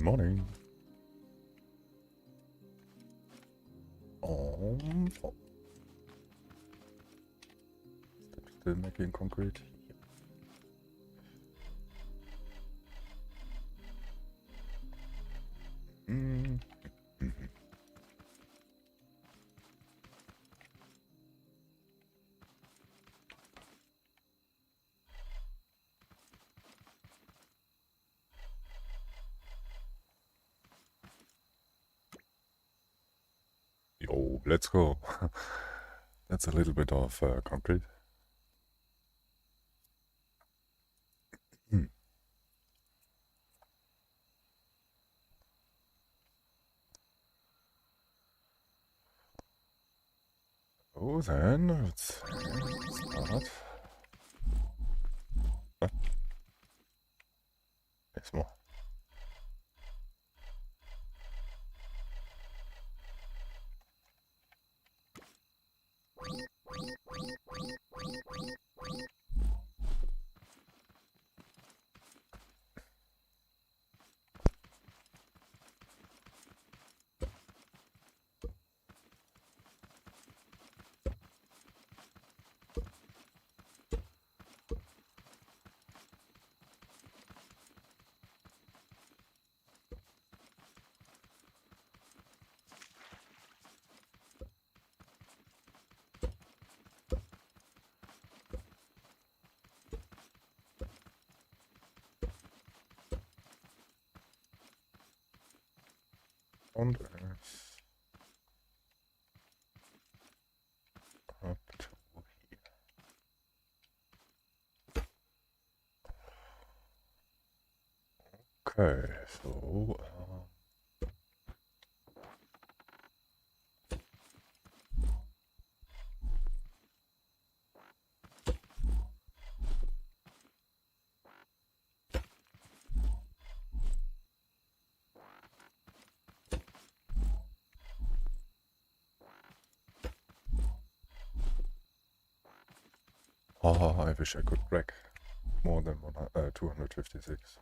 Morning. Oh. Still making concrete. Yo, let's go. That's a little bit of concrete. So then, let's start. There's more. Und es up to here. Okay, so I wish I could crack more than 256.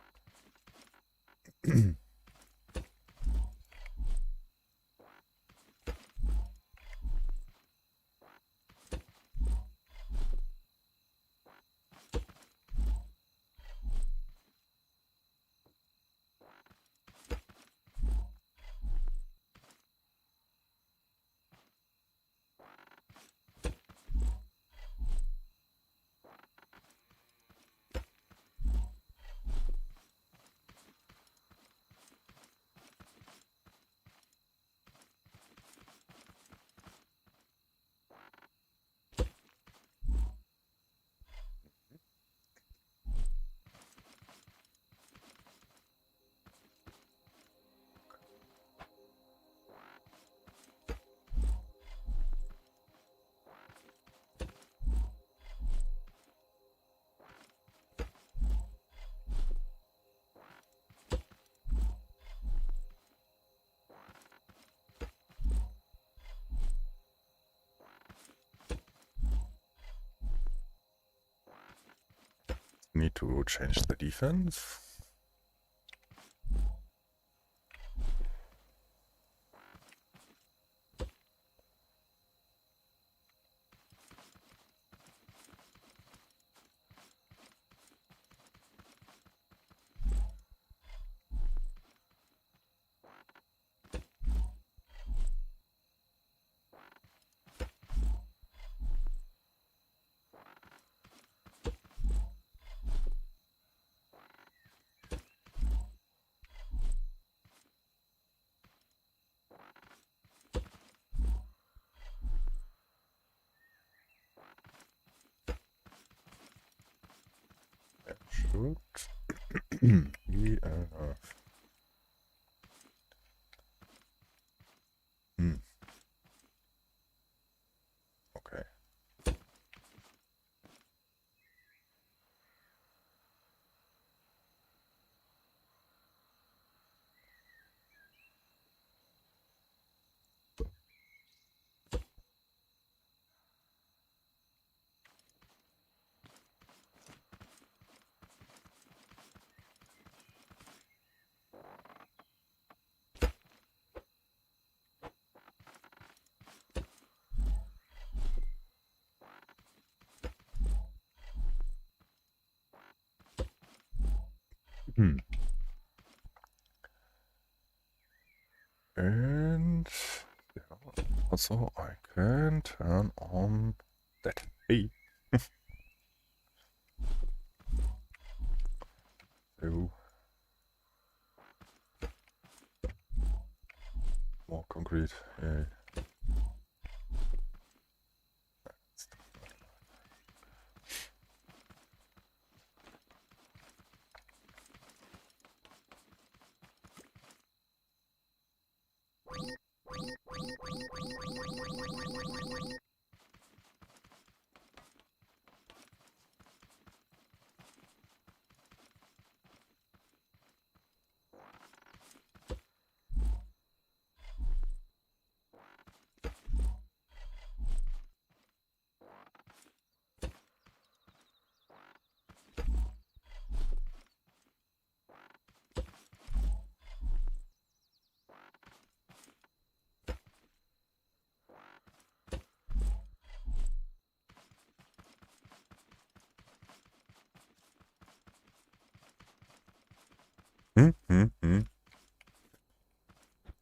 Need to change the defense. Should be enough. Okay. Also, I can turn on that. Hey. So, more concrete. Yay.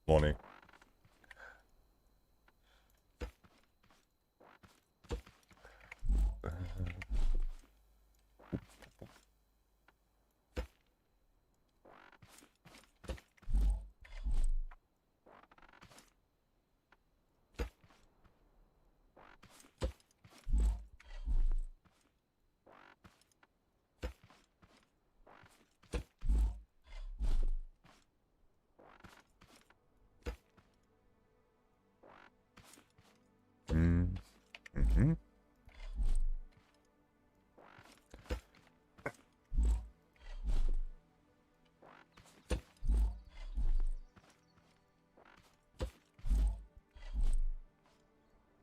Morning. Mm-hmm.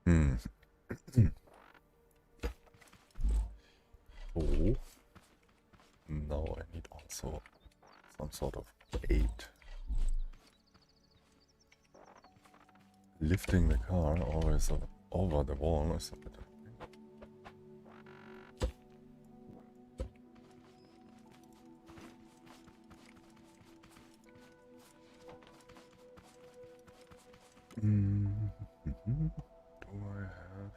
Hmm. Oh. Now I need also some sort of aid. Lifting the car always over the wall is a bit. Mm-hmm. Do I have?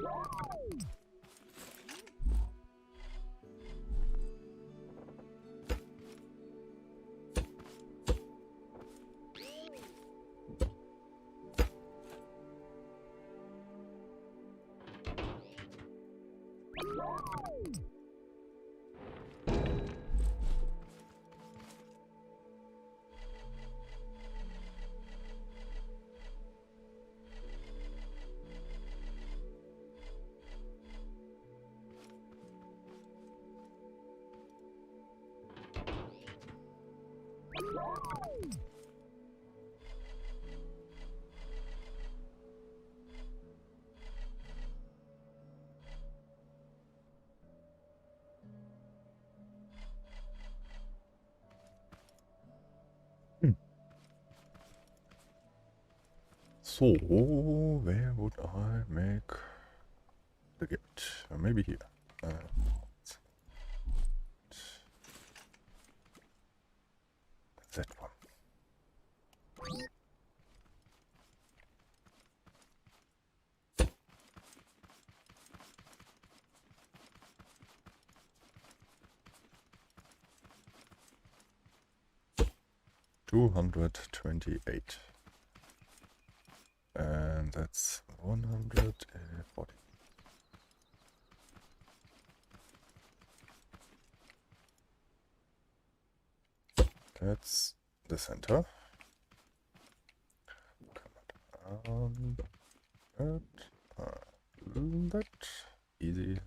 No, I don't. Oops. So, where would I make the gate? Maybe here. That one. $228. And that's 140. That's the center. That. easy.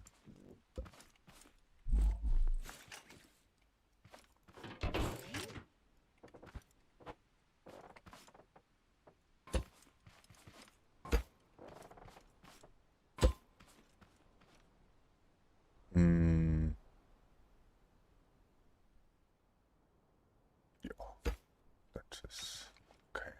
Yeah, that is okay.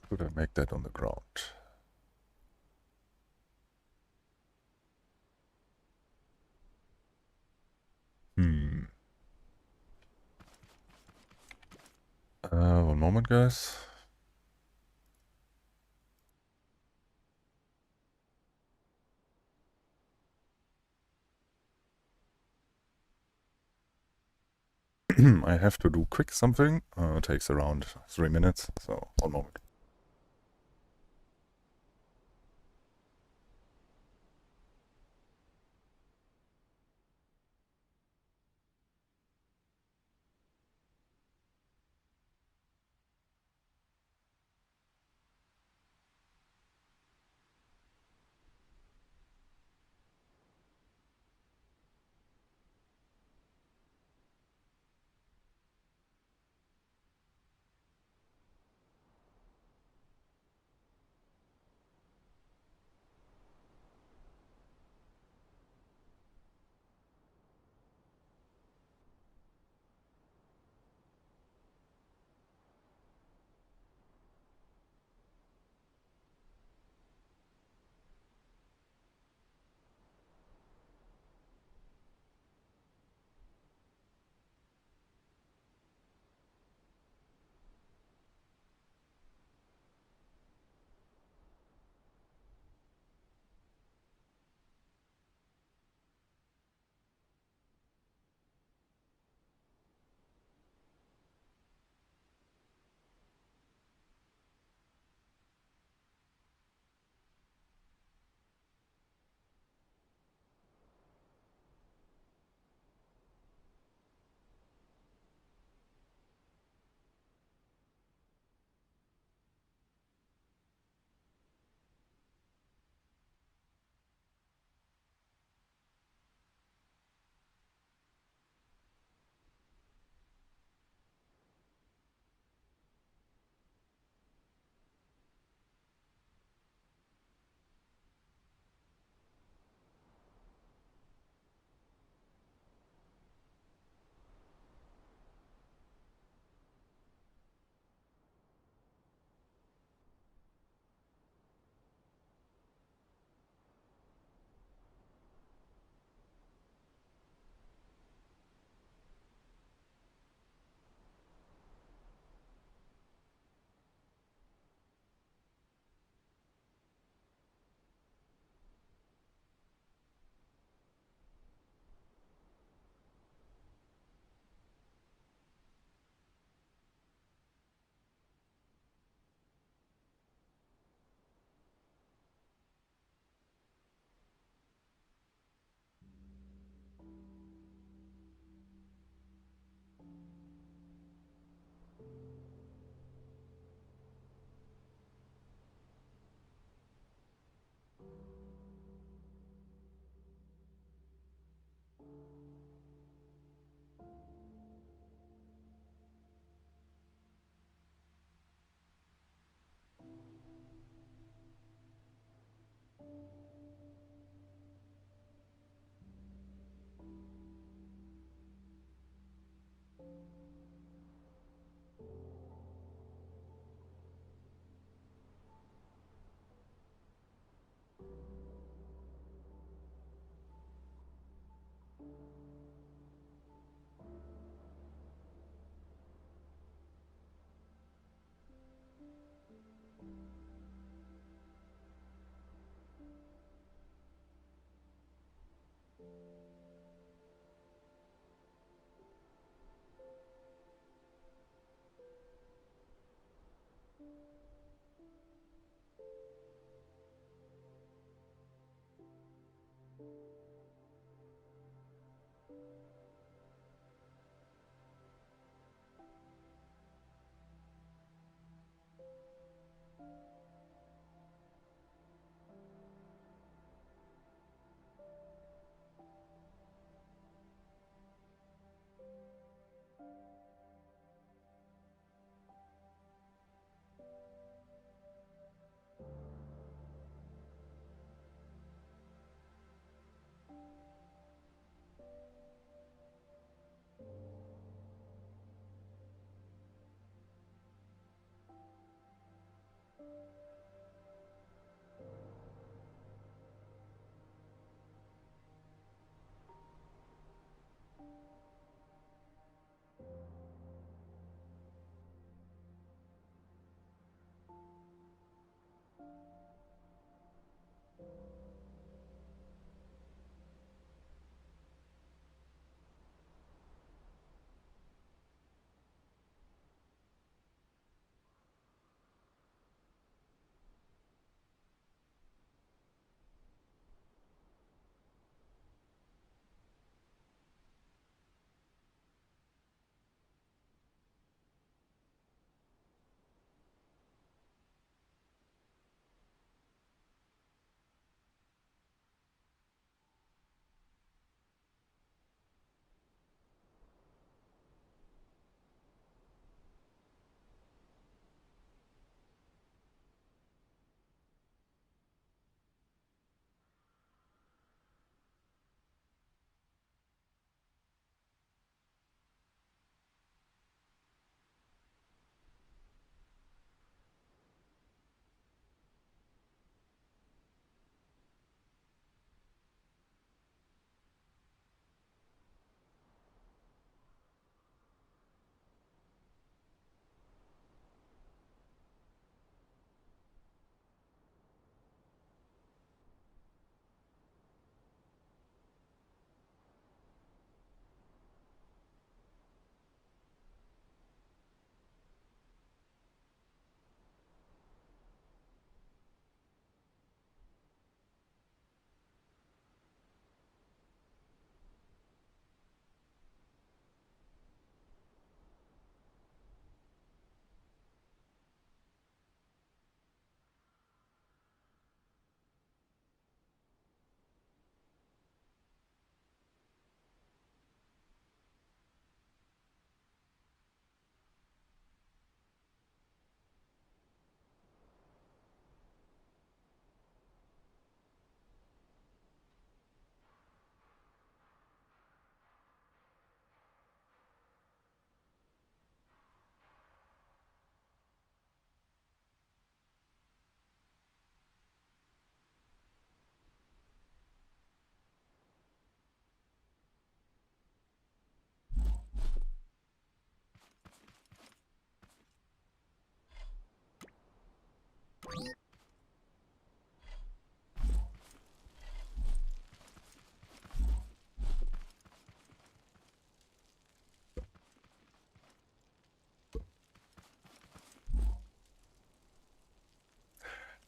Should I make that on the ground? One moment, guys. I have to do quick something. It takes around 3 minutes, so 1 moment.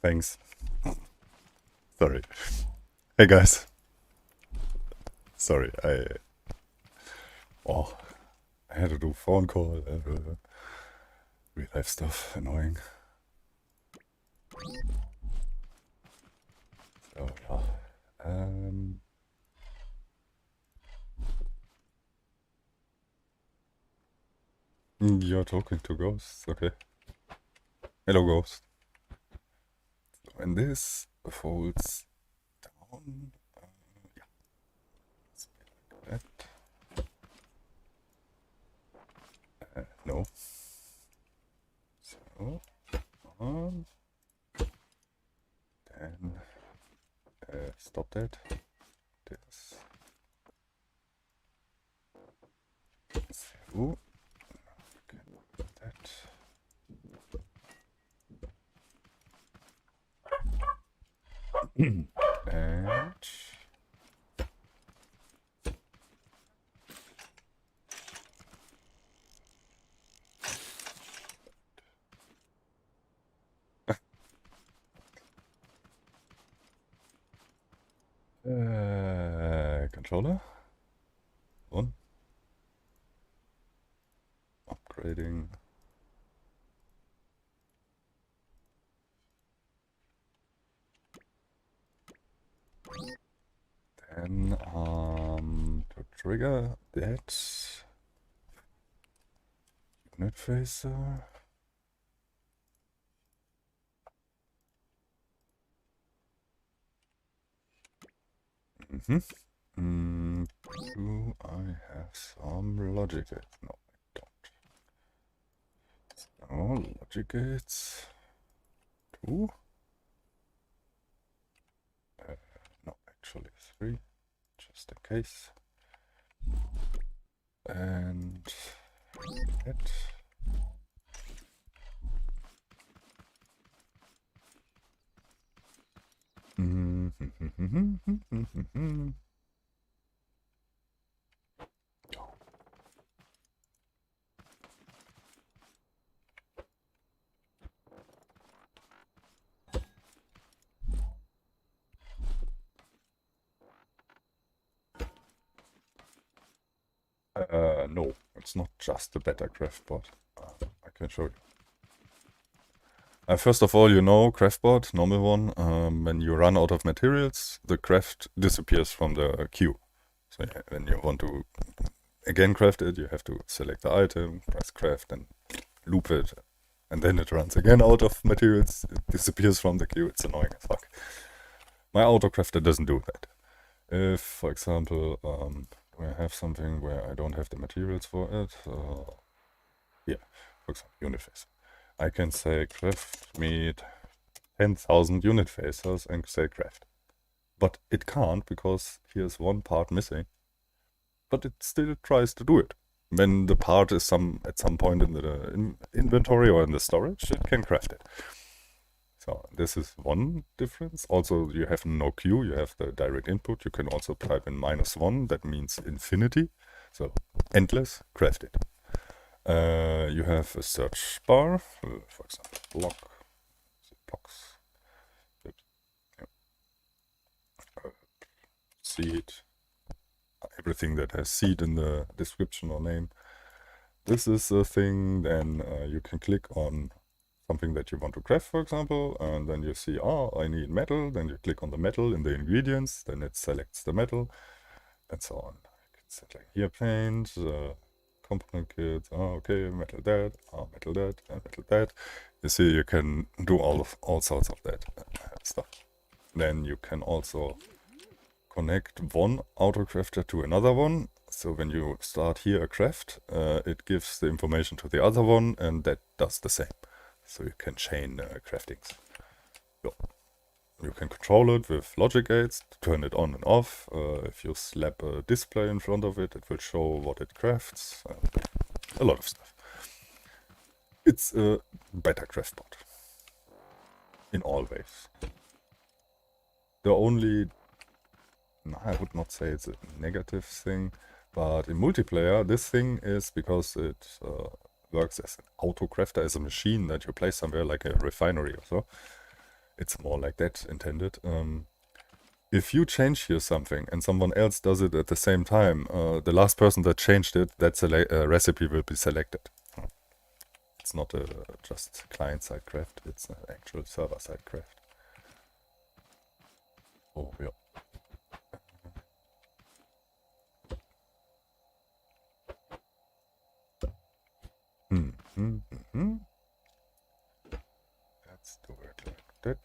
Thanks. Sorry. Hey guys. Sorry, I had to do phone call and real life stuff. Annoying. So yeah. You're talking to ghosts, okay. Hello ghost. And this folds down. Yeah. Like that. No. So, then stop that. This. So, okay, that. And controller on, upgrading. Then to trigger that unit phaser. Do I have some logic gates? No, I don't. So logic gates. 2. No, actually 3, just in case. And that. No, it's not just a better craft board. I can show you. First of all, you know, craft board, normal one, when you run out of materials, the craft disappears from the queue. So when you want to again craft it, you have to select the item, press craft, and loop it. And then it runs again out of materials, it disappears from the queue. It's annoying as fuck. My auto crafter doesn't do that. If, for example, I have something where I don't have the materials for it, yeah, for example, unit phase. I can say craft me 10,000 unit phasers and say craft. But it can't because here's one part missing. But it still tries to do it. When the part is at some point in the inventory or in the storage, it can craft it. So this is one difference. Also, you have no queue, you have the direct input. You can also type in -1, that means infinity. So endless, craft it. You have a search bar, for example, blocks, seed, everything that has seed in the description or name. This is a thing, then you can click on something that you want to craft, for example, and then you see, I need metal, then you click on the metal in the ingredients, then it selects the metal, and so on. You can set like here paint, component kit, okay, metal that, metal that, and metal that. You see, you can do all sorts of that stuff. Then you can also connect one auto crafter to another one. So when you start here a craft, it gives the information to the other one, and that does the same. So you can chain craftings. So you can control it with logic gates, turn it on and off. If you slap a display in front of it, it will show what it crafts. A lot of stuff. It's a better craft board. In all ways. The only... I would not say it's a negative thing, but in multiplayer, this thing is because it works as an auto crafter, as a machine that you place somewhere like a refinery or so. it's more like that intended. If you change here something and someone else does it at the same time, the last person that changed it, that recipe will be selected. It's not a just client-side craft, it's an actual server-side craft. Oh, yeah. Let's do it like that.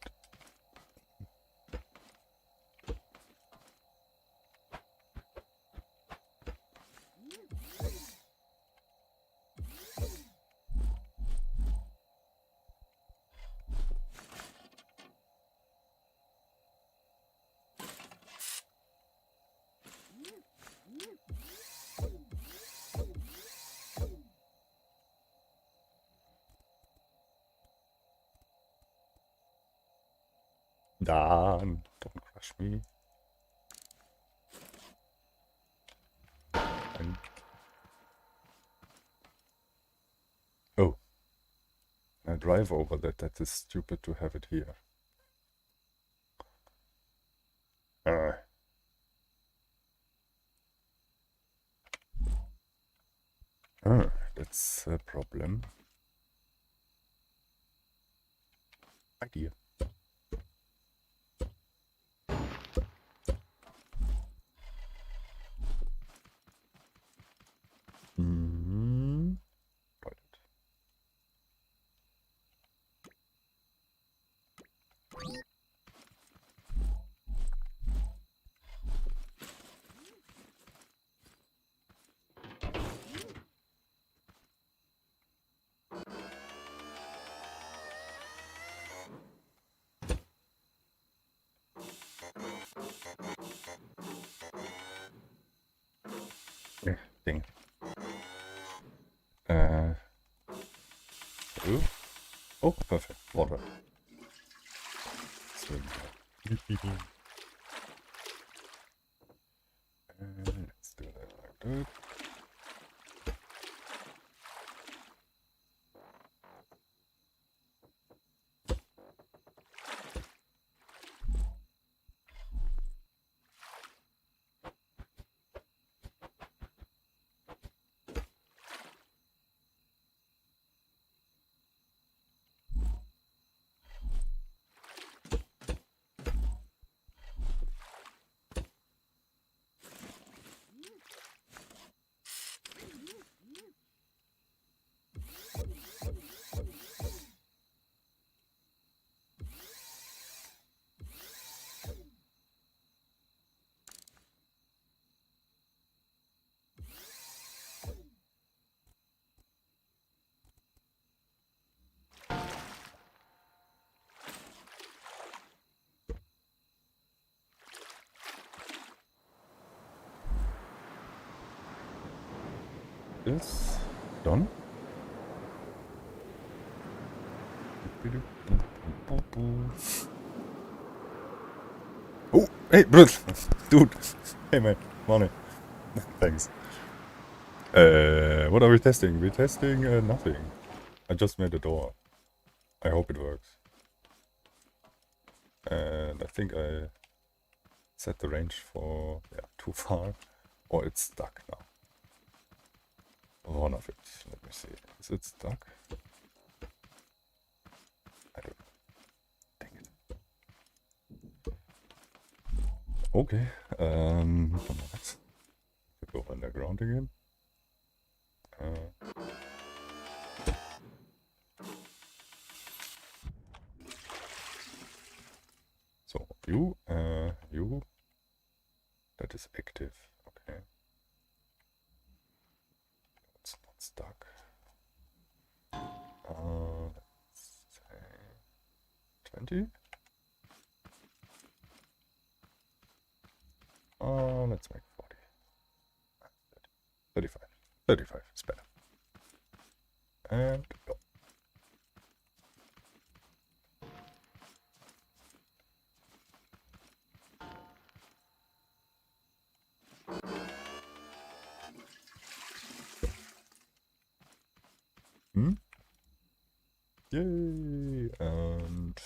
Don't crush me. Oh, I drive over that. That is stupid to have it here. That's a problem. Idea. Got it. Ding. Oh, perfect. Water. Swim. Let's do that like that. Is done. Oh, hey, dude. Hey, man. Money. Thanks. What are we testing? We're testing nothing. I just made a door. I hope it works. And I think I set the range for too far, or it's stuck now. One of it. Let me see. Is it stuck? I don't know. Dang it. Okay. Let's go underground again. So you, that is active. Okay. It's not stuck. Let's say 20. Let's make 40. 35. 35 is better. And go. Yay! And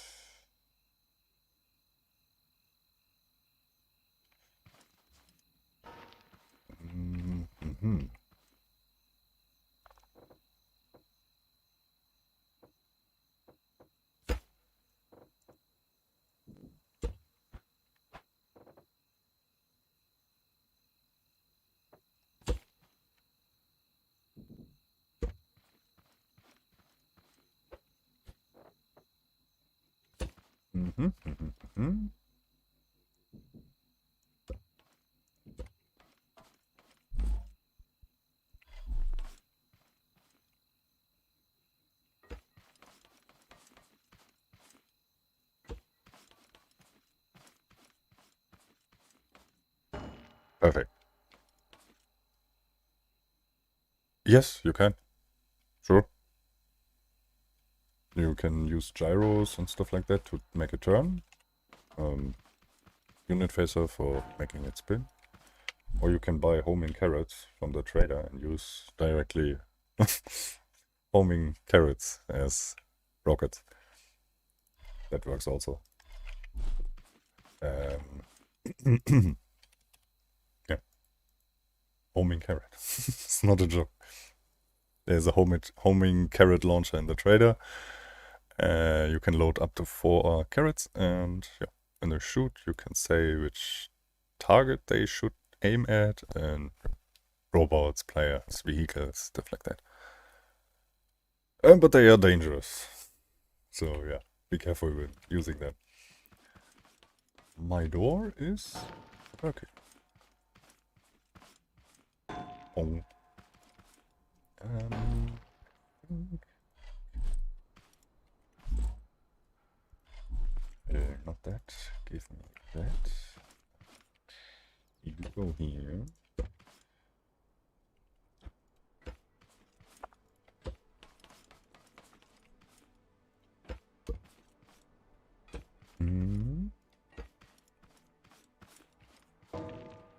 Perfect. Yes, you can. Sure. You can use gyros and stuff like that to make it turn. Unit phaser for making it spin. Or you can buy homing carrots from the trader and use directly homing carrots as rockets. That works also. Yeah. Homing carrot. It's not a joke. There's a homing carrot launcher in the trader. You can load up to 4 carrots, and yeah, when they shoot, you can say which target they should aim at, and robots, players, vehicles, stuff like that. But they are dangerous. So yeah, be careful with using them. My door is okay. Oh. Not that. Give me that. You go here.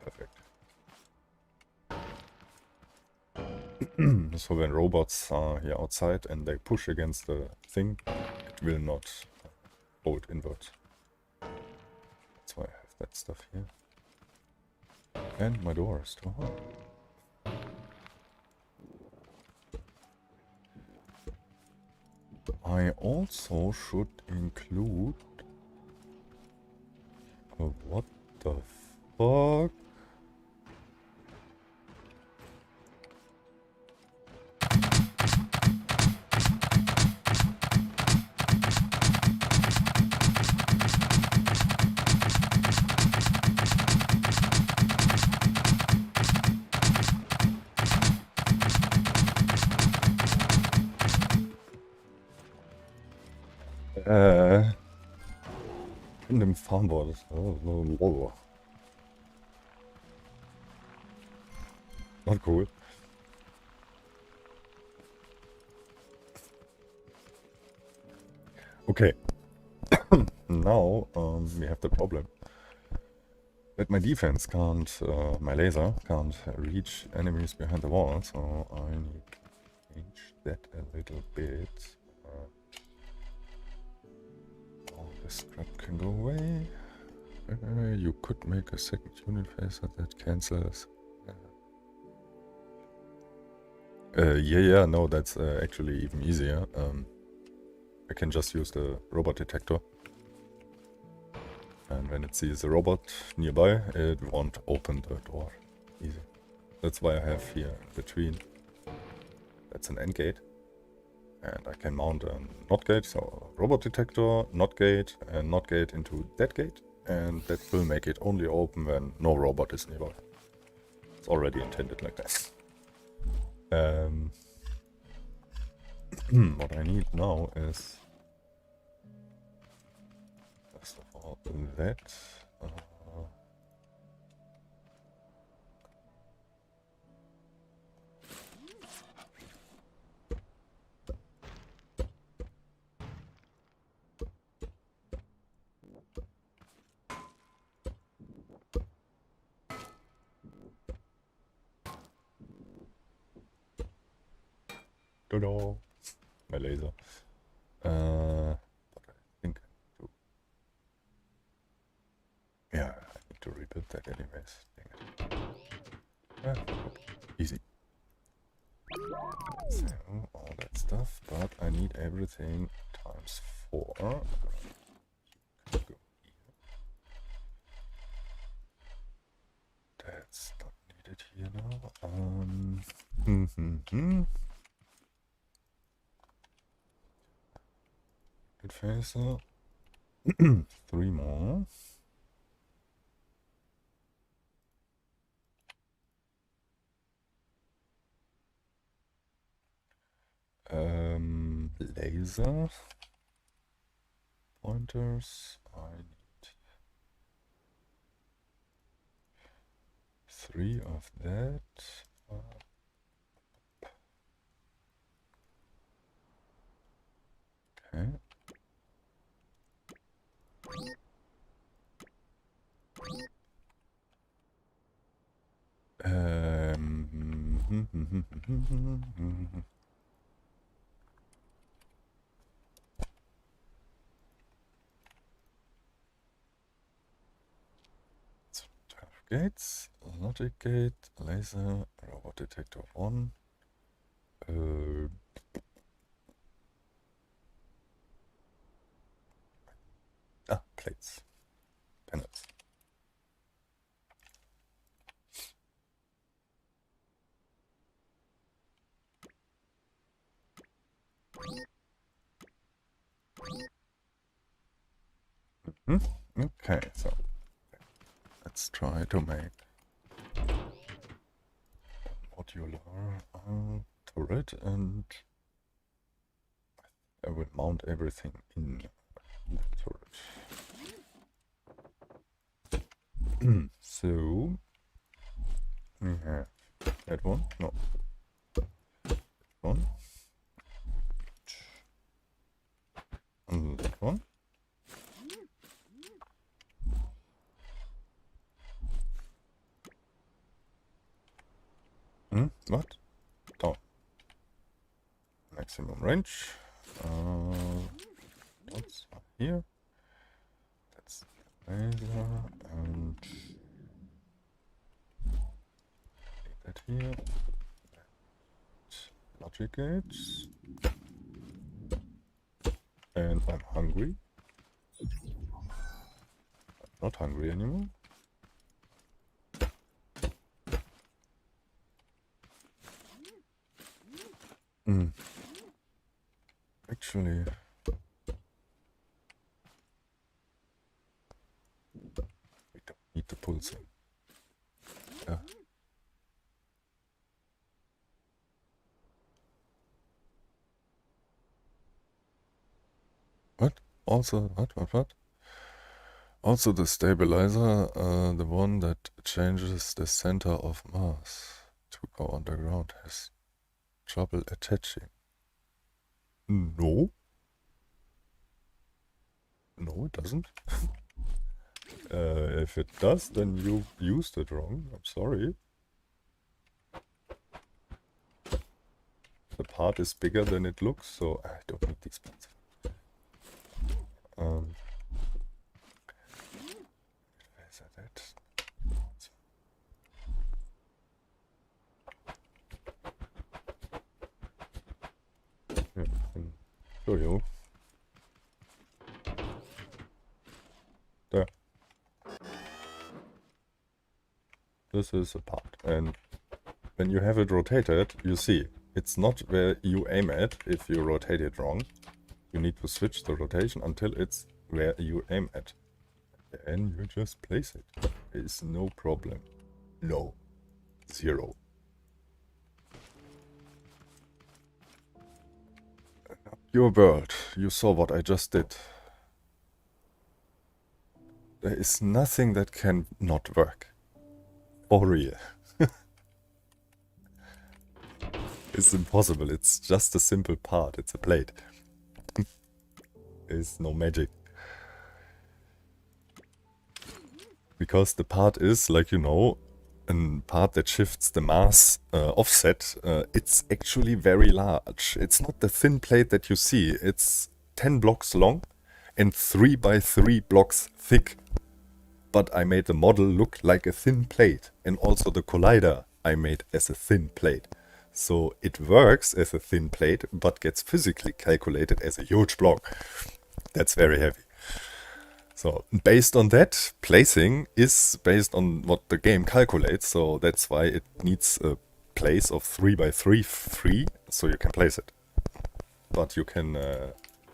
Perfect. So when robots are here outside and they push against the thing, it will not hold invert. That's why I have that stuff here. And my door is too high. I also should include... what the fuck? In dem Farmboard. Oh. Not cool. Okay. Now we have the problem that my defense can't, my laser can't reach enemies behind the wall, so I need to change that a little bit. All this crap can go away. You could make a second unit phaser that cancels. Yeah, no, that's actually even easier. I can just use the robot detector. And when it sees a robot nearby, it won't open the door. Easy. That's why I have here in between. That's an AND gate. And I can mount a NOT gate, so robot detector, NOT gate, and NOT gate into that gate. And that will make it only open when no robot is nearby. It's already intended like that. What I need now is... first of all, that. Ta-da! My laser. But I think yeah, I need to rebuild that anyways. Dang it. Easy. So, all that stuff, but I need everything times 4. Go here. That's not needed here now. Good phaser. 3 more. Laser pointers. I need 3 of that. Okay. So 12 gates, logic gate, laser, robot detector 1. Plates, panels. Okay, so let's try to make modular turret, and I will mount everything in the turret. So we have that one, no, that one, and that one. What? Down. Maximum range. What's here? That's laser, and that here. Logic gates. And I'm hungry. I'm not hungry anymore. Actually, we don't need the pulsing. Yeah. What? Also, what? Also the stabilizer, the one that changes the center of mass to go underground, has trouble attaching. No. No, it doesn't. If it does, then you used it wrong. I'm sorry. The part is bigger than it looks, so I don't need these parts. Where's that? Yeah, I can show you. There. This is a part, and when you have it rotated, you see it's not where you aim at. If you rotate it wrong, you need to switch the rotation until it's where you aim at. And you just place it. There is no problem. No. Zero. Your world. You saw what I just did. There is nothing that can not work. For real. It's impossible. It's just a simple part. It's a plate. There's no magic. Because the part is, like you know, a part that shifts the mass offset. It's actually very large. It's not the thin plate that you see. It's 10 blocks long and 3 by 3 blocks thick. But I made the model look like a thin plate, and also the collider I made as a thin plate. So it works as a thin plate, but gets physically calculated as a huge block. That's very heavy. So based on that, placing is based on what the game calculates. So that's why it needs a place of 3 by 3 free, so you can place it. But you can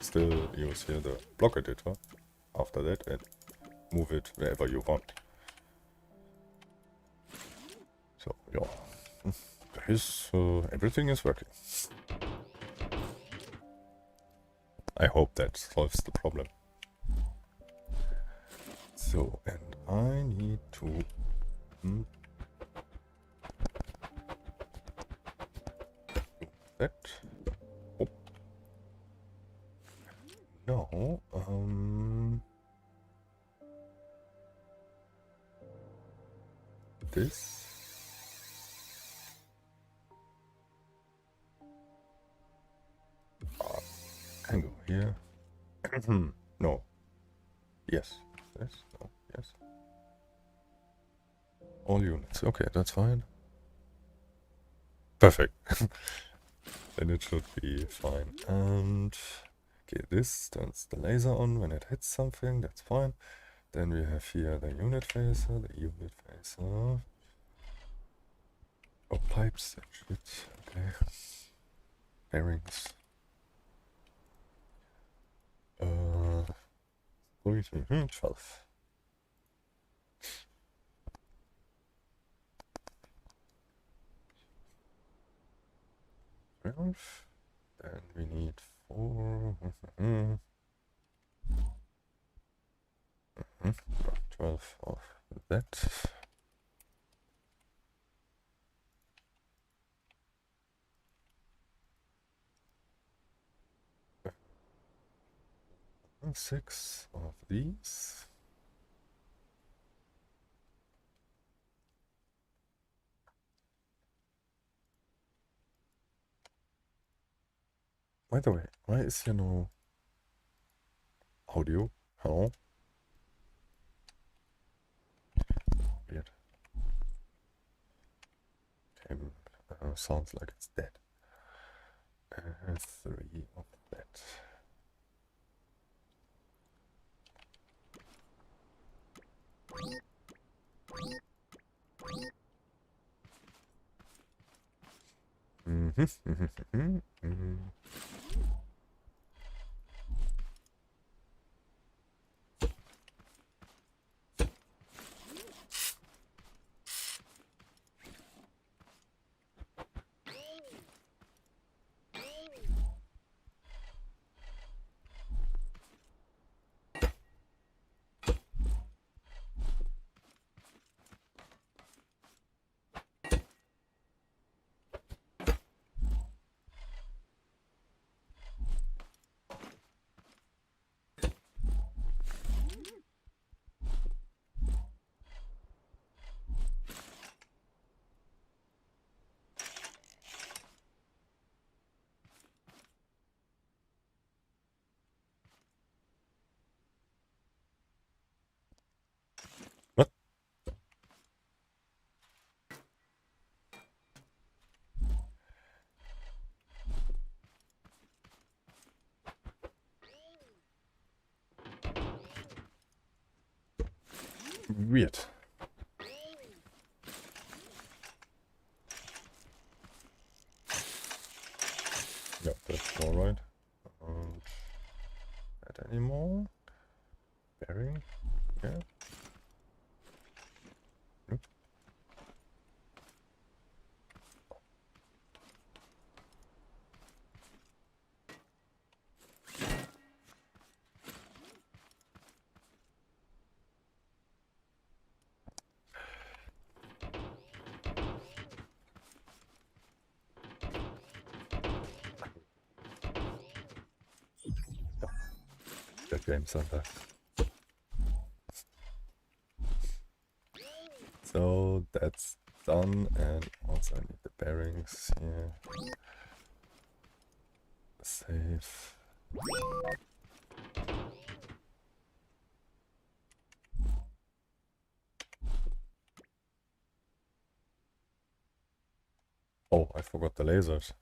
still use here the block editor after that and move it wherever you want. So yeah, everything is working. I hope that solves the problem. So, and I need to do that. Oh. No, this. Can go here. No. Yes. This. No. Yes. All units. Okay, that's fine. Perfect. Then it should be fine. And okay, this turns the laser on when it hits something. That's fine. Then we have here the unit phaser, Oh, pipes and shit. Okay. Bearings. 12. Then we need 4. 12 of that. And 6 of these. By the way, why is here no audio? Hello? Weird. Okay, sounds like it's dead. 3 of that. What? Weird. Yep, that's all right. Not anymore. Bearing. Yeah. Nope. That game center. So that's done, and also I need the bearings here. Save. Oh, I forgot the lasers.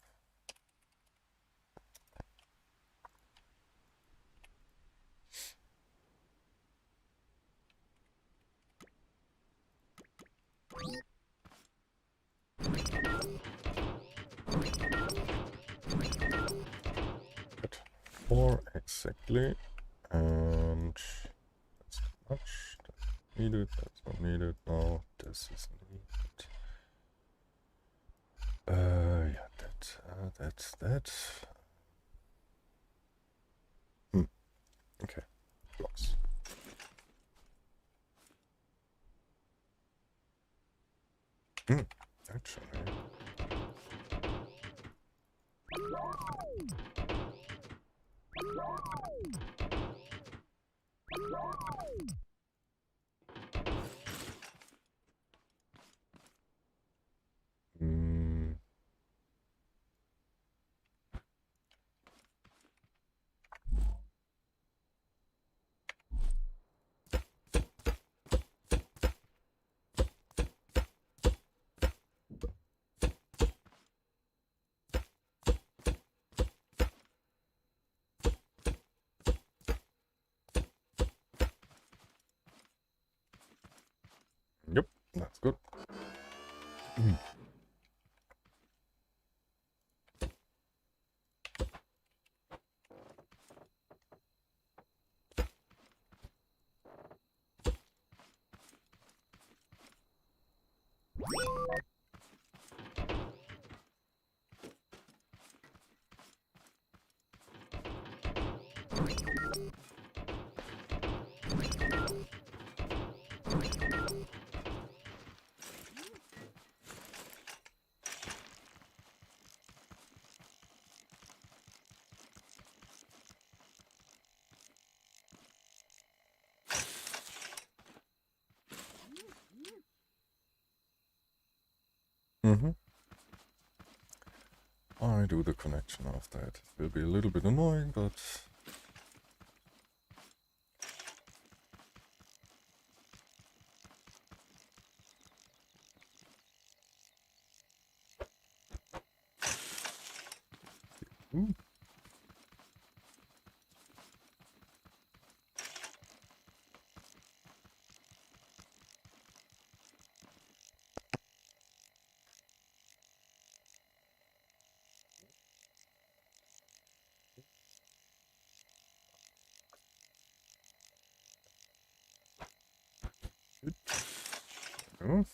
Good. 4 exactly, and much. That's needed. That's not needed. No, this is needed. Yeah, that's that. Okay, blocks. Actually. Yep, that's good. I do the connection after it. It will be a little bit annoying, but good.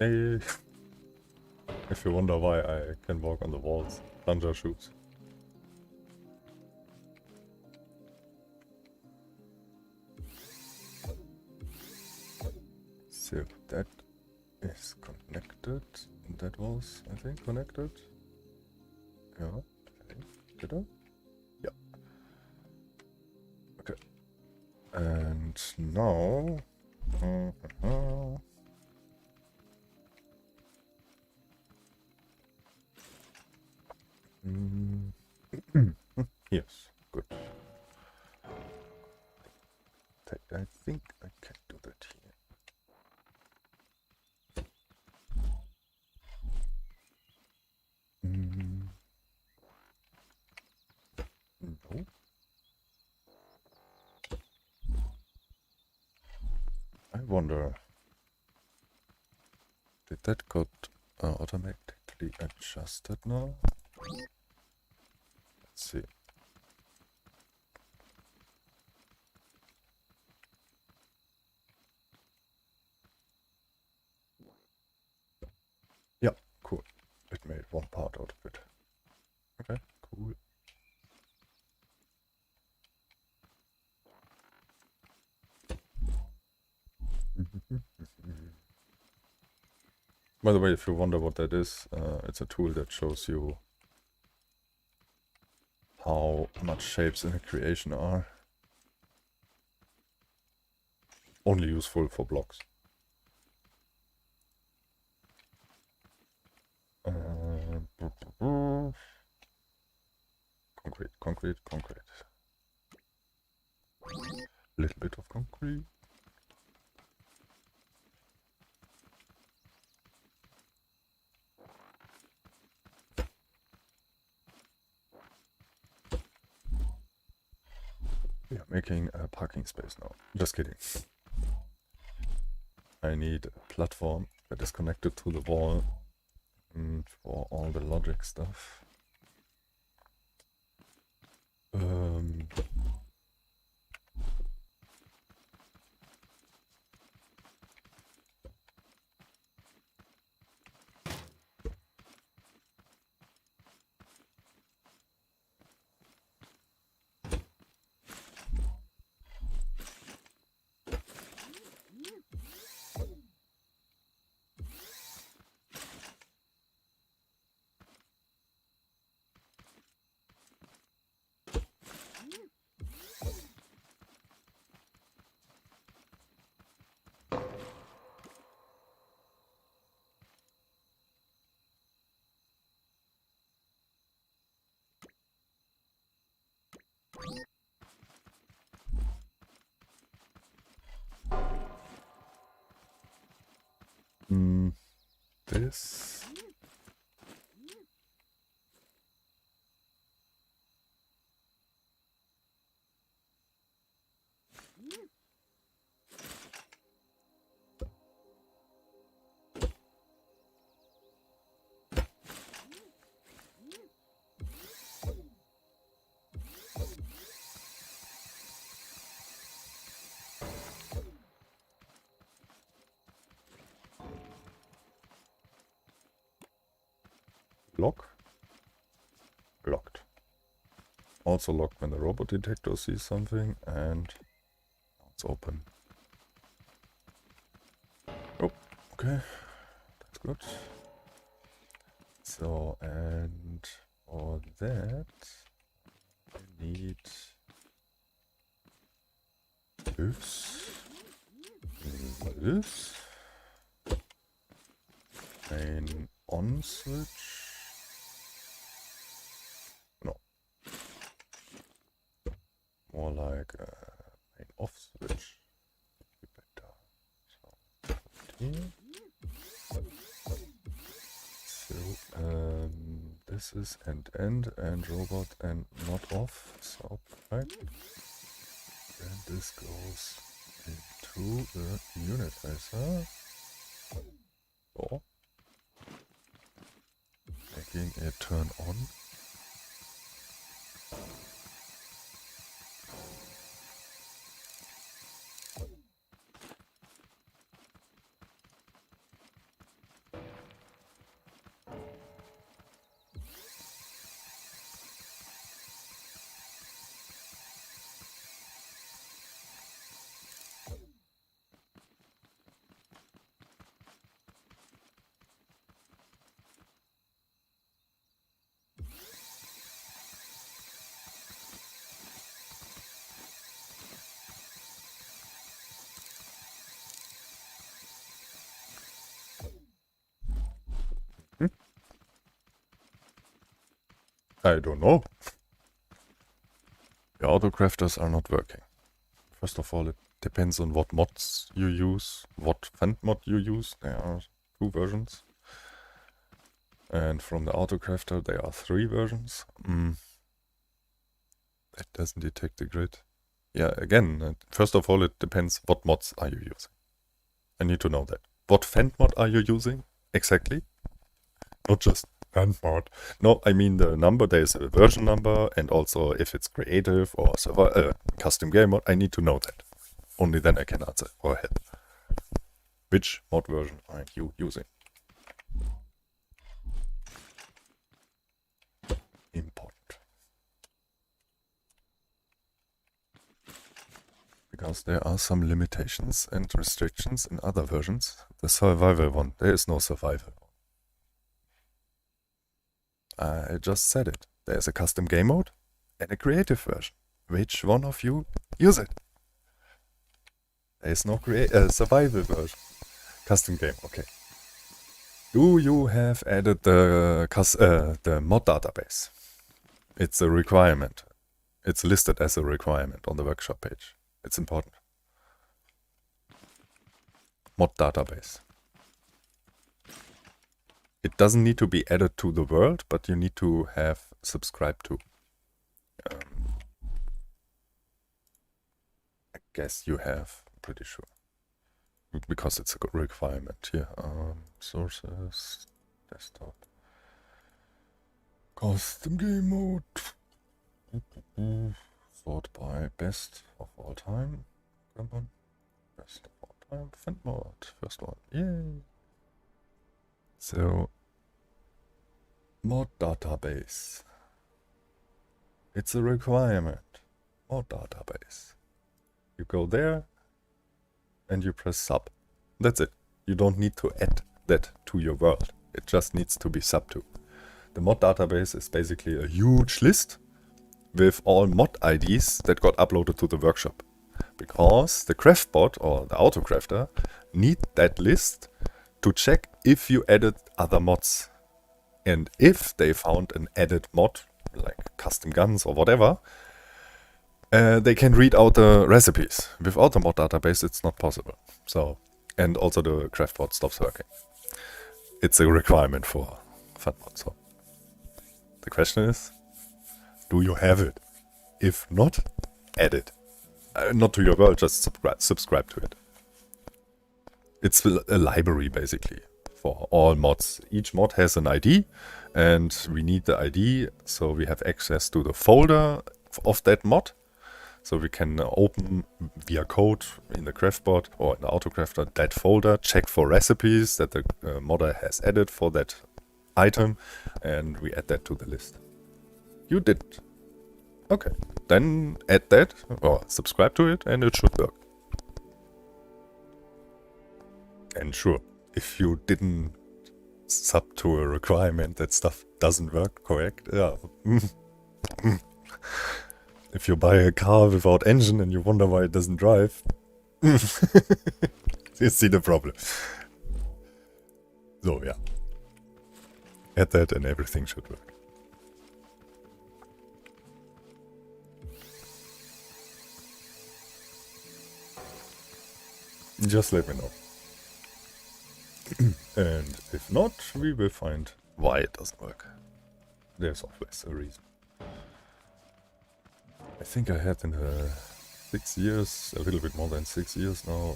Hey. If you wonder why I can walk on the walls, plunger shoes. So that is connected. That was, I think, connected. Yeah, I think. Did I? Yeah. Okay. And now... yes, good. I think I can do that here. No. I wonder, did that got automatically adjusted now? Let's see. Yeah, cool. It made one part out of it. Okay, cool. By the way, if you wonder what that is, it's a tool that shows you how much shapes in a creation are only useful for blocks. Concrete, concrete, concrete. Little bit of concrete. We are making a parking space now. Just kidding. I need a platform that is connected to the wall for all the logic stuff. This. Lock. Locked. Also locked when the robot detector sees something, and it's open. Oh, okay. That's good. So, and for that, I need this. Main on switch. More like a main off switch. Better. So, this is end and robot and not off. So right. And this goes into the unit tracer. Or making it turn on. I don't know. The autocrafters are not working. First of all, it depends on what mods you use, what Fant mod you use. There are 2 versions. And from the autocrafter, there are 3 versions. It doesn't detect the grid. Yeah, again, first of all, it depends what mods are you using. I need to know that. What Fant mod are you using exactly? Not just Fant mod. No, I mean the number. There's a version number, and also if it's creative or custom game mod, I need to know that. Only then I can answer or help. Which mod version are you using? Important. Because there are some limitations and restrictions in other versions. The survival one, there is no survival. I just said it. There's a custom game mode, and a creative version. Which one of you use it? There is no survival version. Custom game, okay. Do you have added the mod database? It's a requirement. It's listed as a requirement on the workshop page. It's important. Mod database. It doesn't need to be added to the world, but you need to have subscribed to. I guess you have, I'm pretty sure. Because it's a requirement here. Sources, desktop, custom game mode. Sort by best of all time. Come on. Best of all time. Fant mode. First one. Yay. So, mod database. It's a requirement. Mod database. You go there and you press sub. That's it. You don't need to add that to your world. It just needs to be sub to. The mod database is basically a huge list with all mod IDs that got uploaded to the workshop. Because the craftbot or the autocrafter need that list to check if you added other mods. And if they found an added mod, like custom guns or whatever, they can read out the recipes. Without the mod database, it's not possible. So, and also the craftbot stops working. It's a requirement for FunMod. So, the question is, do you have it? If not, add it. Not to your world, just subscribe to it. It's a library, basically, for all mods. Each mod has an ID, and we need the ID, so we have access to the folder of that mod. So we can open via code in the craftbot or in the autocrafter that folder, check for recipes that the modder has added for that item, and we add that to the list. You did. Okay, then add that or subscribe to it and it should work. And sure, if you didn't sub to a requirement that stuff doesn't work correct, yeah. If you buy a car without engine and you wonder why it doesn't drive, you see the problem. So yeah, add that and everything should work. Just let me know. And if not, we will find why it doesn't work. There's always a reason. I think I had in the 6 years, a little bit more than 6 years now,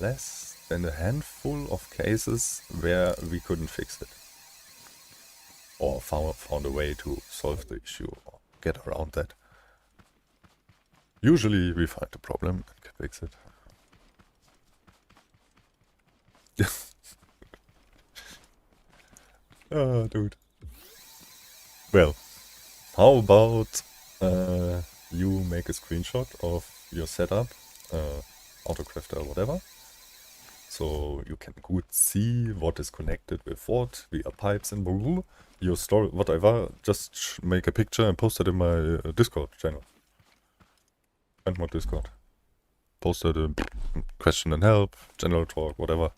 less than a handful of cases where we couldn't fix it. Or found a way to solve the issue or get around that. Usually we find the problem and can fix it. Dude. Well, how about you make a screenshot of your setup, autocrafter or whatever, so you can good see what is connected with what via pipes and blah, your story, whatever. Just make a picture and post it in my Discord channel. And my Discord. Post a question and help, general talk, whatever.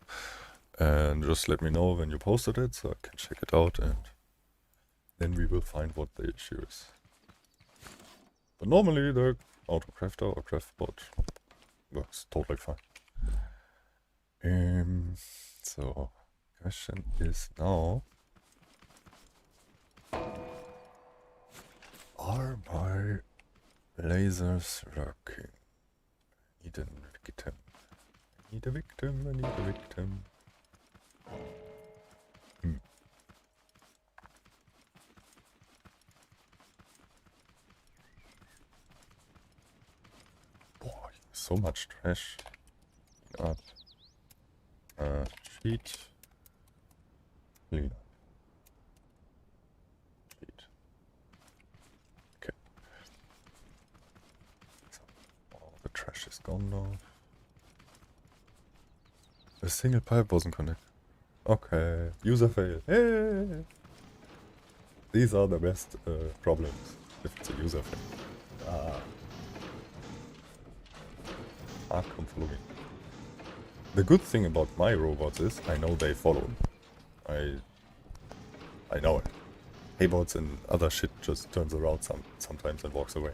And just let me know when you posted it so I can check it out, and then we will find what the issue is. But normally the autocrafter or craftbot works totally fine. So question is now, are my lasers working? I need a victim. I need a victim, I need a victim. Boy, so much trash. Up. Cheat. Clean up. Cheat. Okay. So, all the trash is gone now. The single pipe wasn't connected. Okay. User fail. Hey! These are the best problems. if it's a user thing. Can't come follow me. The good thing about my robots is I know they follow. I know it. Haybots and other shit just turns around sometimes and walks away.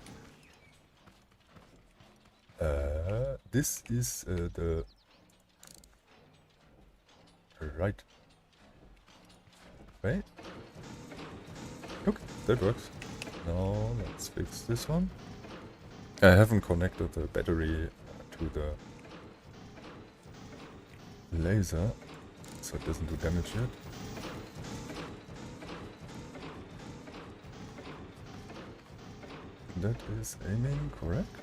This is the right way. Okay, that works. Now let's fix this one. I haven't connected the battery to the laser, so it doesn't do damage yet. That is aiming correct.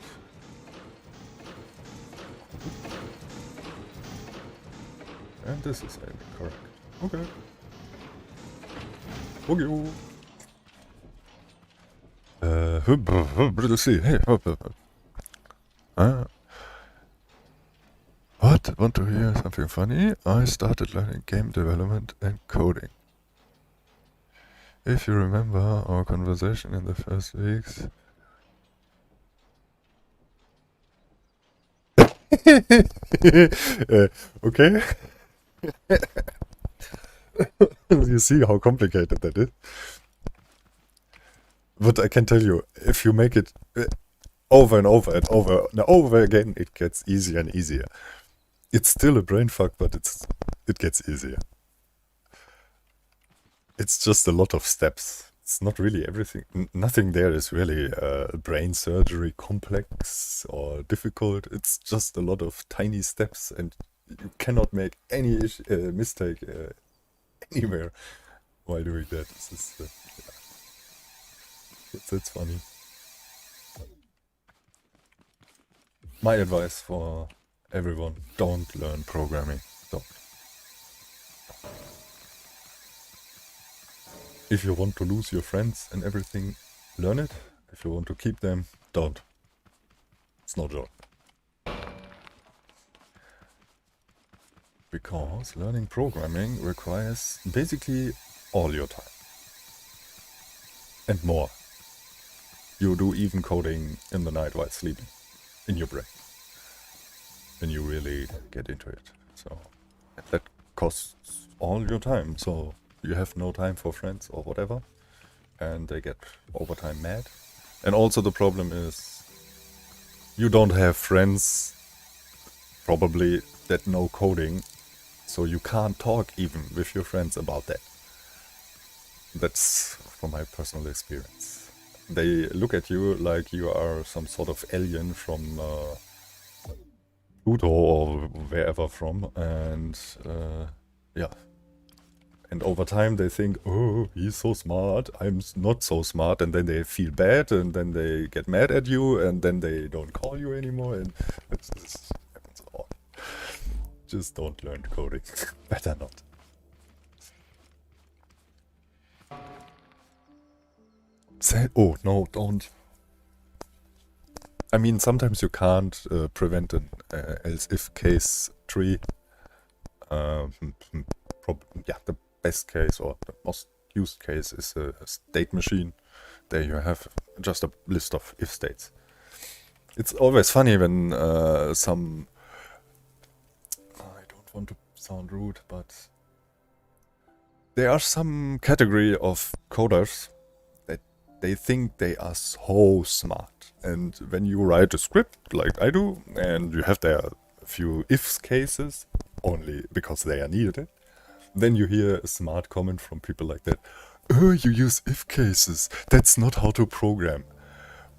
And this is aiming correct. Okay. Okay. Let's see. Hey. What? Want to hear something funny? I started learning game development and coding. If you remember our conversation in the first weeks. Okay. You see how complicated that is. But I can tell you, if you make it over and over and over again, it gets easier and easier. It's still a brain fuck, but it gets easier. It's just a lot of steps. It's not really everything. Nothing there is really brain surgery complex or difficult. It's just a lot of tiny steps, and you cannot make any mistake anywhere while doing that. This is, that's funny. My advice for everyone: don't learn programming. Don't. If you want to lose your friends and everything, learn it. If you want to keep them, don't. It's no joke. Because learning programming requires basically all your time. And more. You do even coding in the night while sleeping. In your brain. When you really get into it. So that costs all your time. So you have no time for friends or whatever, and they get overtime mad. And also the problem is you don't have friends probably that know coding, so you can't talk even with your friends about that. That's from my personal experience. They look at you like you are some sort of alien from Pluto or wherever from, and yeah. And over time they think, oh, he's so smart, I'm not so smart, and then they feel bad, and then they get mad at you, and then they don't call you anymore, and this happens a lot. Just don't learn coding. Better not. Say, oh, no, don't. I mean, sometimes you can't prevent an else-if case tree. Yeah, the best case or the most used case is a state machine. There you have just a list of if states. It's always funny when some... I don't want to sound rude, but there are some category of coders that they think they are so smart. And when you write a script like I do, and you have there a few ifs cases, only because they are needed, then you hear a smart comment from people like that. Oh, you use if cases. That's not how to program.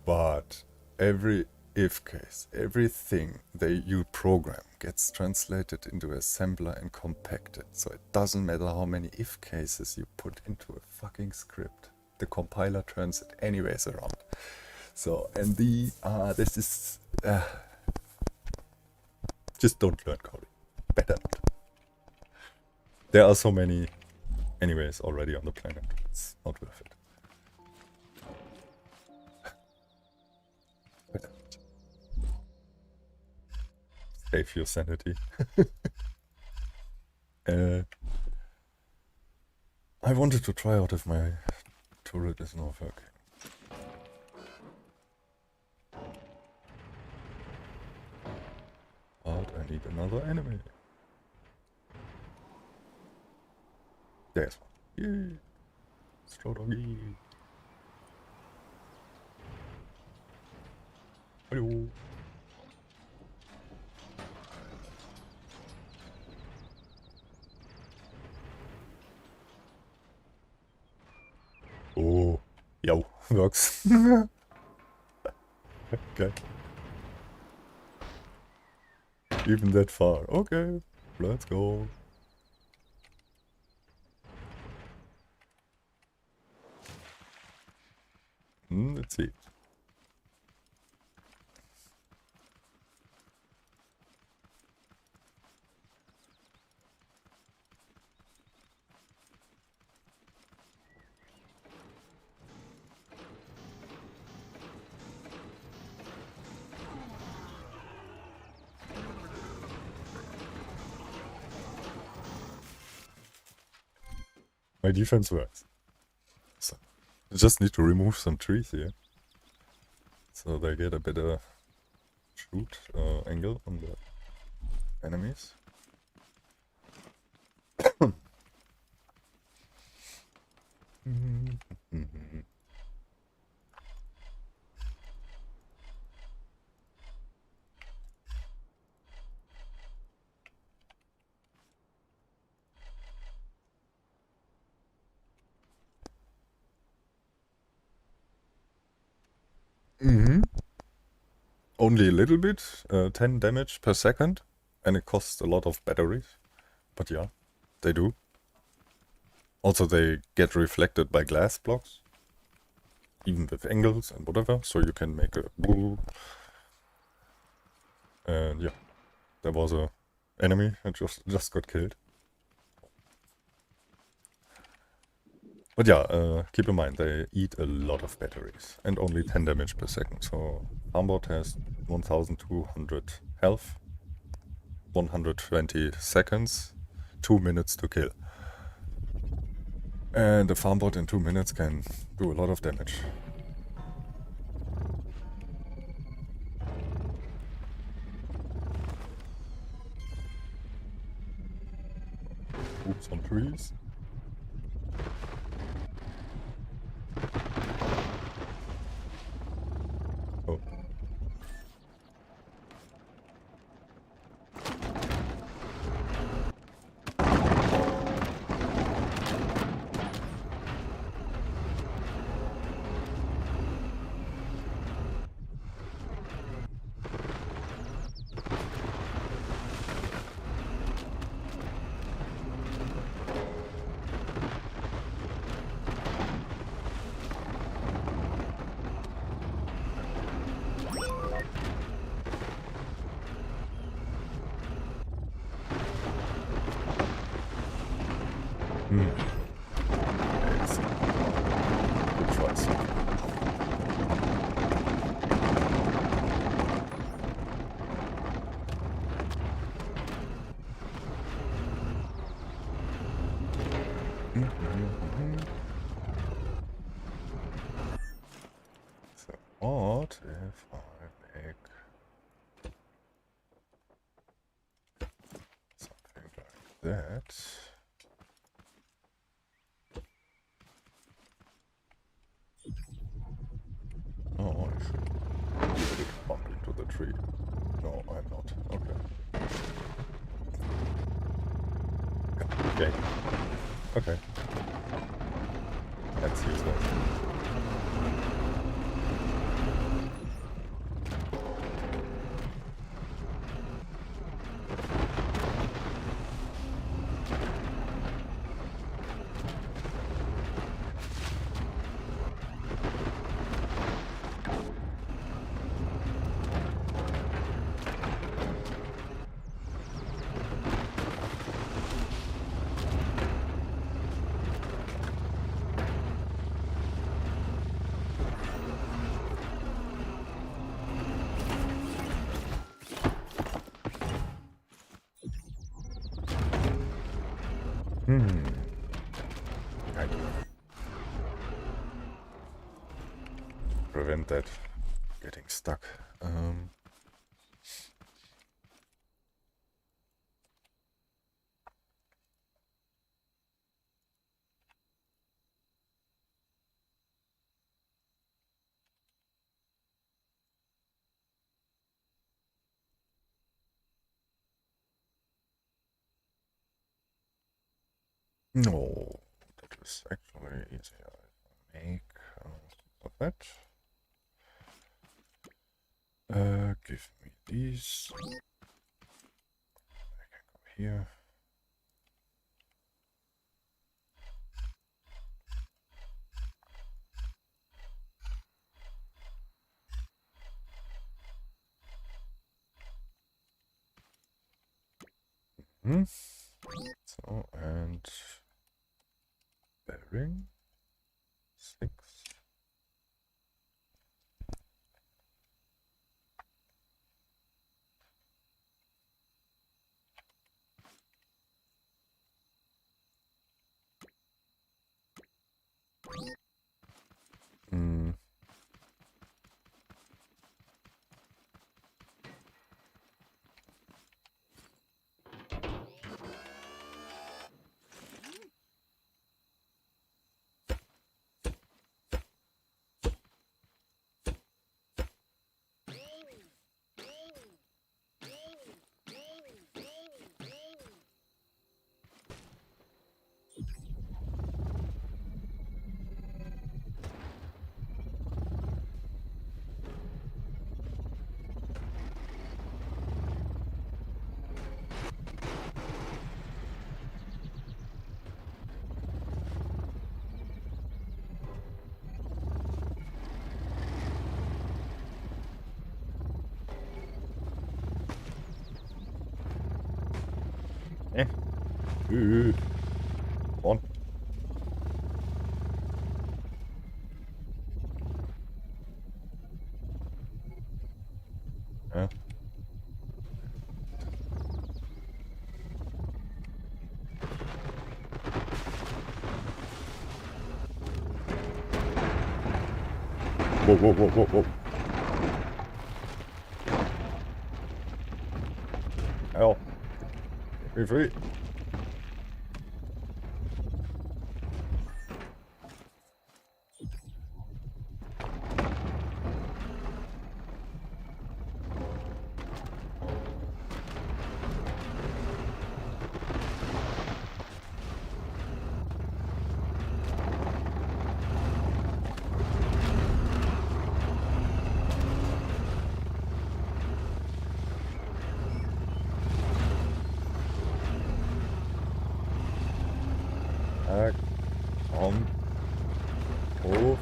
But every if case, everything you program gets translated into assembler and compacted. So it doesn't matter how many if cases you put into a fucking script. The compiler turns it anyways around. So, and this is... just don't learn coding. Better not. There are so many anyways already on the planet. It's not worth it. Save your sanity. I wanted to try out if my turret is not working. need another enemy. There's one. Yay! Straw doggy. Hello. Oh, yo, works. Okay. Even that far. Okay, let's go. Let's see. My defense works. So, I just need to remove some trees here. So they get a better shoot angle on the enemies. Only a little bit, 10 damage per second, and it costs a lot of batteries. But yeah, they do. Also, they get reflected by glass blocks, even with angles and whatever, so you can make a boom. And yeah, there was a enemy that just got killed. But yeah, keep in mind, they eat a lot of batteries and only 10 damage per second. So Mainboard has 1200 health, 120 seconds, 2 minutes to kill. And the Mainboard in 2 minutes can do a lot of damage. Oops, on trees. Oh. Yes. Good choice. So what if I make something like that? Oh, I should bump into the tree. No, I'm not. Okay. Okay. Okay. Let's use that. I do. Prevent that getting stuck. No, that is actually easier. Make of that. Give me these. I can go here. So, and bearing 6. On. Yeah. Whoa, whoa, whoa, whoa, whoa. Hell. Be free. Back. On. Off.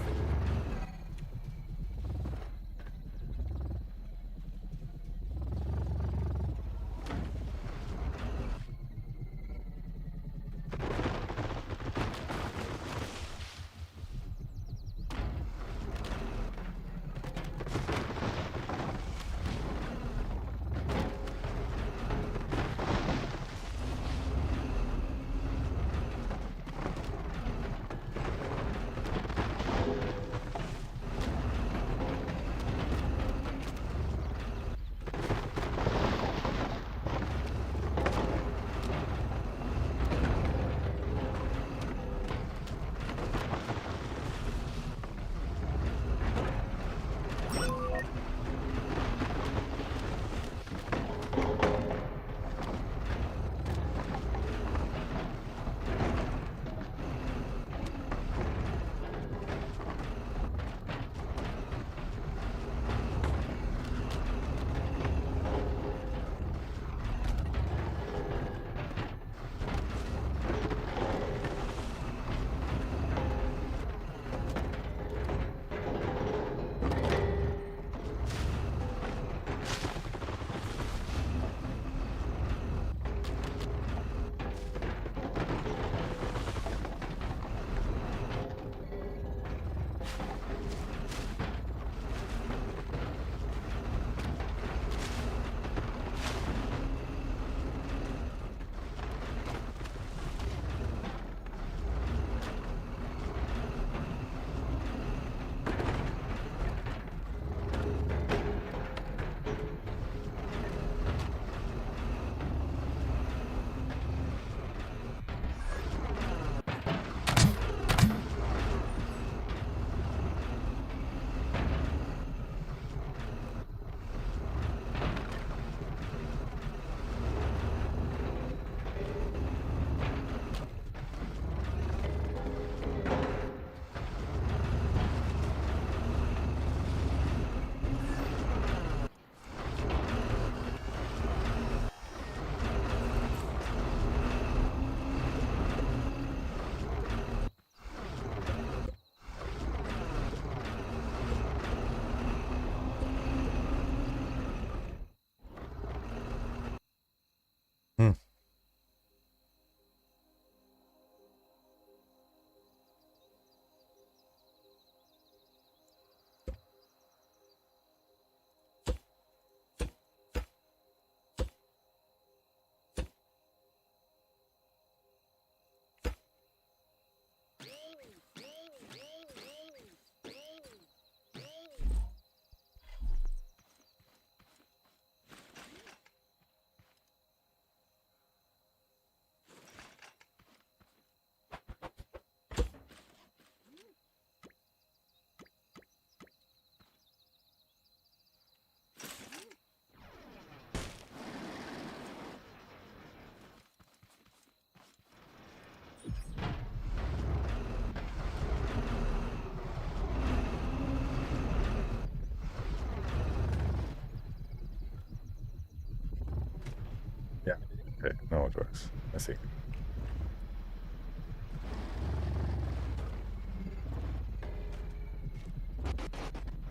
Okay, now it works, I think.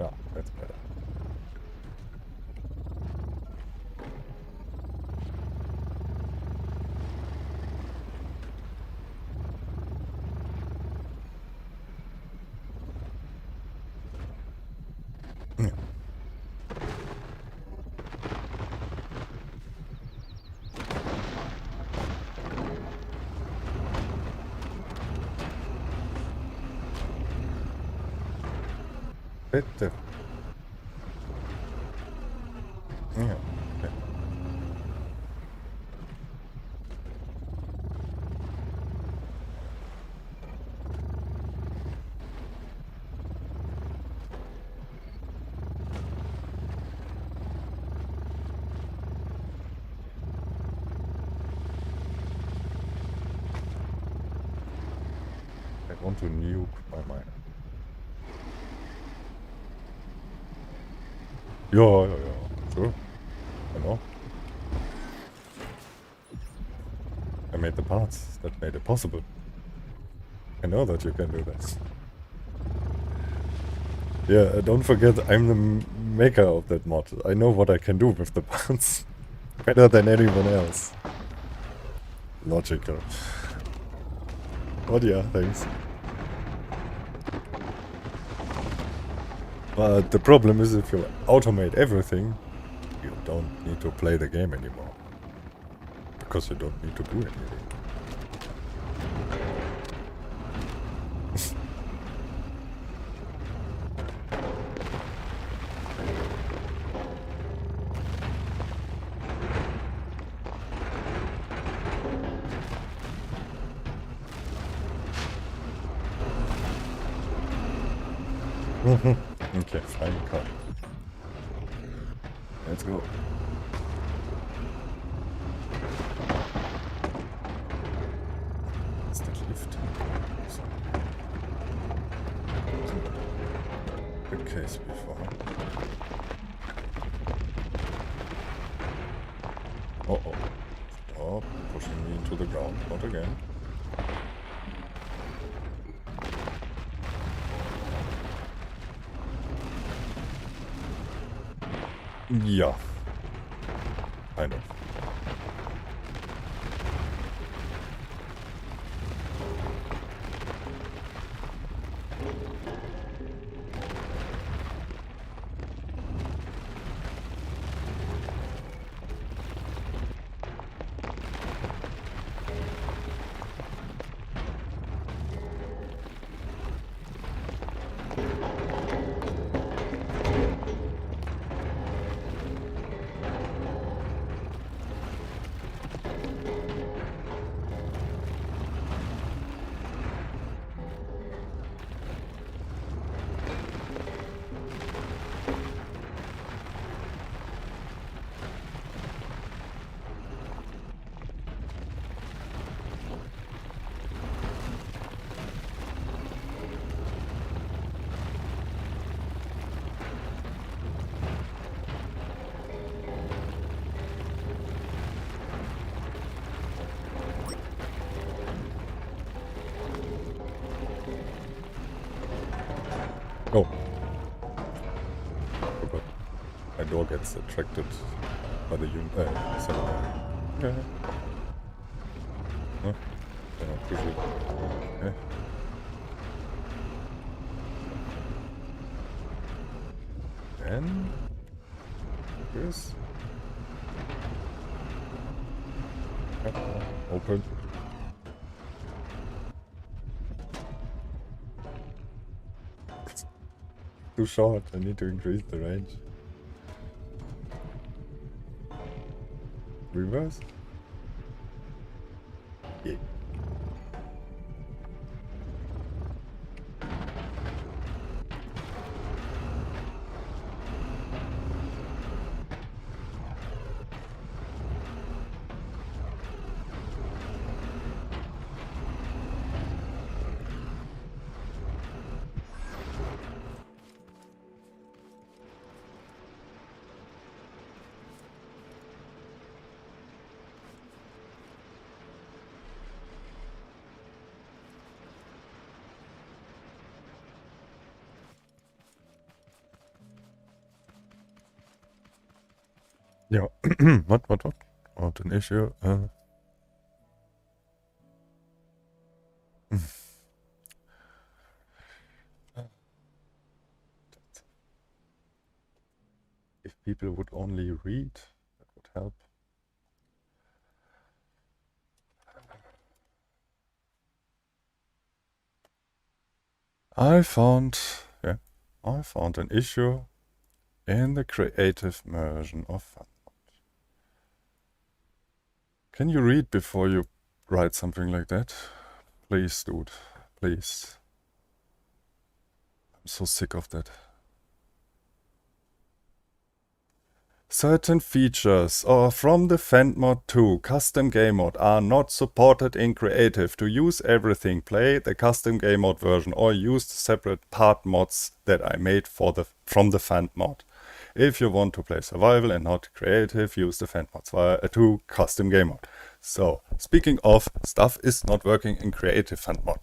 Ah, that's better. Yeah. Bitte. Ja, okay. I want to nuke my miner. Yeah, sure. I know. I made the parts that made it possible. I know that you can do this. Yeah, don't forget, I'm the maker of that mod. I know what I can do with the parts. Better than anyone else. Logical. Oh yeah, thanks. But the problem is if you automate everything, you don't need to play the game anymore. Because you don't need to do anything. Okay, fine car. Let's go. It's the lift. Good case before. Uh-oh. Stop pushing me into the ground. Not again. Yeah. I know. Oh. Forgot. My door gets attracted by the unit. Yeah. Huh? Crucial. Okay. Then this. Open. Too short. I need to increase the range. Reverse? Yeah. Yeah. What an issue. If people would only read, that would help. I found an issue in the creative version of Fant. Can you read before you write something like that? Please, dude. Please. I'm so sick of that. Certain features from the Fant mod 2 custom game mode are not supported in creative. To use everything, play the custom game mode version or use the separate part mods that I made from the Fant mod. If you want to play survival and not creative, use the Fant mod 2 custom game mode. So, speaking of, stuff is not working in creative Fant mod.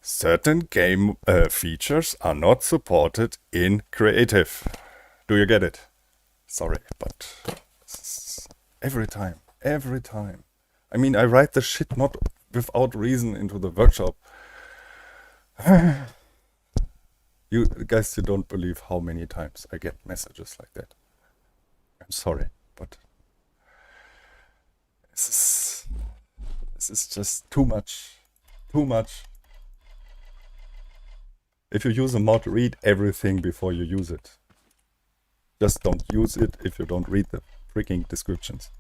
Certain game features are not supported in creative. Do you get it? Sorry, but every time. I mean, I write the shit not without reason into the workshop. You guys, you don't believe how many times I get messages like that. I'm sorry, but this is just too much. If you use a mod, read everything before you use it. Just don't use it if you don't read the freaking descriptions.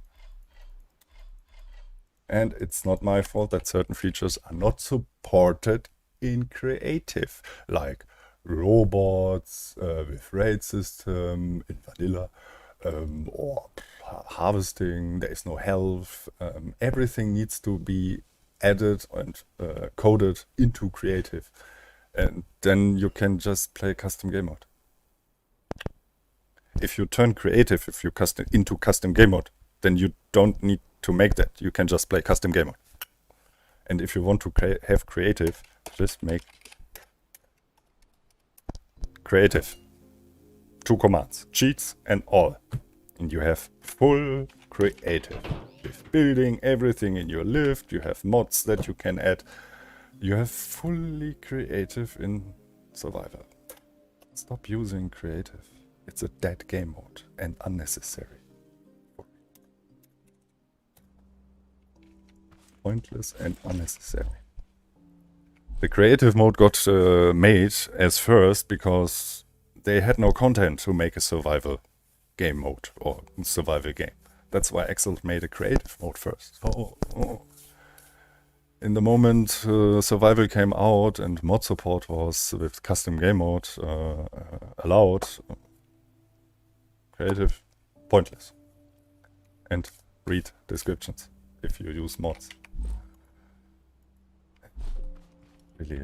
And it's not my fault that certain features are not supported in creative, like robots with Wraith system in vanilla, or harvesting. There is no health. Everything needs to be added and coded into creative, and then you can just play custom game mode. If you turn creative, if you into custom game mode, then you don't need to make that. You can just play custom game mode. And if you want to have creative, just make creative. 2 commands, cheats and all. And you have full creative. With building everything in your lift, you have mods that you can add. You have fully creative in survival. Stop using creative. It's a dead game mode and unnecessary. Pointless and unnecessary. The creative mode got made as first because they had no content to make a survival game mode or survival game. That's why Excel made a creative mode first. In the moment survival came out and mod support was with custom game mode allowed, creative, pointless. And read descriptions if you use mods. Really.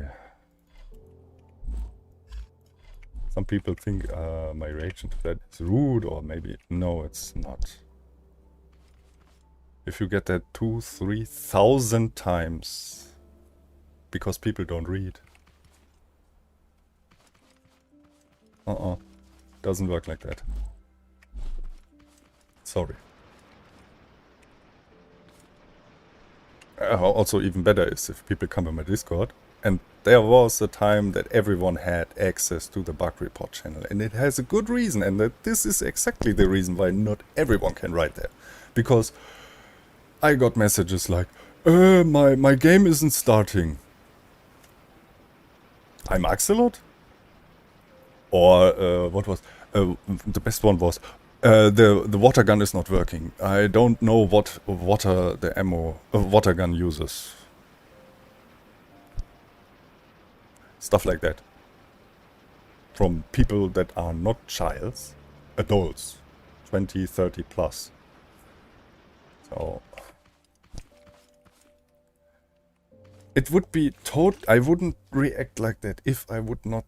Some people think my reaction to that is rude, or maybe no, it's not. If you get that 2,000-3,000 times because people don't read. Doesn't work like that. Sorry. Also, even better is if people come on my Discord, and there was a time that everyone had access to the bug report channel, and it has a good reason, and that this is exactly the reason why not everyone can write there. Because I got messages like, my game isn't starting. I'm Axelot? Or what was the best one was, the water gun is not working. I don't know what water the ammo water gun uses. Stuff like that. From people that are not childs, adults, 20, 30 plus. So it would be I wouldn't react like that if I would not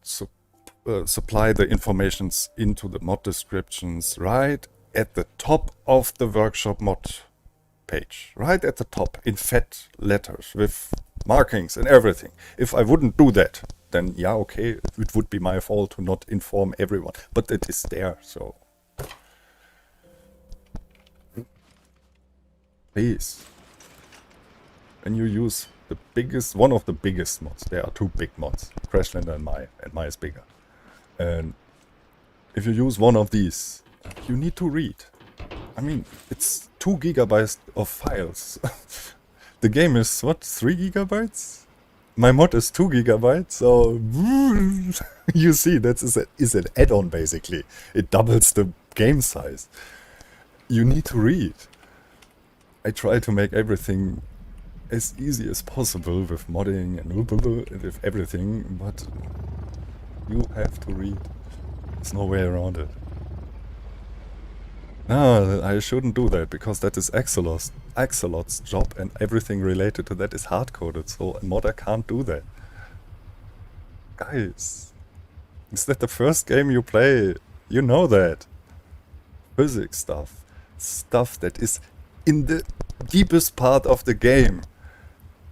supply the informations into the mod descriptions right at the top of the workshop mod page. Right at the top in fat letters with markings and everything. If I wouldn't do that, then yeah, okay, it would be my fault to not inform everyone. But it is there, so Please. When you use the biggest, one of the biggest mods, there are two big mods, Crashland and My is bigger. And if you use one of these, you need to read. I mean, it's 2 gigabytes of files. The game is, what, 3 gigabytes? My mod is 2 gigabytes, so you see, that is an add-on basically. It doubles the game size. You need to read. I try to make everything as easy as possible with modding and with everything, but you have to read. There's no way around it. No, I shouldn't do that, because that is Axolot's job, and everything related to that is hard-coded, so a modder can't do that. Guys, is that the first game you play? You know that. Physics stuff. Stuff that is in the deepest part of the game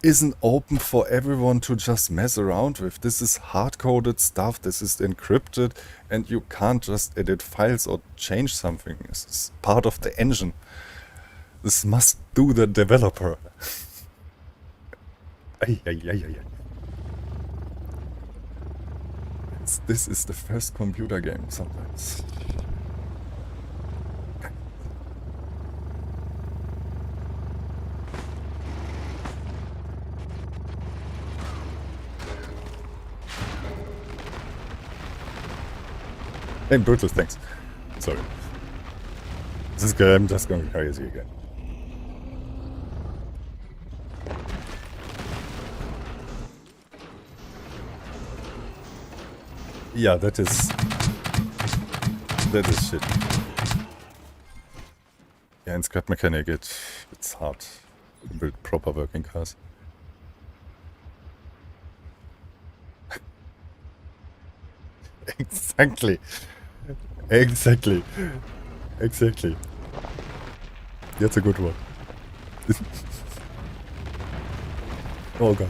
isn't open for everyone to just mess around with. This is hard-coded stuff, this is encrypted, and you can't just edit files or change something. This is part of the engine. This must do the developer. This is the first computer game sometimes. Hey, Brutus, thanks. Sorry. I'm just going crazy again. Yeah, that is shit. Yeah, in scrap mechanic it's hard to build proper working cars. Exactly. Exactly. Exactly. That's a good one. Oh god.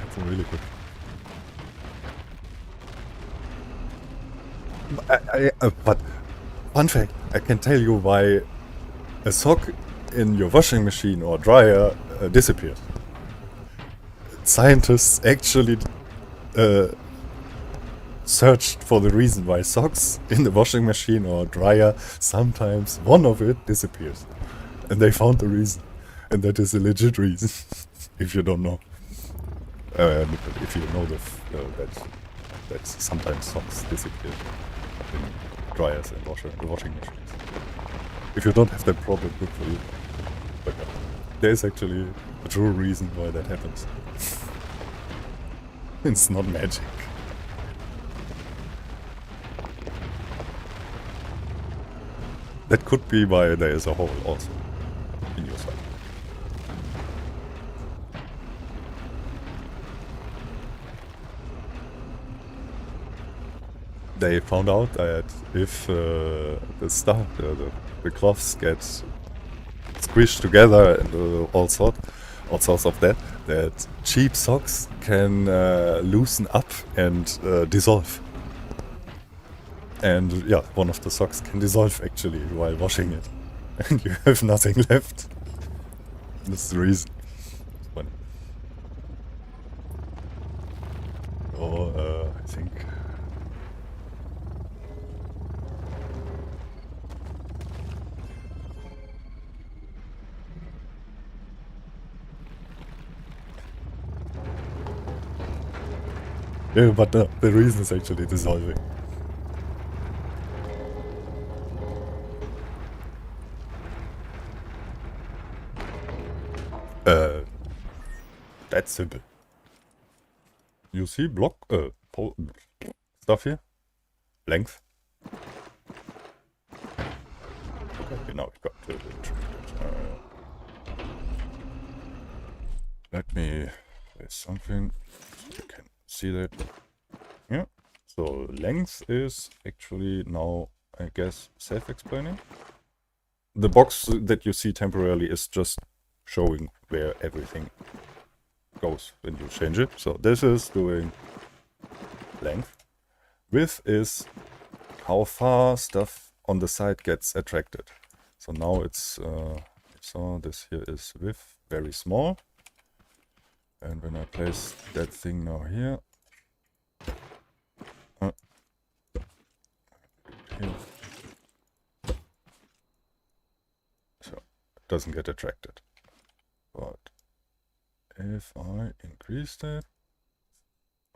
That's a really good. But fun fact, I can tell you why a sock in your washing machine or dryer disappeared. Scientists actually searched for the reason why socks in the washing machine or dryer, sometimes one of it disappears. And they found the reason. And that is a legit reason, if you don't know. If you know that sometimes socks disappear in dryers and washing machines. If you don't have that problem, good for you. But there's actually a true reason why that happens. It's not magic. That could be why there is a hole also in your side. They found out that if the stuff, the cloths get squished together and all sorts of that cheap socks can loosen up and dissolve. And yeah, one of the socks can dissolve actually while washing it. And you have nothing left. That's the reason. It's funny. Oh, I think... Yeah, but the reason is actually dissolving. That's simple. You see block stuff here? Length. Okay, now we've got let me there's something you can see that. Yeah. So length is actually now, I guess, self-explaining. The box that you see temporarily is just showing where everything goes when you change it. So this is doing length. Width is how far stuff on the side gets attracted. So now it's, so this here is width very small. And when I place that thing now here, here, so it doesn't get attracted. But if I increase that,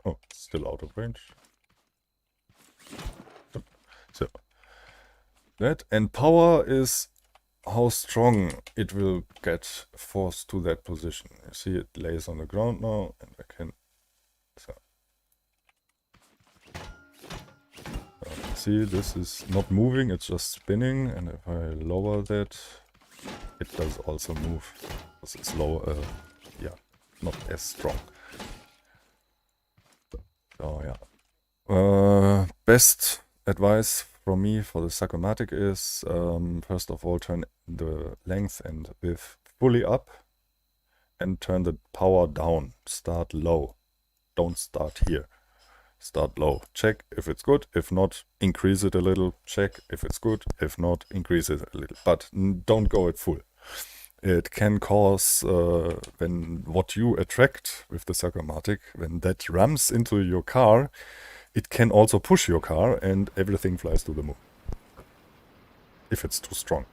oh, it's still out of range. So that, and power is how strong it will get forced to that position. You see it lays on the ground now, and I can, so see, this is not moving, it's just spinning, and if I lower that, it does also move. Because it's lower, yeah, not as strong. So yeah, best advice from me for the Sakomatic is, first of all, turn the length and width fully up and turn the power down. Start low. Don't start here. Start low. Check if it's good. If not, increase it a little. Check if it's good. If not, increase it a little. But don't go at full. It can cause, when what you attract with the Sakomatic, when that rams into your car, it can also push your car and everything flies to the moon. If it's too strong.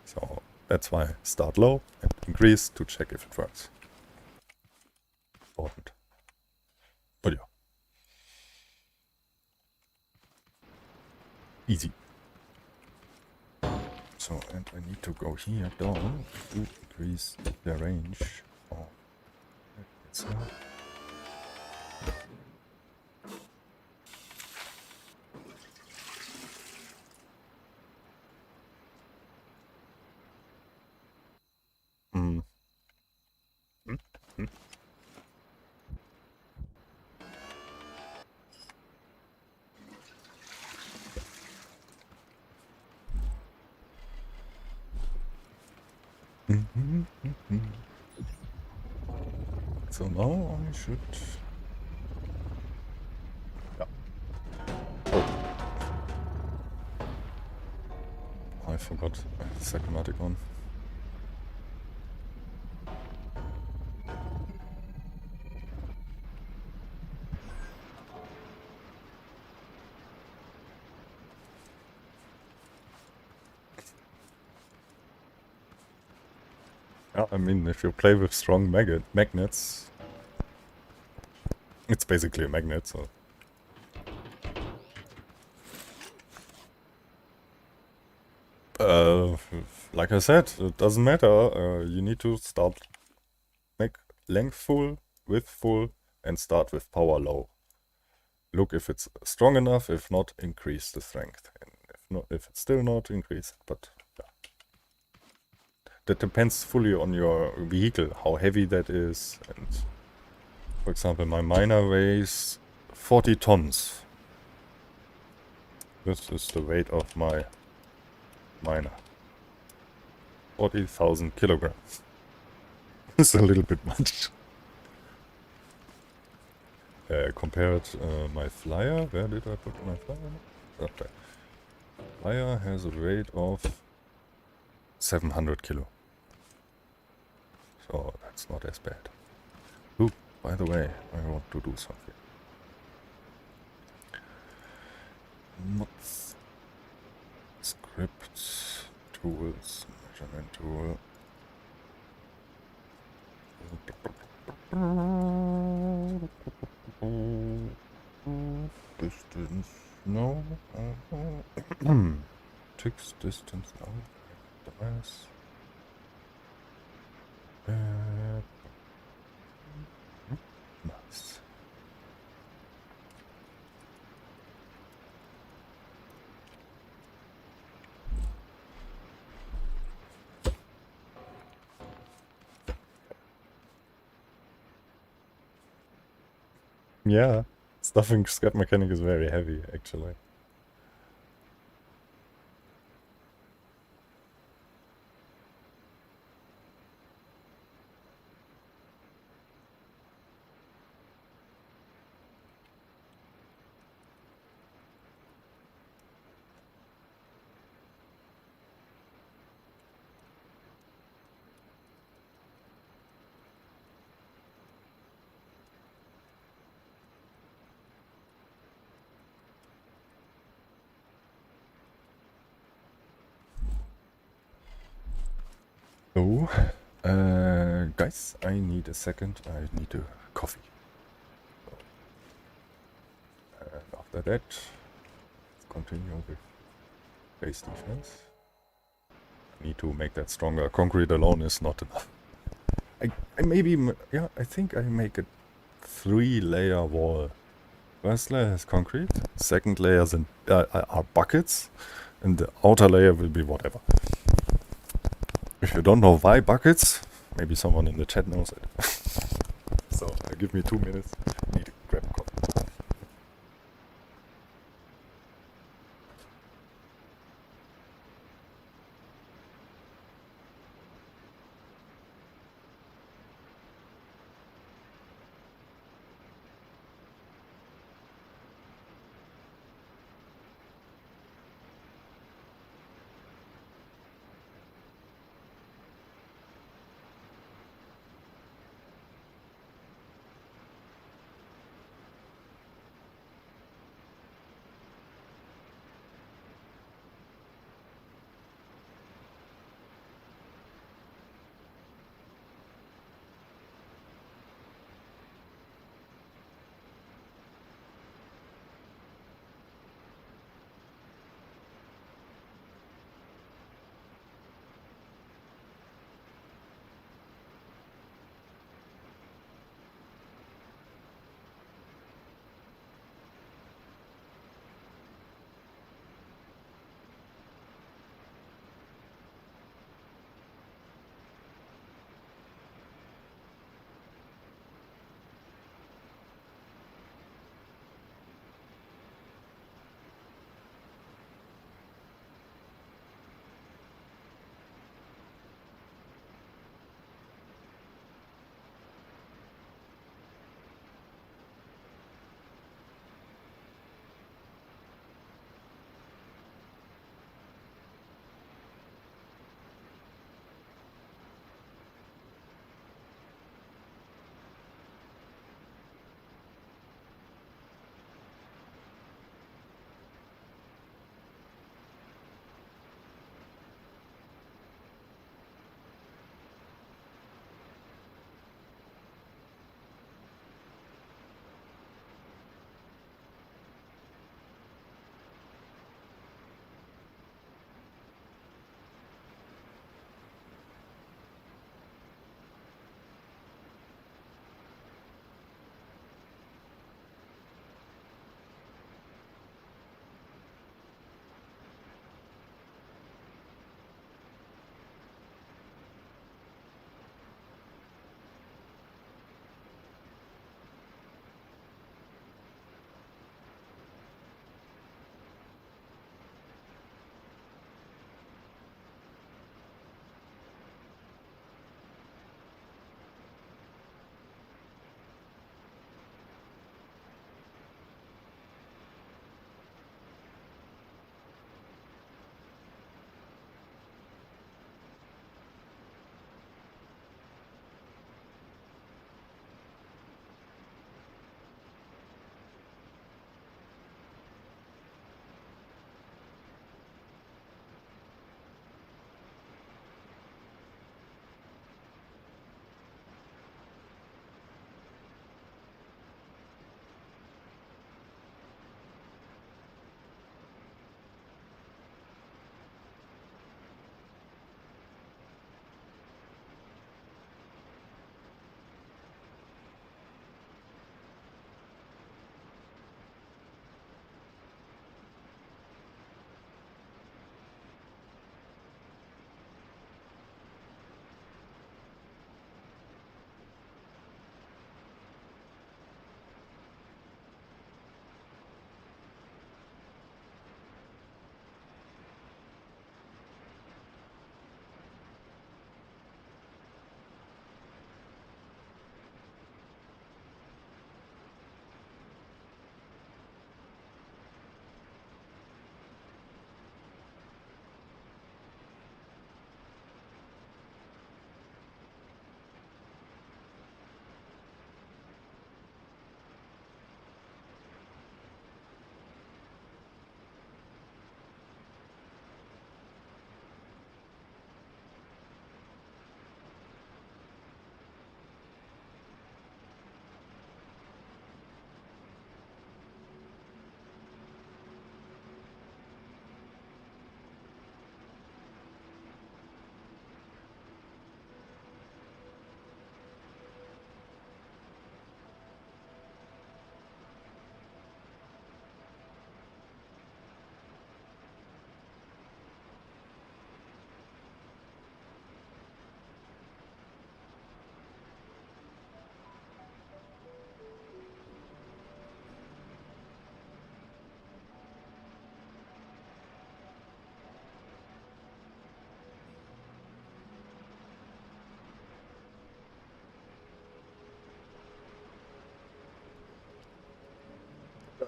So that's why start low and increase to check if it works. Important. But yeah. Easy. So, and I need to go here down to increase the range. Oh, it's So now I should... Yeah. Oh. I forgot Sakomatic on. Yeah, I mean, if you play with strong magnets, it's basically a magnet, so... like I said, it doesn't matter. You need to start, make length full, width full, and start with power low. Look if it's strong enough. If not, increase the strength. And if it's still not, increase it. But yeah. That depends fully on your vehicle, how heavy that is. And for example, my miner weighs 40 tons. This is the weight of my miner. 40,000 kilograms. It's a little bit much. Compared my flyer, where did I put my flyer? Okay. Flyer has a weight of 700 kilo. So that's not as bad. Ooh, by the way, I want to do something. Mods, scripts, tools, measurement tool. Distance, no. Fix distance, no. Device. Nice. Yeah, stuffing scrap mechanic is very heavy, actually. So, guys, I need a second. I need a coffee. And after that, let's continue with base defense. I need to make that stronger. Concrete alone is not enough. I maybe, yeah, I think I make a 3-layer wall. First layer is concrete, second layer are buckets, and the outer layer will be whatever. If you don't know why buckets, maybe someone in the chat knows it. So, give me 2 minutes, I need to grab a coffee.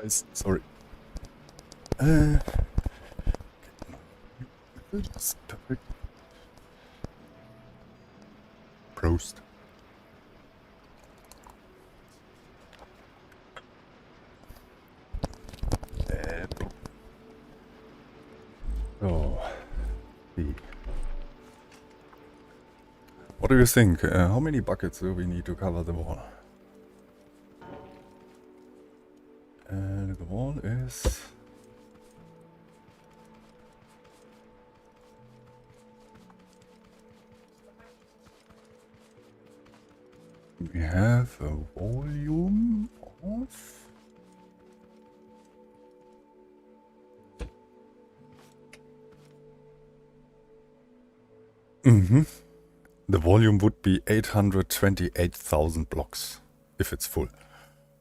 Guys, sorry. That's perfect. Prost. Oh, what do you think? How many buckets do we need to cover the wall? The wall is... We have a volume of... The volume would be 828,000 blocks, if it's full.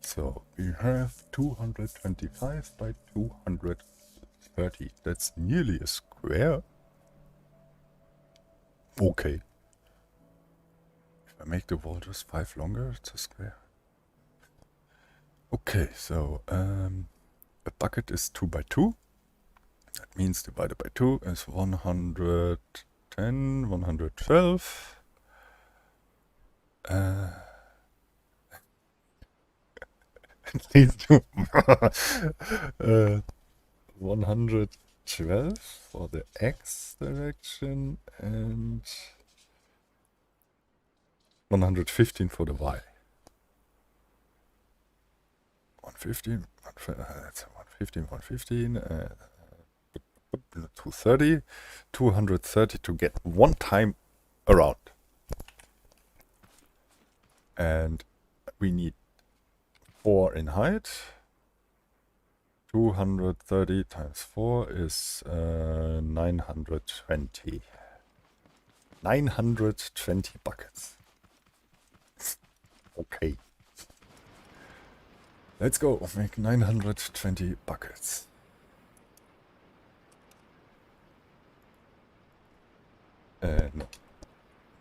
So we have 225 by 230. That's nearly a square. Okay. If I make the wall just 5 longer, it's a square. Okay, so a bucket is 2 by 2. That means divided by 2 is 110, 112. Please do 112 for the X direction and 115 for the Y. 115, 230, 230 to get one time around. And we need 4 in height. 230 times 4 is 920. 920 buckets. Okay. Let's go. Make 920 buckets. No.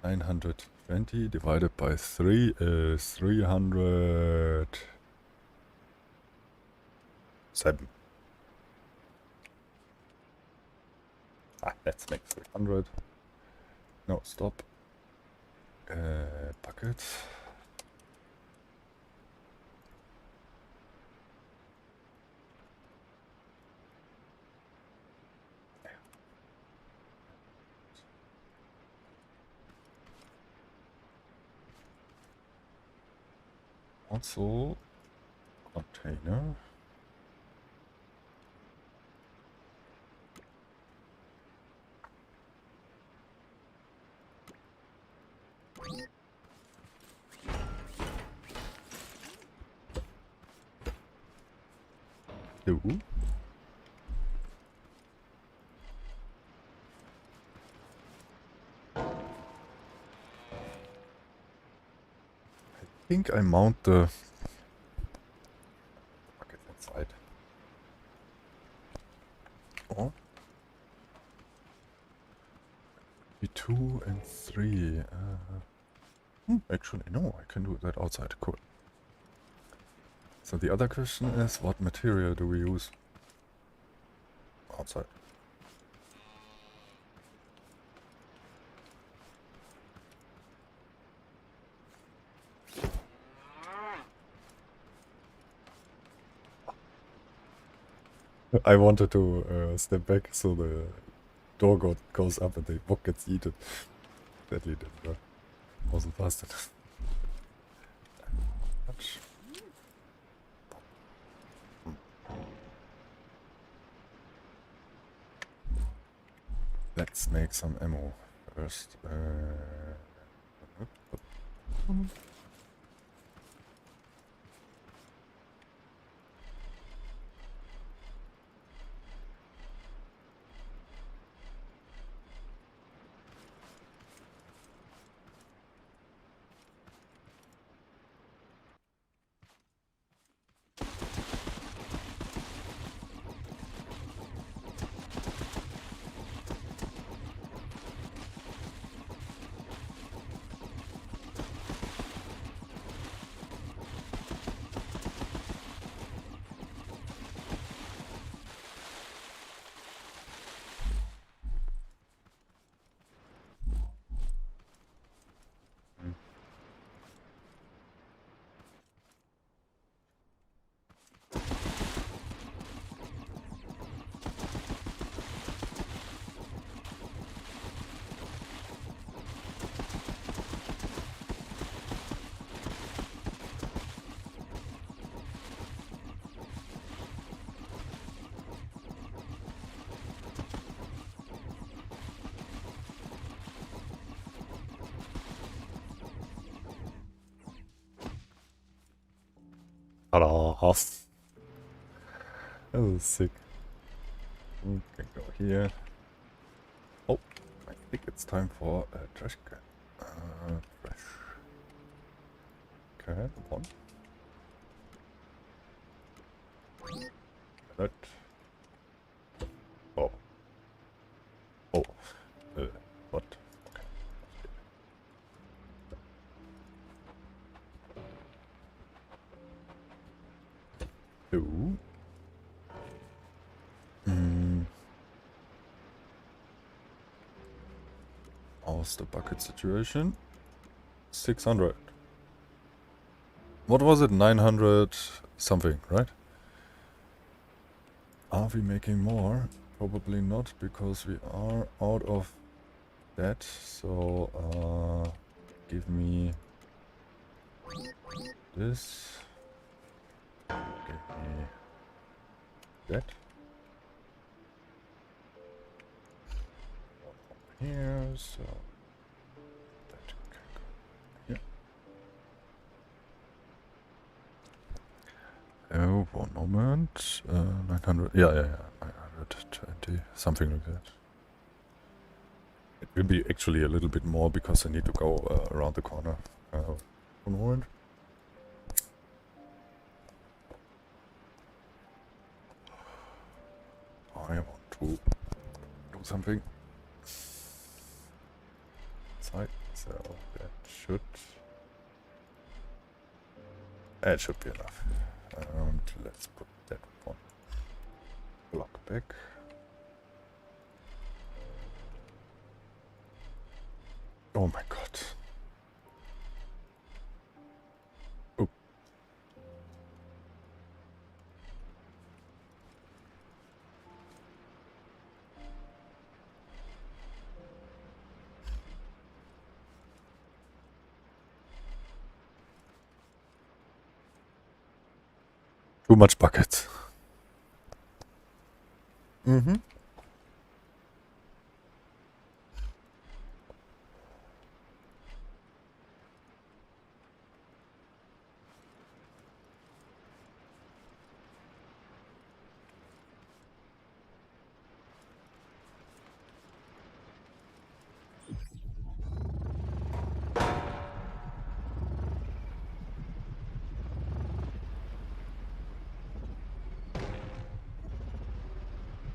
920 divided by 3 is 307. Let's make 300. No, stop. Bucket. Also, container. Two. I think I mount the bucket inside. Oh. 2 and 3. Actually, no, I can do that outside. Cool. So the other question is, what material do we use outside? I wanted to step back so the door goes up and the book gets eaten. Badly didn't work. Wasn't fast enough. Let's make some ammo first. Ta-da! That was sick. We can go here. Oh, I think it's time for a trash can. Trash. Okay, one. That. Oh. Oh. What? Okay. Two. How's the bucket situation? 600. What was it? 900 something, right? Are we making more? Probably not, because we are out of that. So, give me this. Give me that. Here, so that can go here. Oh, one moment. 900. Yeah. 920, something like that. It will be actually a little bit more because I need to go around the corner. One moment. I want to do something. Side, so that should be enough. And let's put that one block back. Oh my god. Oh. Too much buckets. Mm-hmm.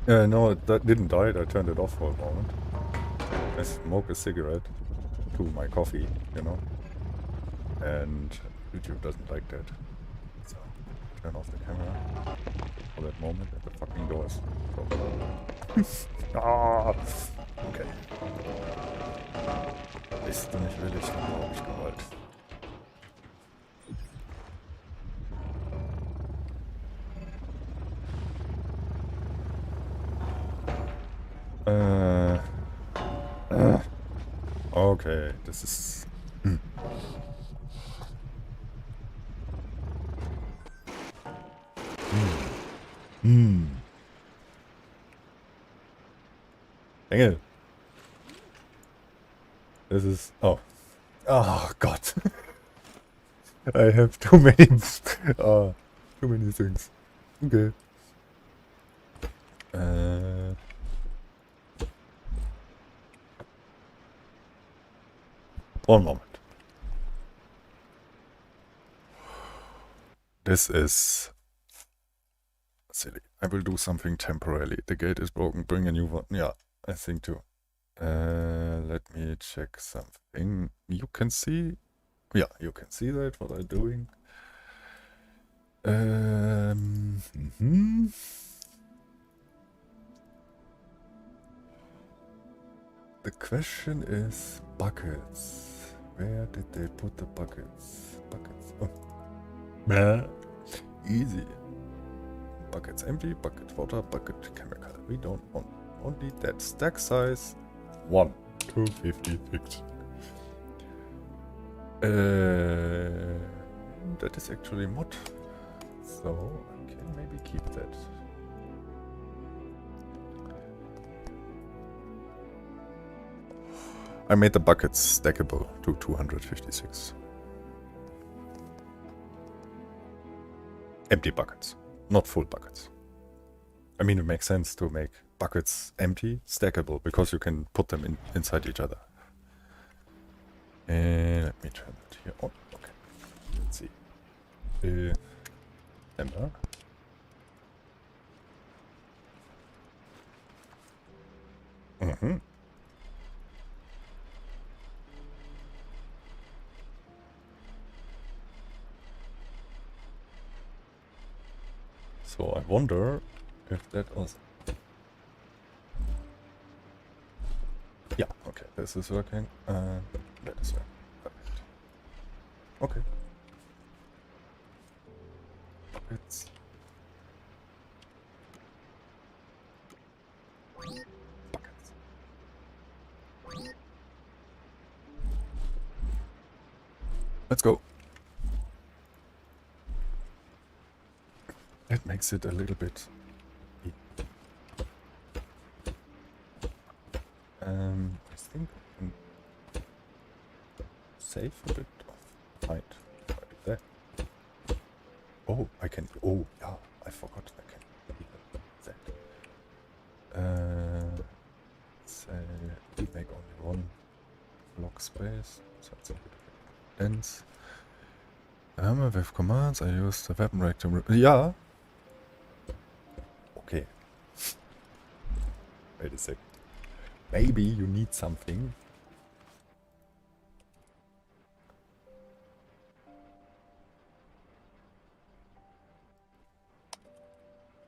No, that didn't die. I turned it off for a moment. I smoke a cigarette to my coffee, you know. And YouTube doesn't like that. So, turn off the camera for that moment and the fucking doors. Ah! Okay. Bist du nicht willig, dann brauche ich Gewalt. Okay, this is... Engel. This is... Oh. Oh, God. I have too many... too many things. Okay. One moment. This is silly. I will do something temporarily. The gate is broken. Bring a new one. Yeah, I think too. Let me check something. You can see... Yeah, you can see that, what I'm doing. The question is buckets. Where did they put the buckets? Buckets. Oh. Easy. Buckets empty, bucket water, bucket chemical. We don't want only that. Stack size 1 to 56. That is actually mod. So I can maybe keep that. I made the buckets stackable to 256. empty buckets, not full buckets. I mean, it makes sense to make buckets empty, stackable, because you can put them inside each other. And let me turn it here on. Okay, let's see. Ember. So I wonder if that was... Yeah, okay, this is working. That is working. Perfect. Okay. Buckets. Buckets. Let's go. That makes it a little bit... I think I can save a bit of height. If I do that. Oh, I can... Oh, yeah, I forgot I can do that. Say we make only one block space, so it's a bit dense. With commands, I use the weapon rack to... Yeah! Okay. Wait a sec. Maybe you need something.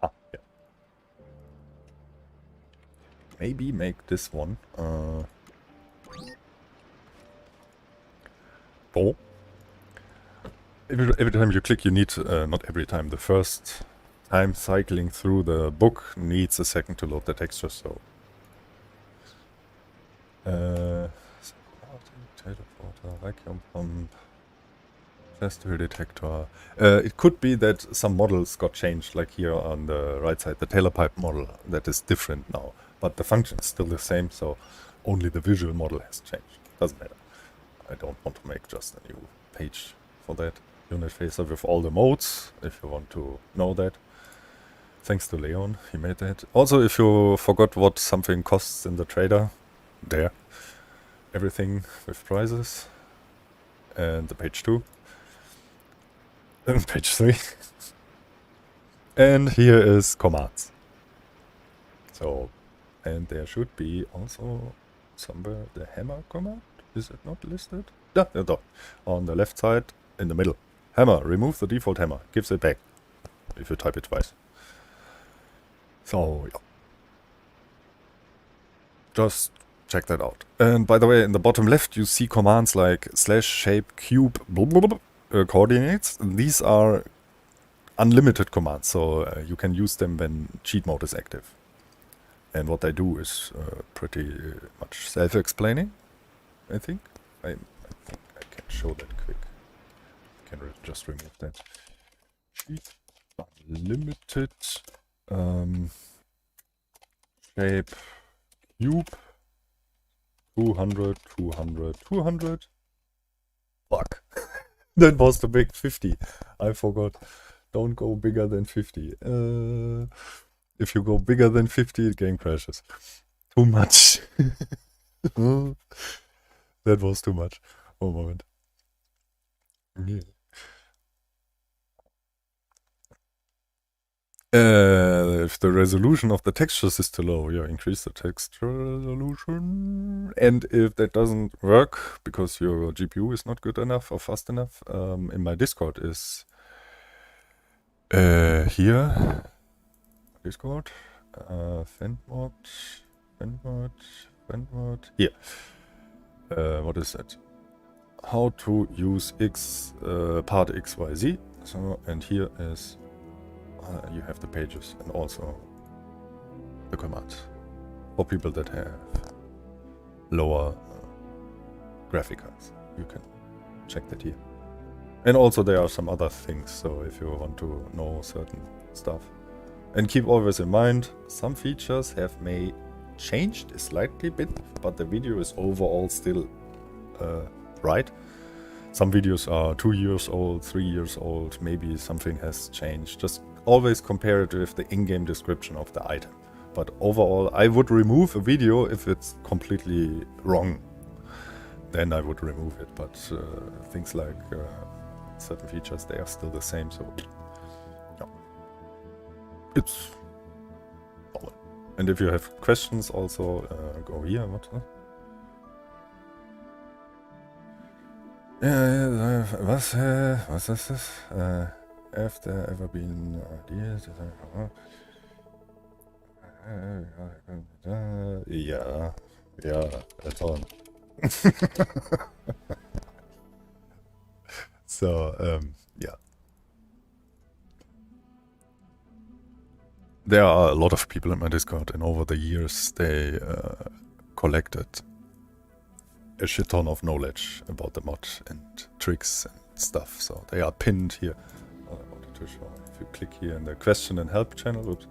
Ah, yeah. Maybe make this one. Oh. Every time you click, you need, not every time, the first time cycling through the book needs a second to load the texture, so... teleporter, vacuum pump, festival detector. It could be that some models got changed, like here on the right side, the tailor pipe model, that is different now. But the function is still the same, so only the visual model has changed. Doesn't matter. I don't want to make just a new page for that. Unit phaser with all the modes, if you want to know that. Thanks to Leon, he made that. Also, if you forgot what something costs in the trader, there. Everything with prices. And the page 2. And page 3. And here is commands. So, and there should be also somewhere the hammer command. Is it not listed? Yeah, no. On the left side, in the middle. Hammer, remove the default hammer. Gives it back. If you type it twice. So, yeah. Just check that out. And by the way, in the bottom left, you see commands like slash shape cube blah, blah, blah, coordinates. And these are unlimited commands, so you can use them when cheat mode is active. And what they do is pretty much self-explaining, I think. I think I can show that quick. I can just remove that. Cheat unlimited shape cube 200, 200, 200. Fuck. That was the big 50. I forgot. Don't go bigger than 50. If you go bigger than 50, the game crashes. Too much. That was too much. One moment. Yeah. If the resolution of the textures is too low, yeah, increase the texture resolution. And if that doesn't work because your GPU is not good enough or fast enough, in my Discord is here. Discord, Fant, here. What is that? How to use part XYZ. So, and here is you have the pages and also the commands for people that have lower graphic cards. You can check that here. And also there are some other things, so if you want to know certain stuff. And keep always in mind, some features have may changed a slightly bit, but the video is overall still right. Some videos are 2 years old, 3 years old, maybe something has changed. Just always compare it with the in-game description of the item. But overall, I would remove a video if it's completely wrong. Then I would remove it, but things like certain features, they are still the same, so yeah. It's solid. And if you have questions also, go here, what? Was ist das? Have there ever been ideas? Yeah, that's on. So, yeah. There are a lot of people in my Discord, and over the years they collected a shit ton of knowledge about the mod and tricks and stuff. So they are pinned here. I wanted to show. If you click here in the question and help channel, oops.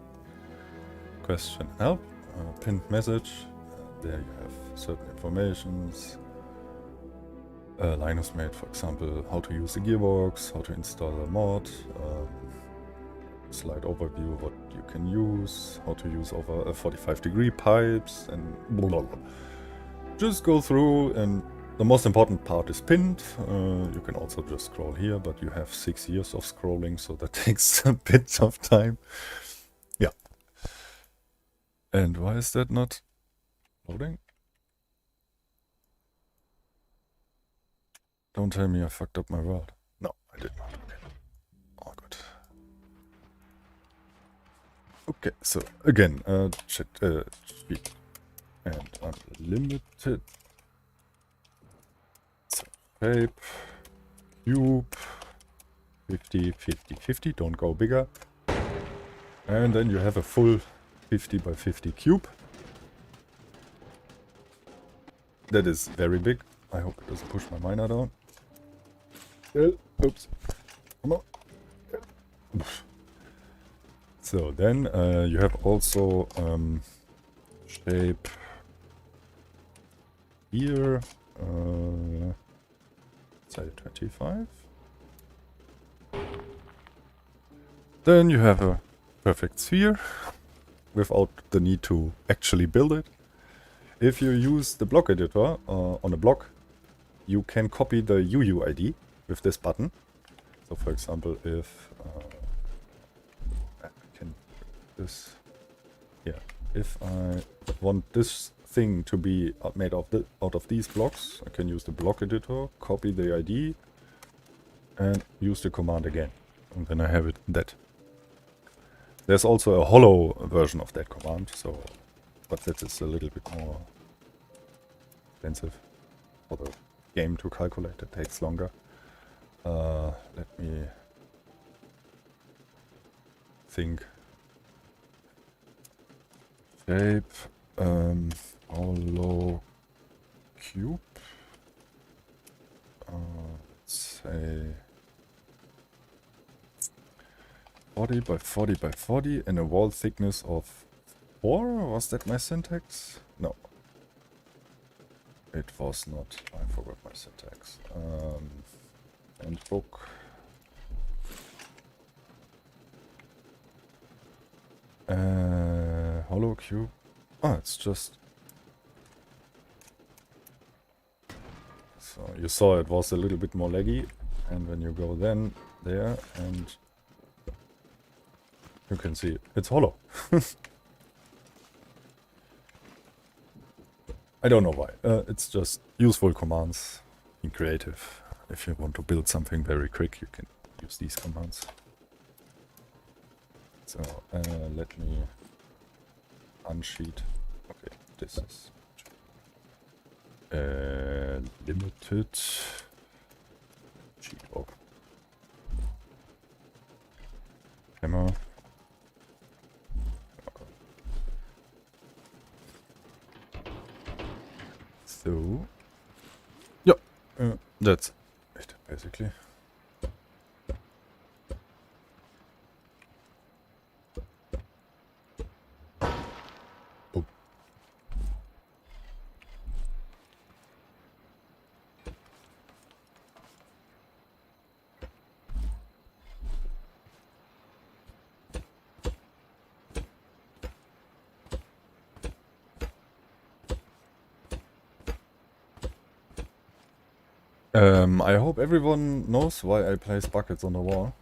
Question and help, pinned message. There you have certain informations. Linus made, for example, how to use the gearbox, how to install a mod, slide overview what you can use, how to use over 45-degree pipes, and blah, blah, blah. Just go through, and the most important part is pinned. You can also just scroll here, but you have 6 years of scrolling, so that takes a bit of time. Yeah. And why is that not loading? Don't tell me I fucked up my world. No, I did not. Okay. All good. Okay, so again, speed and unlimited. So shape, cube, 50, 50, 50. Don't go bigger. And then you have a full 50 by 50 cube. That is very big. I hope it doesn't push my miner down. Oops. Come on. So then you have also shape here. Say 25. Then you have a perfect sphere without the need to actually build it. If you use the block editor on a block, you can copy the UUID with this button. So for example, if I can this, yeah, if I want this thing to be made out of these blocks, I can use the block editor, copy the ID, and use the command again, and then I have it that. There's also a hollow version of that command, so, but that is a little bit more expensive for the game to calculate. It takes longer. Let me think. Shape, hollow cube. Let's say 40 by 40 by 40 and a wall thickness of 4. Was that my syntax? No. It was not. I forgot my syntax. And book. Hollow cube. Ah, it's just. So you saw it was a little bit more laggy, and when you go then there, and you can see it's hollow. I don't know why. It's just useful commands in creative. If you want to build something very quick, you can use these commands. So let me unsheet. Okay, this is limited. Sheet of hammer. So, yeah, that's it, basically. Oh. I hope everyone knows why I place buckets on the wall.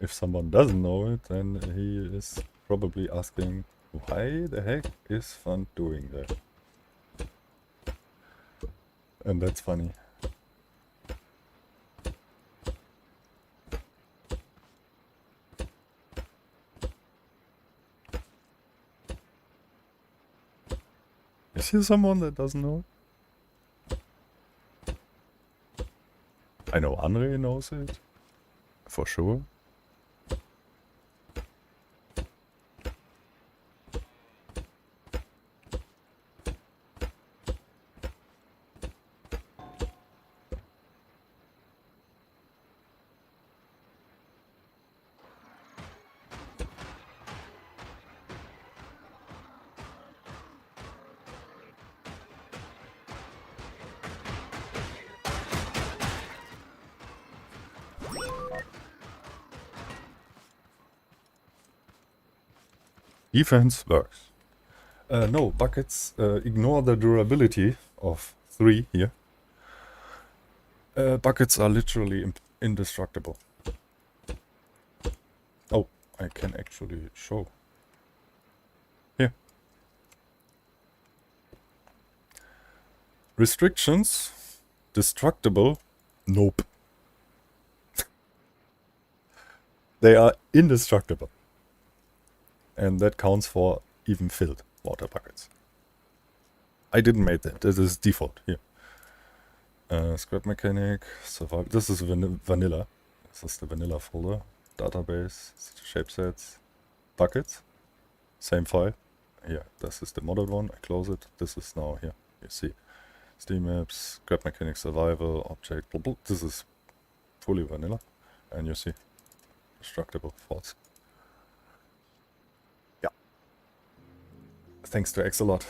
If someone doesn't know it, then he is probably asking, why the heck is Fant doing that? And that's funny. Is here someone that doesn't know? I know Andre knows it, for sure. Defense works. No, buckets ignore the durability of 3 here. Buckets are literally indestructible. Oh, I can actually show. Here. Restrictions. Destructible. Nope. They are indestructible. And that counts for even filled water buckets. I didn't make that. This is default here. Scrap mechanic, survival. This is vanilla. This is the vanilla folder. Database, shapesets, buckets. Same file. Here, this is the modded one. I close it. This is now here. You see. Steam maps, scrap mechanic, survival, object. Blah, blah. This is fully vanilla. And you see. Destructible, false. Thanks to Axolot.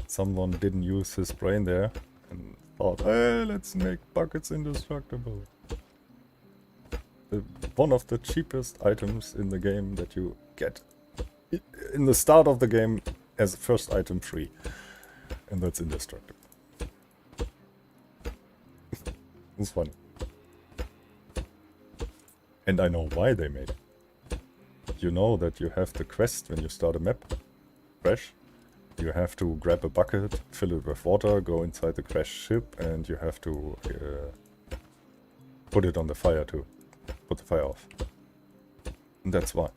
Someone didn't use his brain there and thought, hey, let's make buckets indestructible. One of the cheapest items in the game that you get in the start of the game as first item free. And that's indestructible. It's funny. And I know why they made it. You know that you have the quest when you start a map, crash. You have to grab a bucket, fill it with water, go inside the crash ship, and you have to put it on the fire to put the fire off. And that's why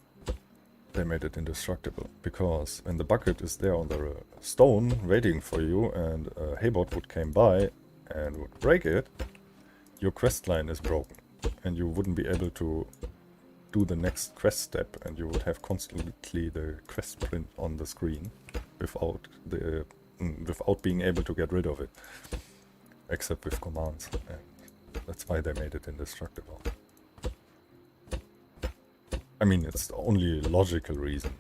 they made it indestructible. Because when the bucket is there on the stone waiting for you and a haybot would come by and would break it, your quest line is broken. And you wouldn't be able to do the next quest step, and you would have constantly the quest print on the screen without being able to get rid of it, except with commands. And that's why they made it indestructible. I mean, it's the only logical reason.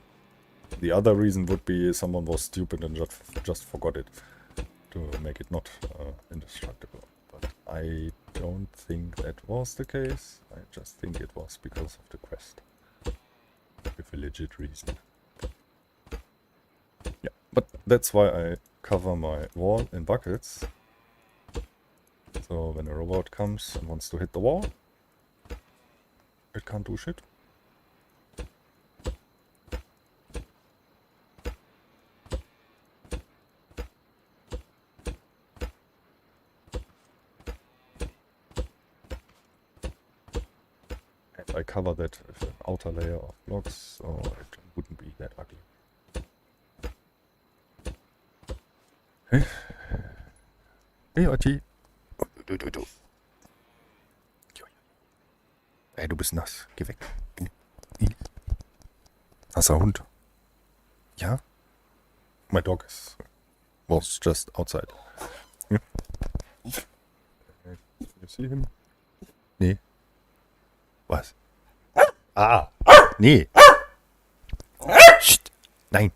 The other reason would be someone was stupid and just forgot it to make it not indestructible. But I don't think that was the case. I just think it was because of the quest. With a legit reason. Yeah, but that's why I cover my wall in buckets. So when a robot comes and wants to hit the wall, it can't do shit. I cover that with an outer layer of blocks, so it wouldn't be that ugly. Hey, hey Otti. Du. Ey, du bist nass. Geh weg. Nasser Hund. Ja? My dog was just outside. You see him? Nee. Was? Ah! Nee! Psst! Nein!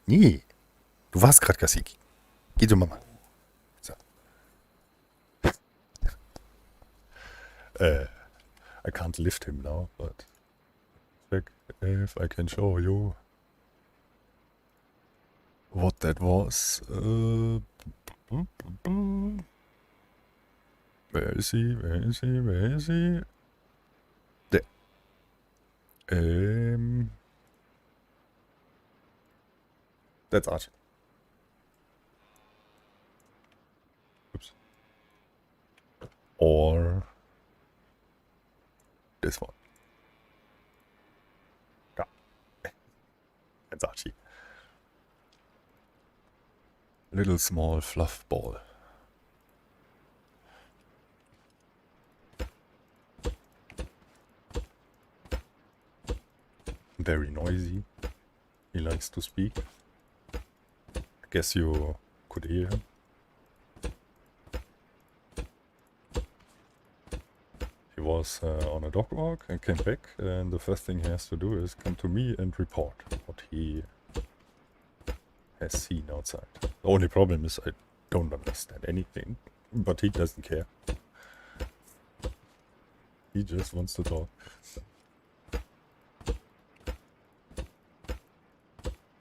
Nee! Du warst gerade Gassi. Geh zu Mama. So. I can't lift him now, but check if I can show you what that was. Where is he? Where is he? Where is he? There. That's Archie. Oops. Or this one. Yeah. That's Archie. Little small fluff ball. Very noisy. He likes to speak. I guess you could hear him. He was on a dog walk and came back, and the first thing he has to do is come to me and report what he has seen outside. The only problem is I don't understand anything, but he doesn't care. He just wants to talk.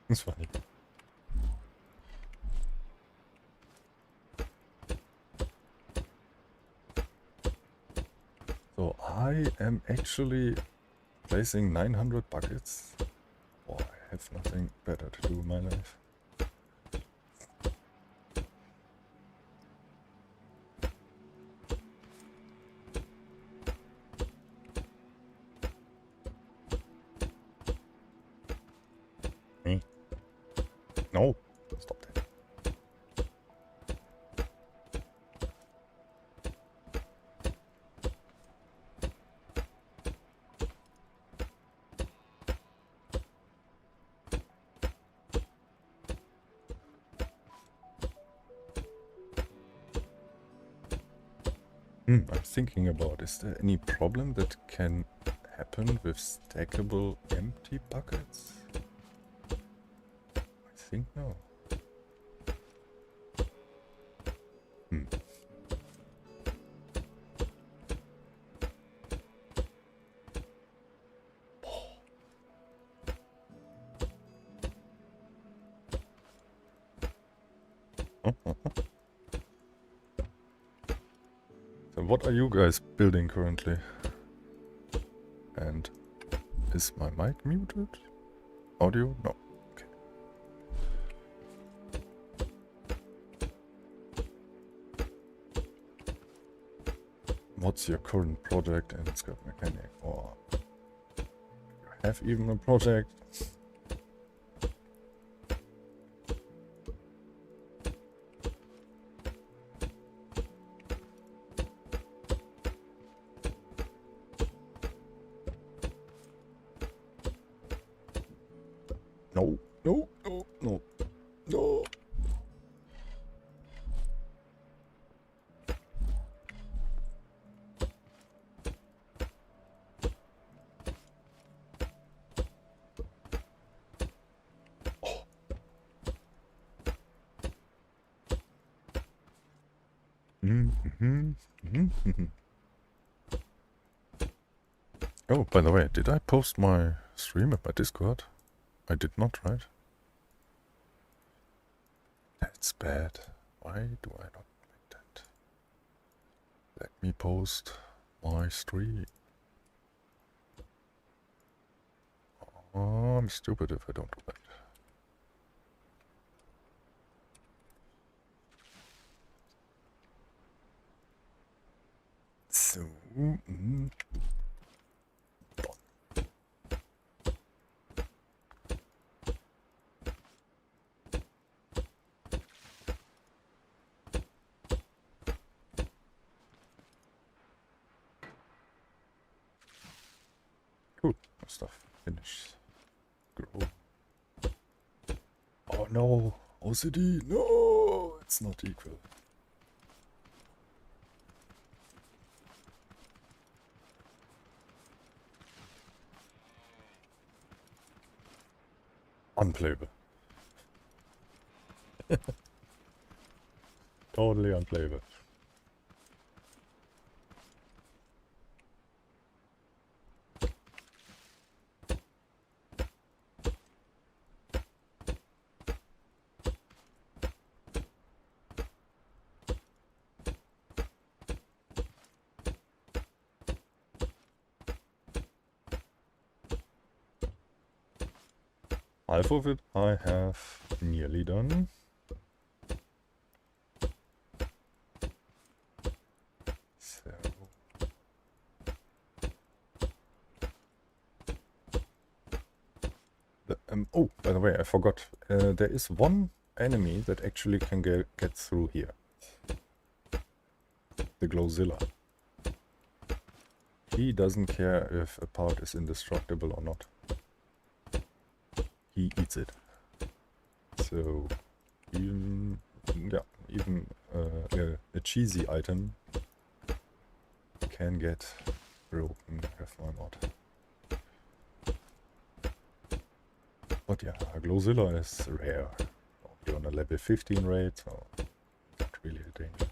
It's funny. So I am actually placing 900 buckets. Oh, I have nothing better to do in my life. No, stop that. I'm thinking about, is there any problem that can happen with stackable empty buckets? I think no. So what are you guys building currently? And is my mic muted? Audio? No. Okay. What's your current project in Script Mechanic? Or you have even a project? No, no, no, no, no. Oh. Oh, by the way, did I post my stream at my Discord? I did not, right? That's bad. Why do I not make that? Let me post my stream. Oh, I'm stupid if I don't do that. So, cool stuff. Finish. Grow. Oh no, OCD. No, it's not equal. Unplayable. Totally unplayable. half of it I have nearly done. So oh, by the way, I forgot. There is one enemy that actually can get through here. The Glowzilla. He doesn't care if a part is indestructible or not. He eats it. So even a cheesy item can get broken with my mod. But yeah, a Glowzilla is rare. Only on a level 15 raid, so not really a danger.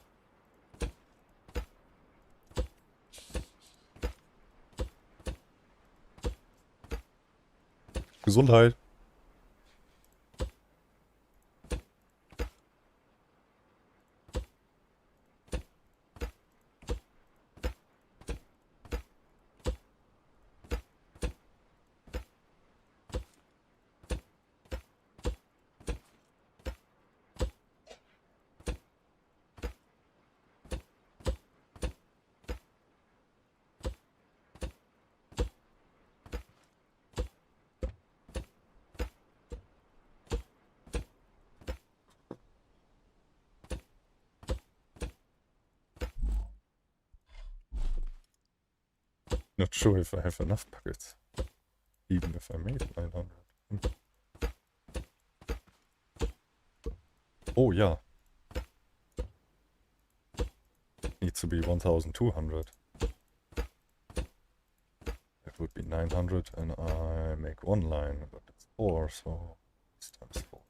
Gesundheit! Not sure if I have enough buckets, even if I made 900. Oh yeah. Needs to be 1200. That would be 900 and I make one line, but it's 4, so it's times 4.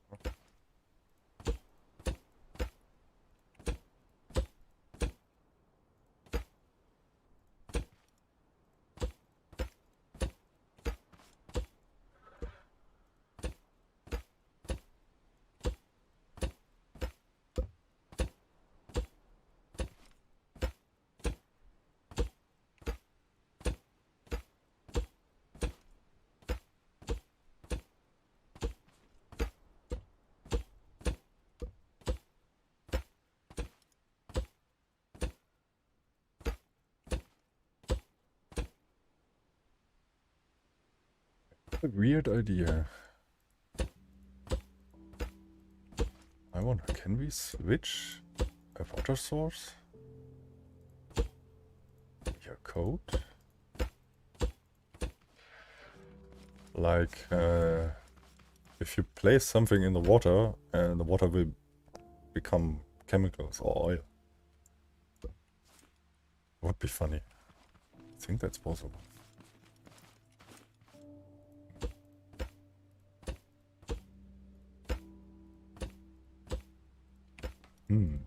A weird idea. I wonder, can we switch a water source? Your code? Like, if you place something in the water, and the water will become chemicals or oil. Would be funny. I think that's possible. Mm-hmm.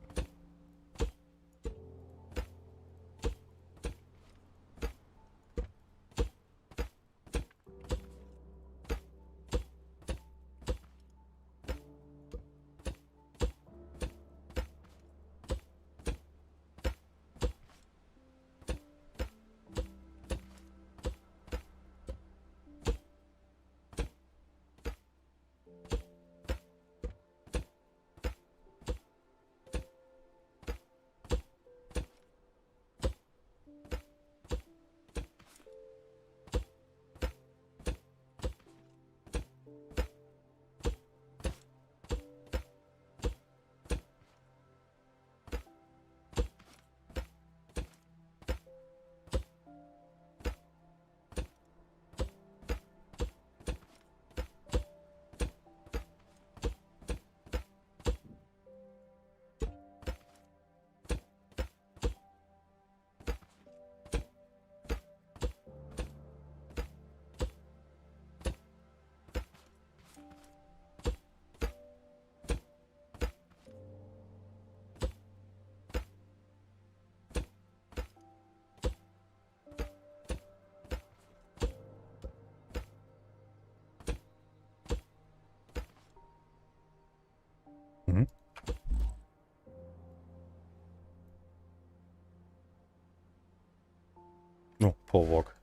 No, poor Wok.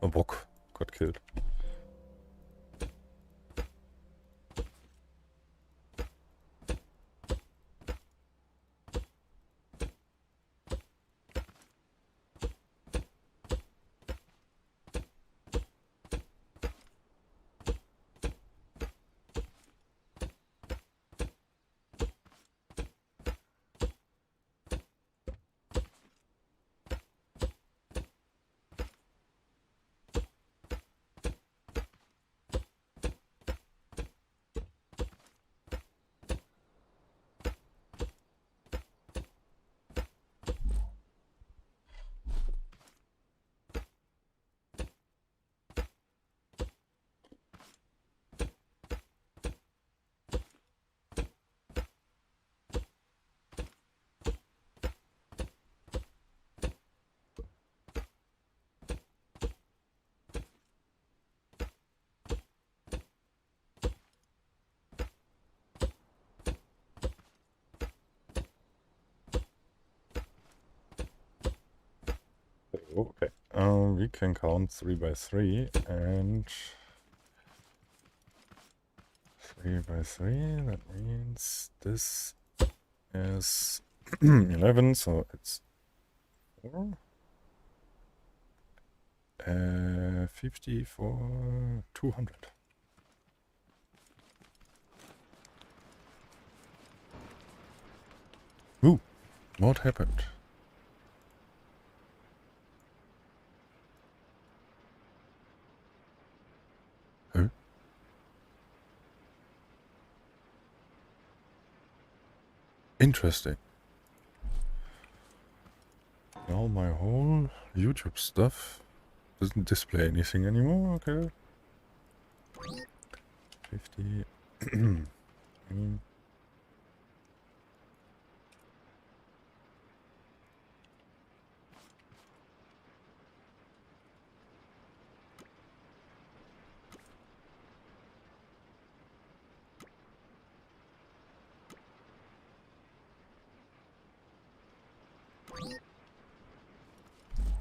A Wok got killed. Oh, okay. We can count 3 by 3 and 3 by 3. That means this is 11, so it's 4. 50 for 200. Ooh, what happened? Huh? Interesting. Now my whole YouTube stuff doesn't display anything anymore. Okay. 50.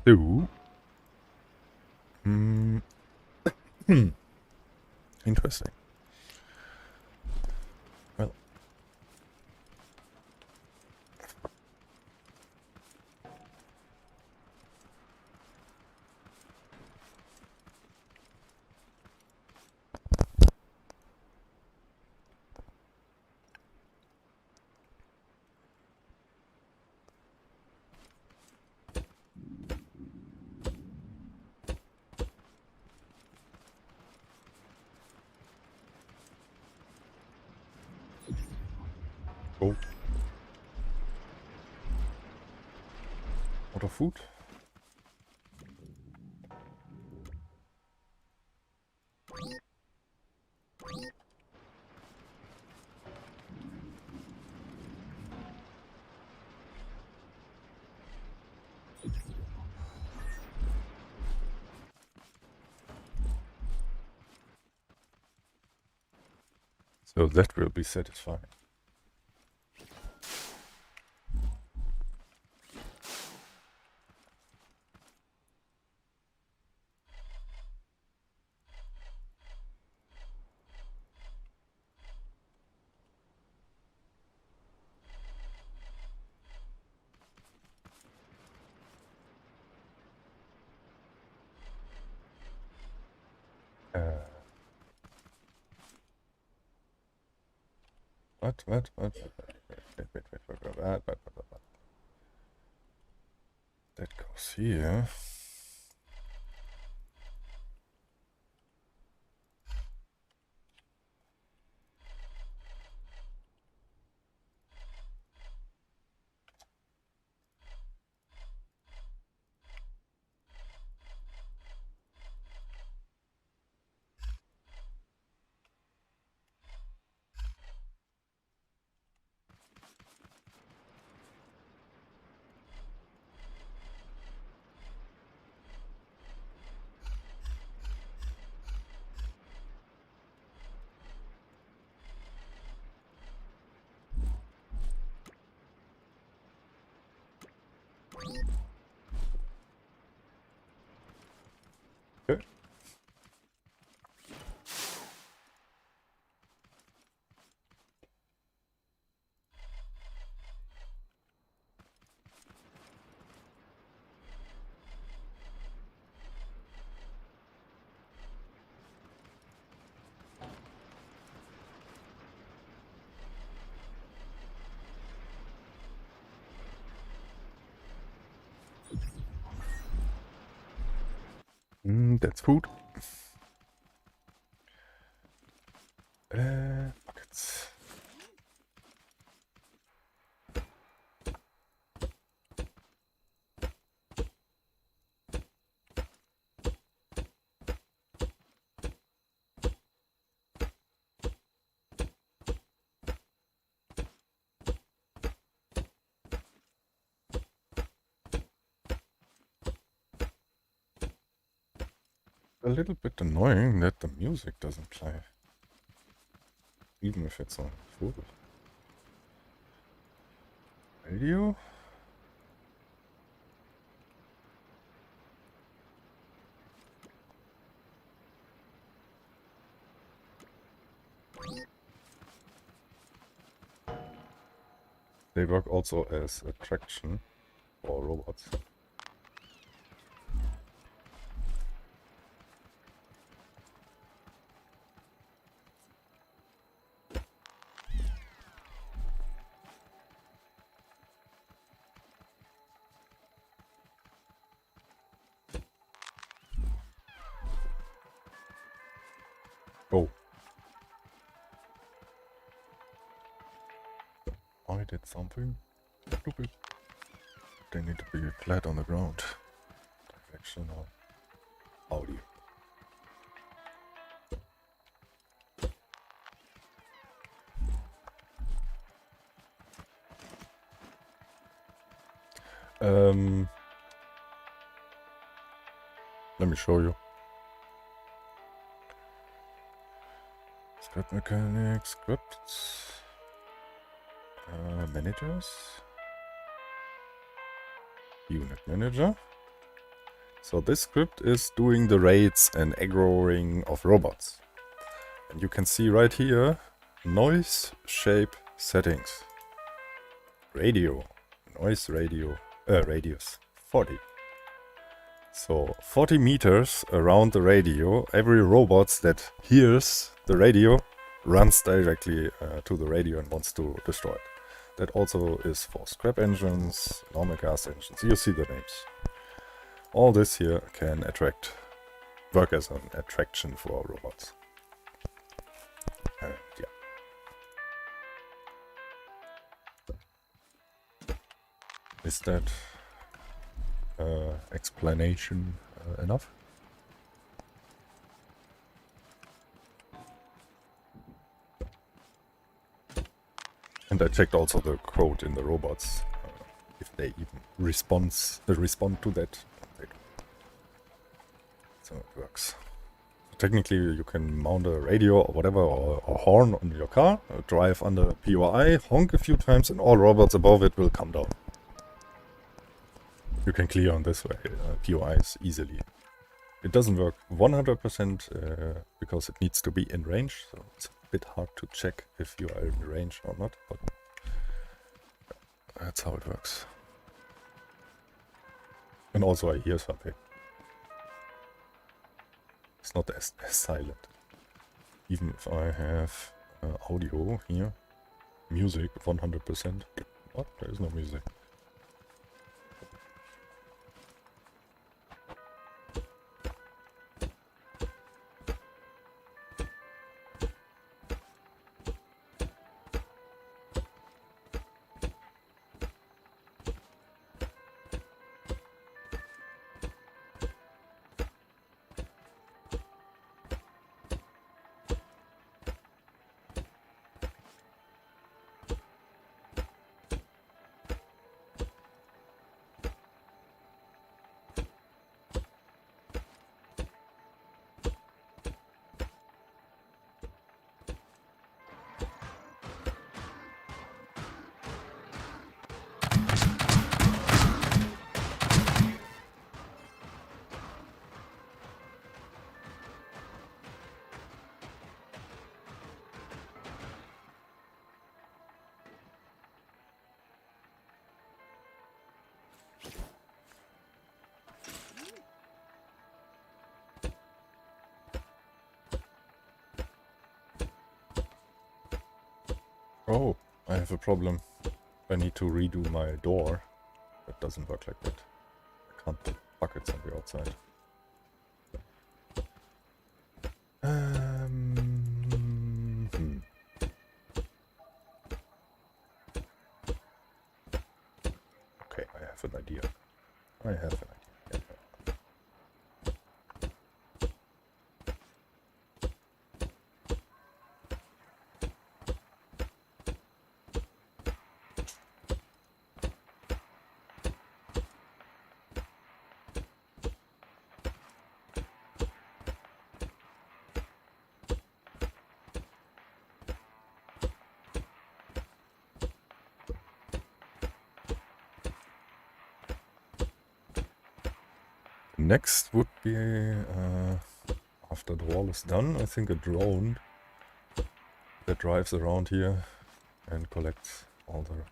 Two. Interesting. Well. Oh. Order food. So that will be satisfying. What? Wait. That goes here. Okay. That's food. Buckets. A little bit annoying that the music doesn't play, even if it's on full radio. They work also as attraction for robots. Oh. I did something stupid. They need to be flat on the ground. Directional audio. Let me show you. Script mechanics, scripts, managers, unit manager. So this script is doing the raids and aggroing of robots. And you can see right here, noise, shape, settings. Radio, noise radio, radius, 40. So 40 meters around the radio, every robot that hears the radio runs directly to the radio and wants to destroy it. That also is for scrap engines, normal gas engines, you see the names. All this here can work as an attraction for robots. And yeah. Is that explanation enough? And I checked also the code in the robots, if they even respond to that. So it works. Technically you can mount a radio or whatever, or a horn on your car, drive under POI, honk a few times, and all robots above it will come down. You can clear on this way POIs easily. It doesn't work 100% because it needs to be in range, so it's a bit hard to check if you are in range or not, but that's how it works. And also I hear something. It's not as silent. Even if I have audio here, music 100%. What? There is no music. Oh, I have a problem. I need to redo my door. That doesn't work like that. I can't put buckets on the outside. Okay, I have an idea. Yeah. Next would be, after the wall is done, I think a drone that drives around here and collects all the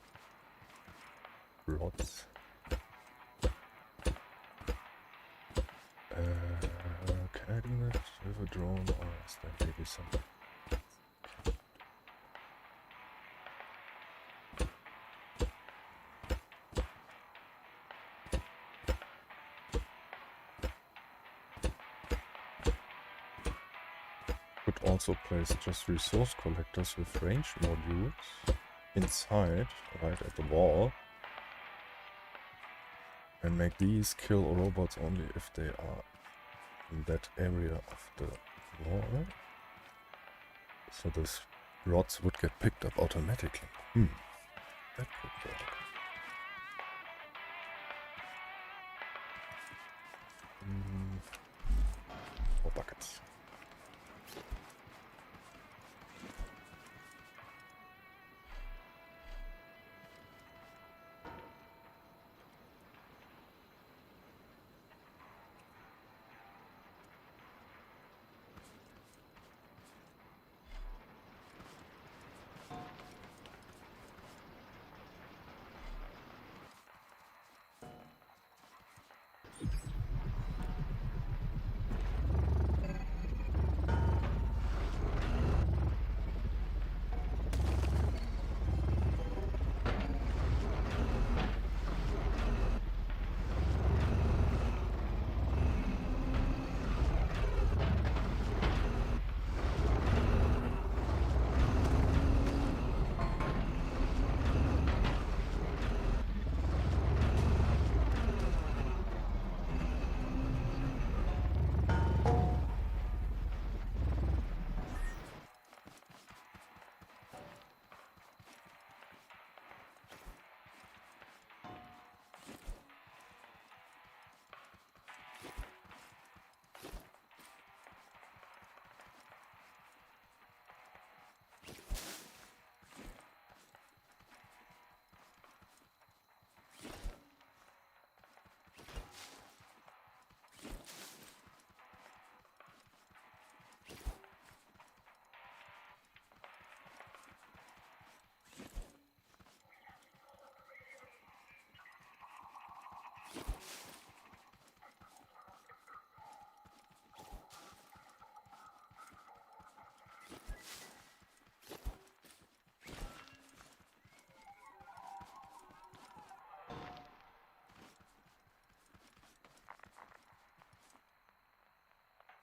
rods. Can I do that with a drone, or is that maybe something? Could also place just resource collectors with range modules inside, right at the wall, and make these kill robots only if they are in that area of the wall. So those rods would get picked up automatically. That could work. More buckets.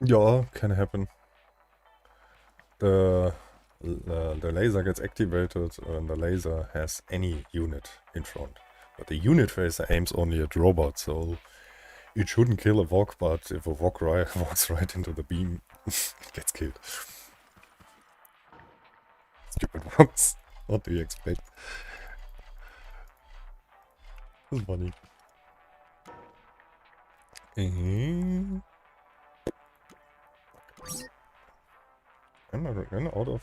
Yeah, can happen. The laser gets activated and the laser has any unit in front. But the unit phaser aims only at robots, so it shouldn't kill a VOG, but if a VOG walks right into the beam, it gets killed. Stupid VOGs. What do you expect? That's funny. Am I run out of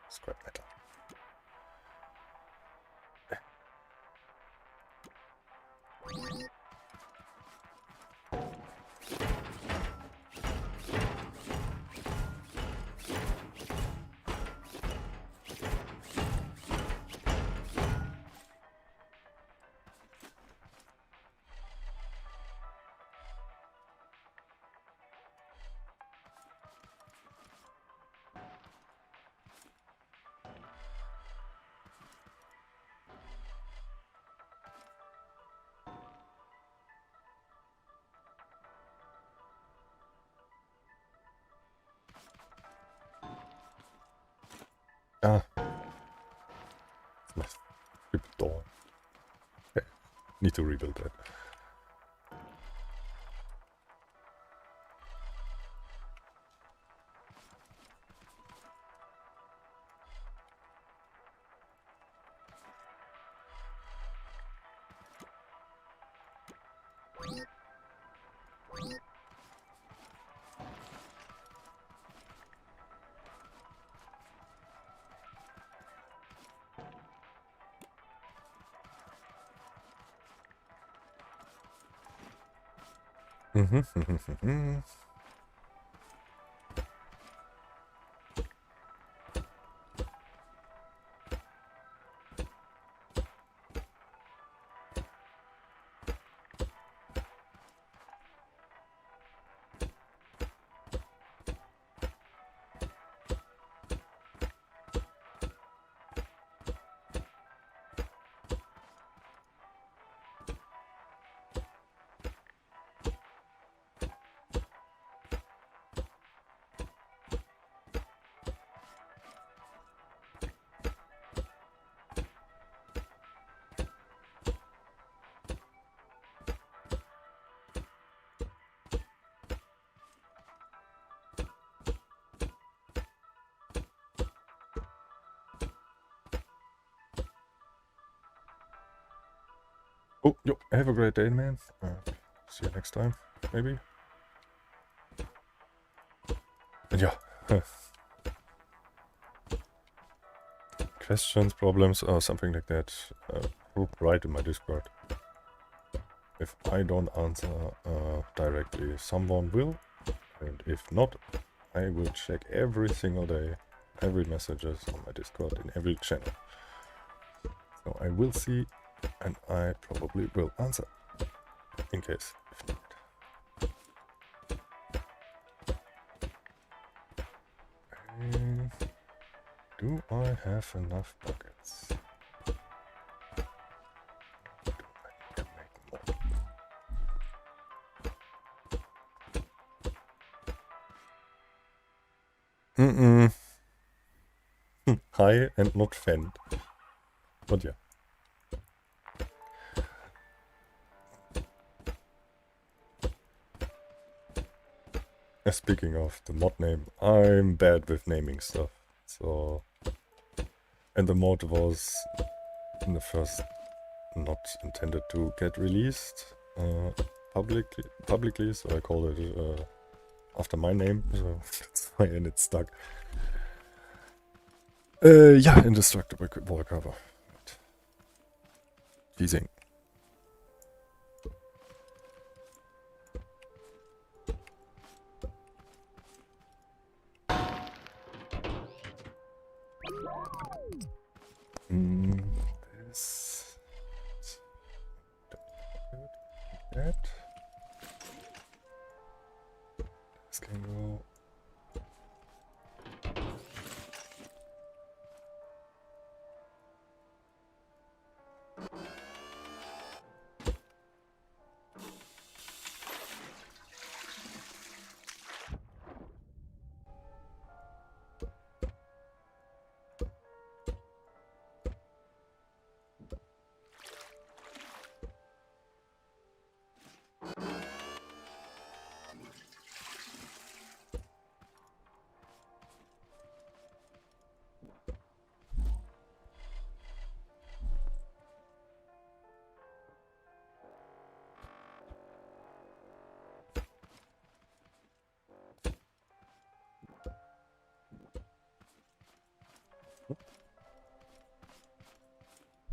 scrap metal? Ah. My stupid door. Okay. Need to rebuild that. Oh, yo, have a great day, man. See you next time, maybe. And yeah. Questions, problems, or something like that, write in my Discord. If I don't answer directly, someone will. And if not, I will check every single day, every messages on my Discord in every channel. So I will see, and I probably will answer, in case if not. Do I have enough buckets? Do I need to make more? Hi and not Fant. But yeah. Speaking of the mod name, I'm bad with naming stuff. So, and the mod was in the first not intended to get released publicly, so I call it after my name, so that's why and it's stuck. Yeah, indestructible wall cover. Teasing. This. That. This can go.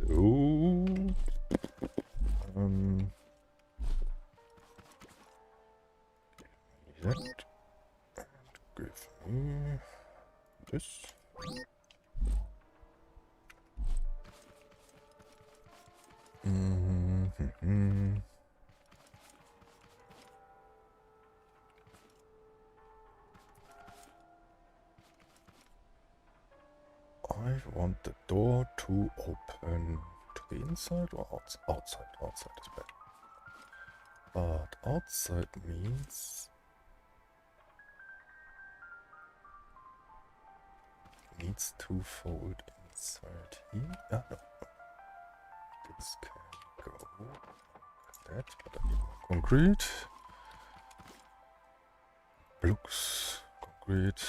Ooh. That. And give me this. I want the door to open to the inside or outside? Outside. Outside is better. But outside means it needs to fold inside here. Ah, no. This can go like that, but I need more concrete. Blocks, concrete.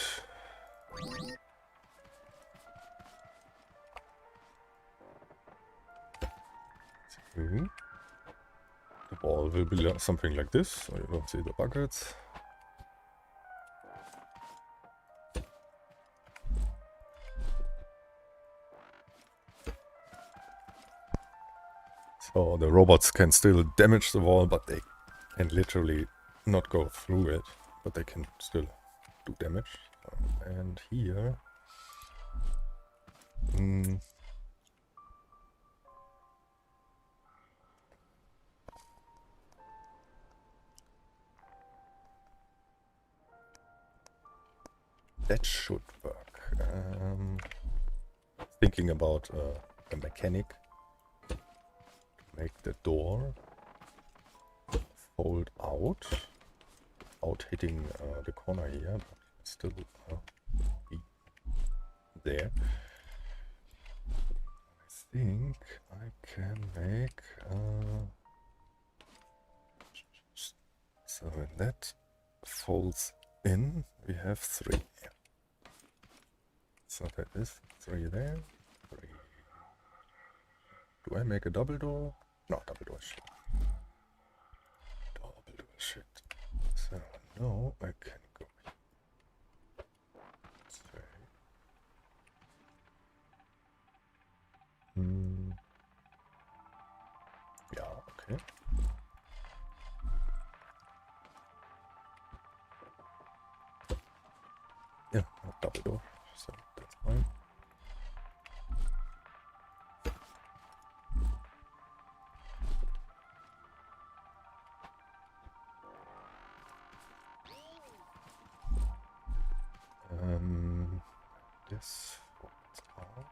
So, the wall will be something like this, so you don't see the buckets. So the robots can still damage the wall, but they can literally not go through it, but they can still do damage. And here... that should work. Thinking about a mechanic to make the door fold out without hitting the corner here, but still be there. I think I can make so when that folds in, we have 3 here. So that is 3 there, 3. Do I make a double door? No, double door shit. Double door shit. So now I can go. Say. Yeah, okay. Yeah, double door, so that's fine. This opens out.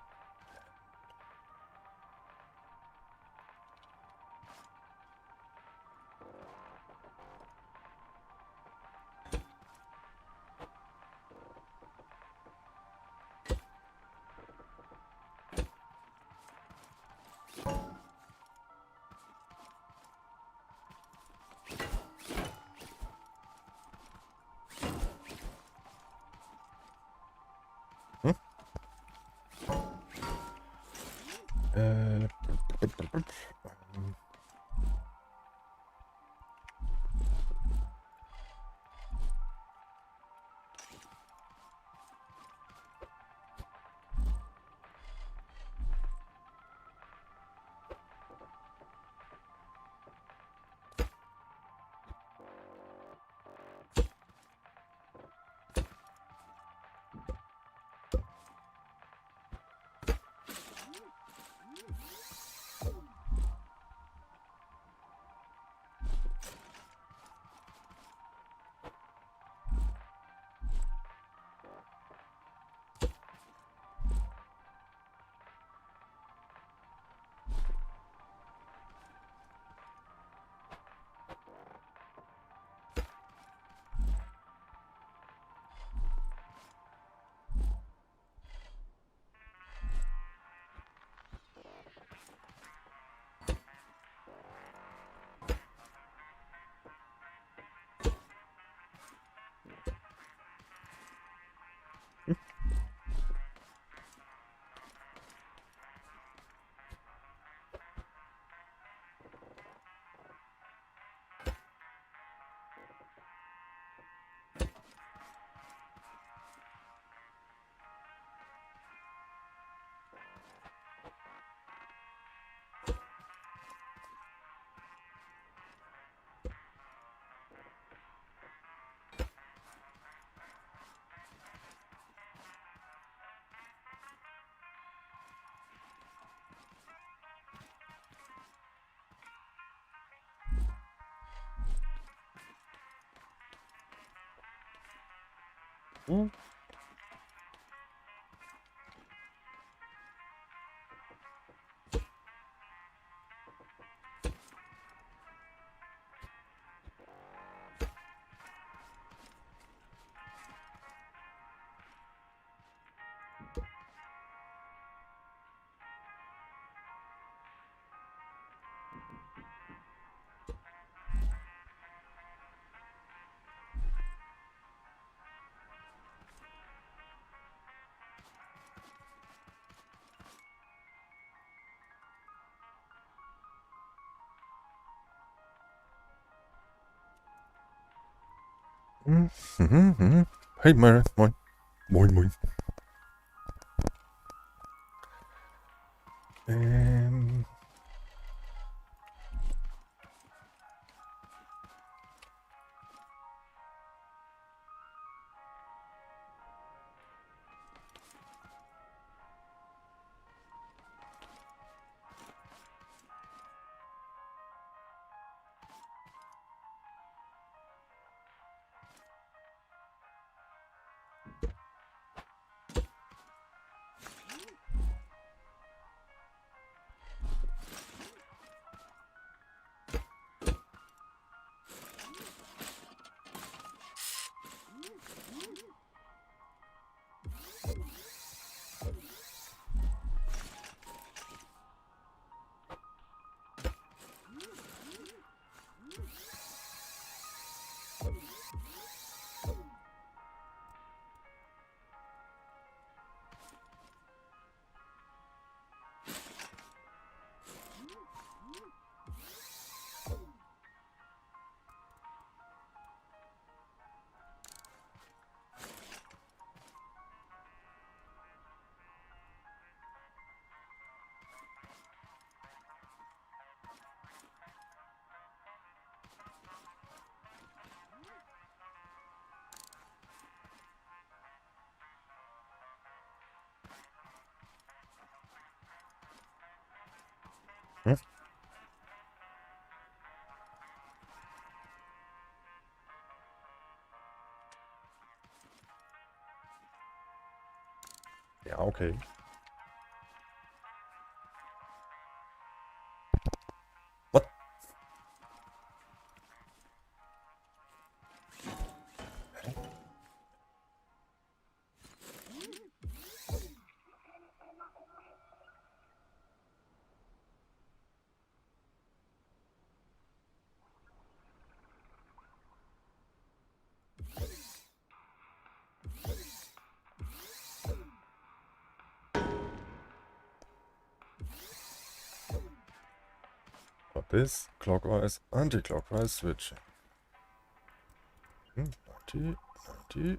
Hey, Mara. Moin. Moin, moin. Hmm? Ja, okay. What? What is clockwise, anti-clockwise switching? 90, 90.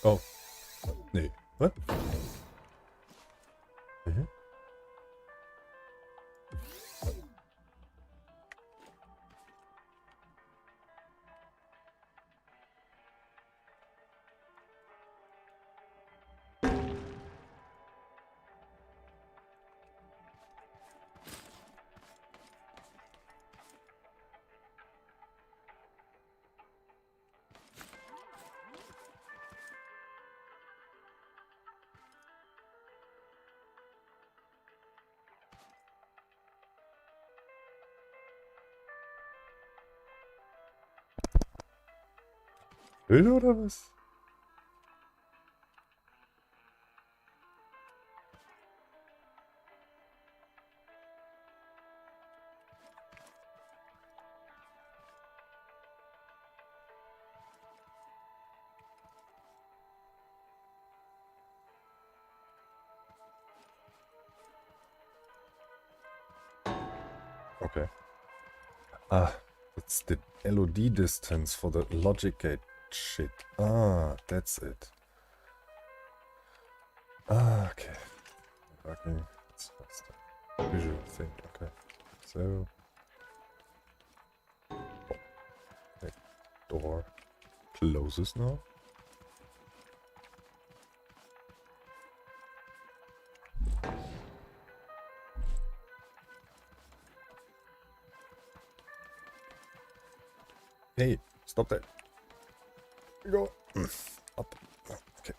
Oh. Nee. What? Mhm. Will oder was? Okay. Ah, it's the LOD distance for the logic gate shit. Ah, that's it. Ah, okay. Working. It's faster. Visual thing. Okay. So. Okay. Door closes now. Hey, stop that. Go. Up. Okay.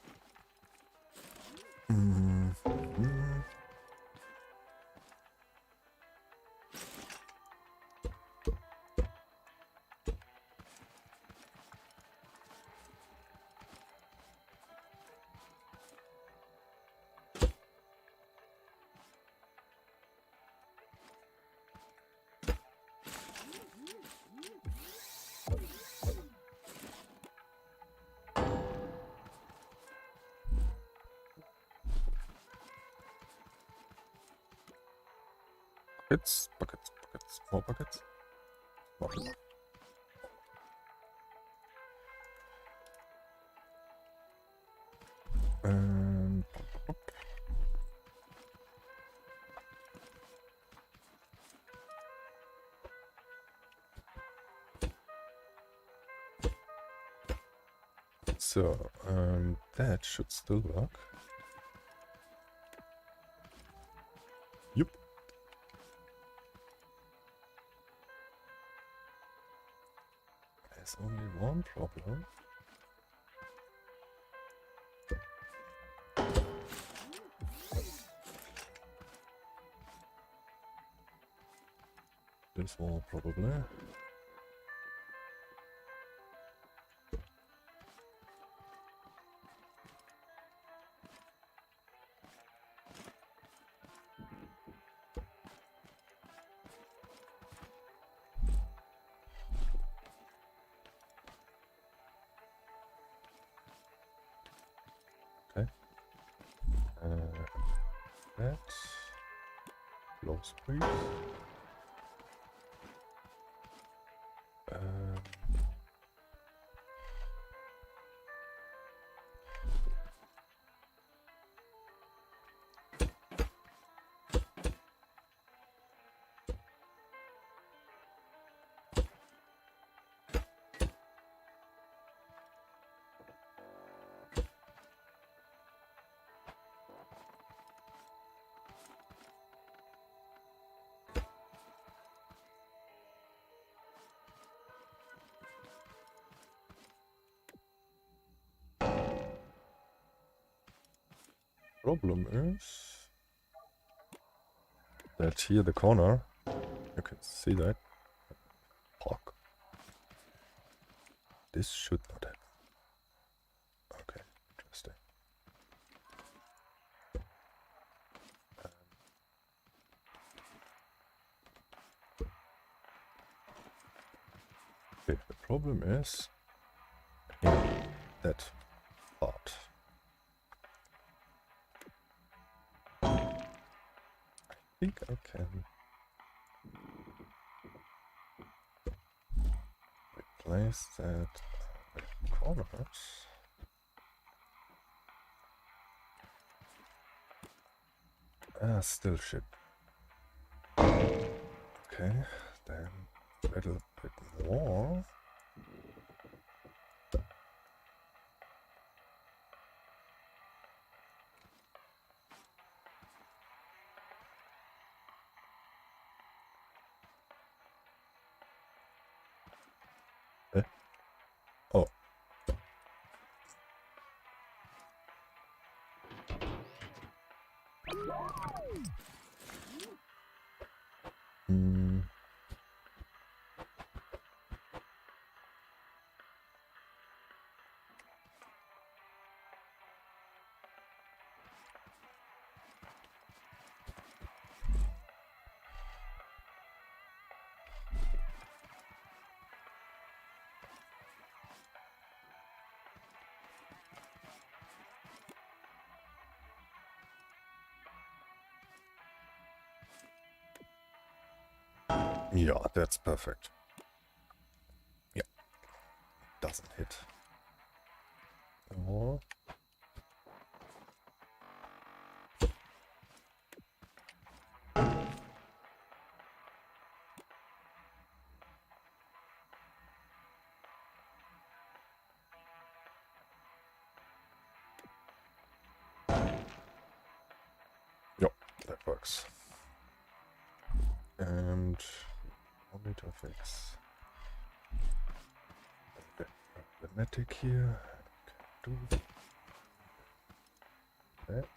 Buckets, buckets, buckets, more buckets. Not enough. And so, that should still work. Yup. There's only one problem. This wall probably. Okay. That. Close, please. problem is that here the corner, you can see that. Pork. This should not happen. Okay, interesting. Okay, the problem is that part. I think I can replace that with corners. Ah, still shit. Okay, then a little bit more. Oh. Yeah, that's perfect. Yeah, doesn't hit. More. Yep, that works. And monitor fix. The matic here. Can do that.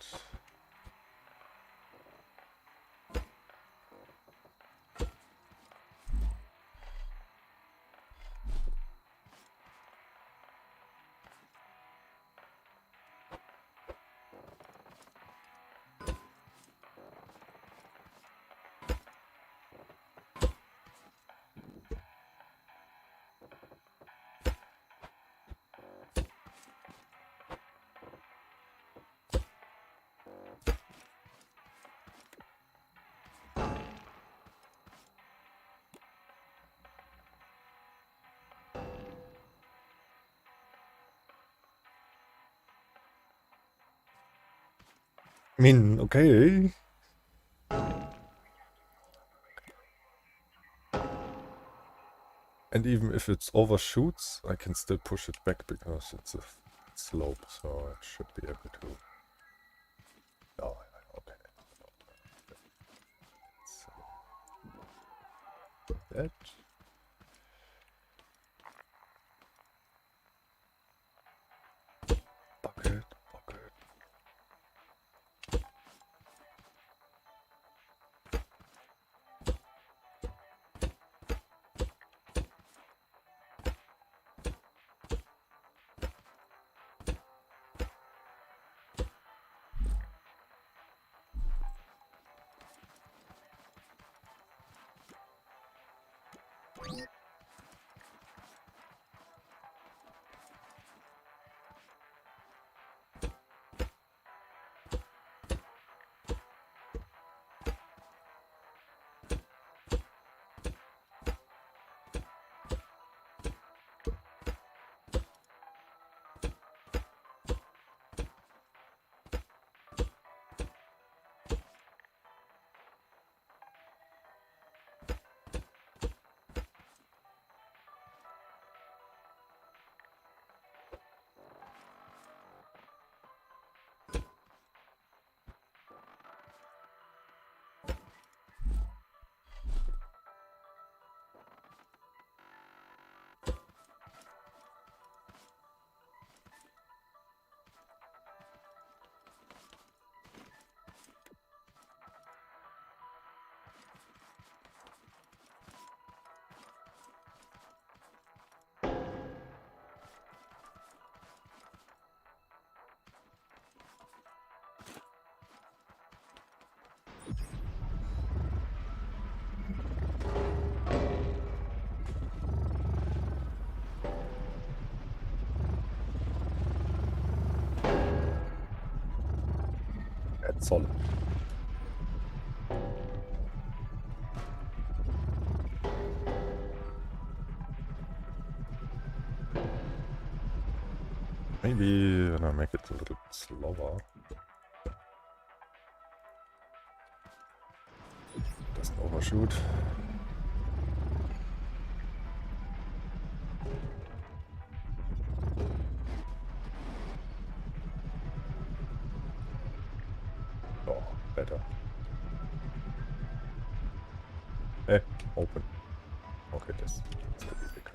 I mean, okay. And even if it overshoots, I can still push it back because it's a slope, so I should be able to. Oh, okay. That. Bucket. solid. Maybe when I make it a little bit slower, doesn't overshoot. Oh, better. Open. Okay, this could be bigger.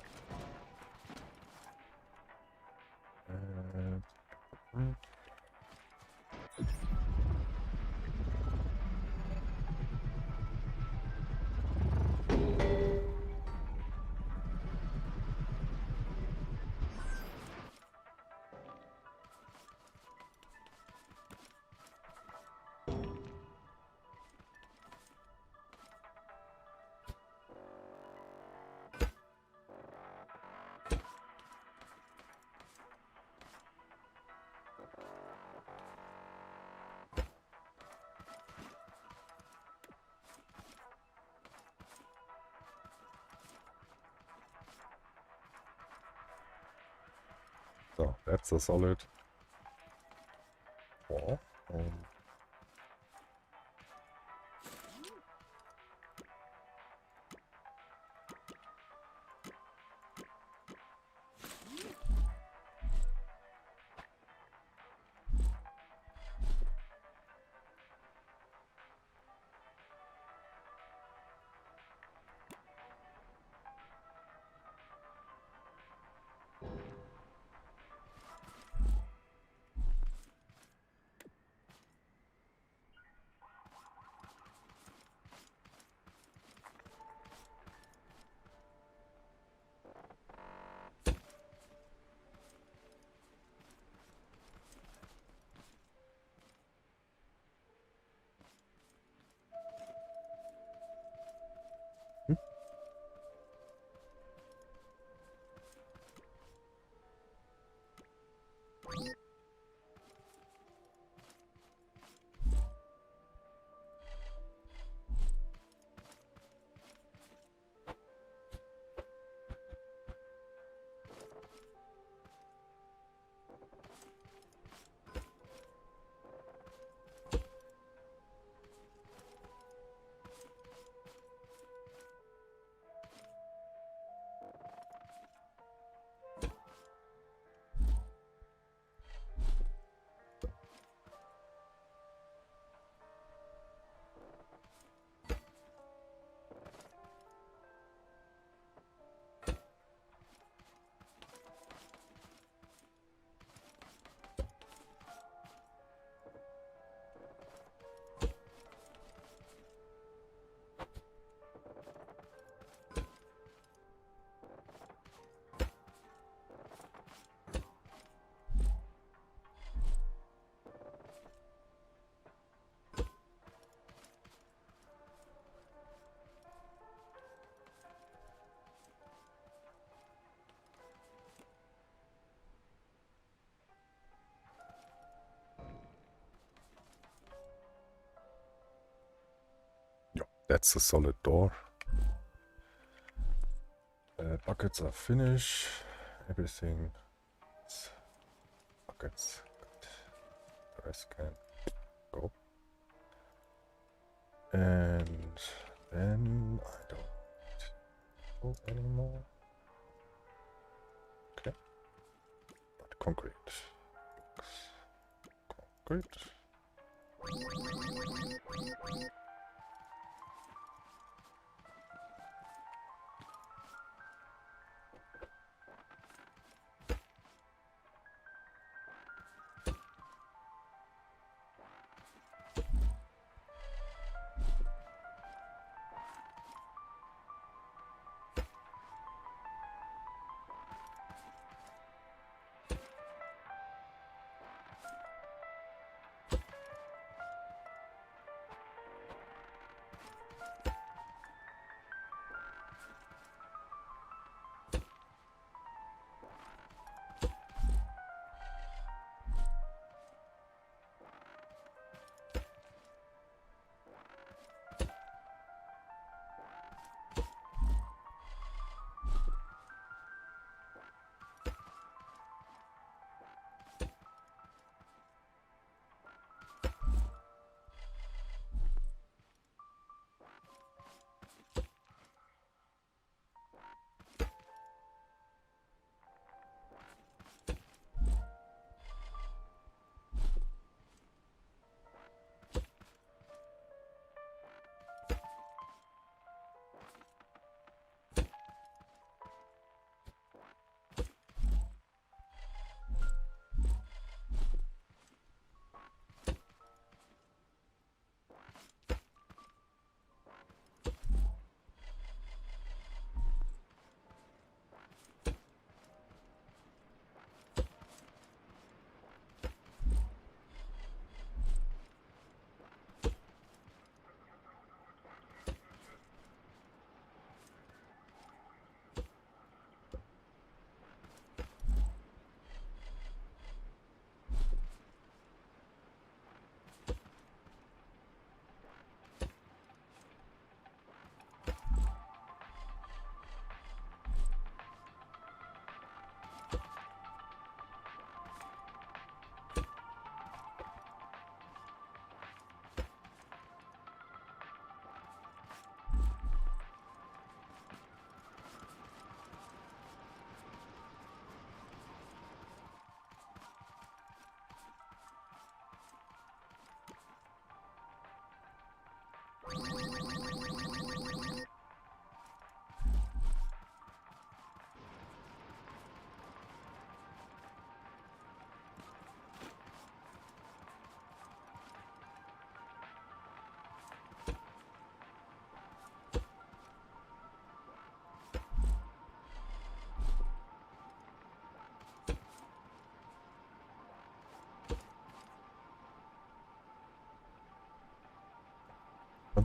And so that's a solid wall. That's a solid door. Buckets are finished. Everything. Buckets. The rest can go. And then I don't go anymore. Okay. But concrete. Concrete.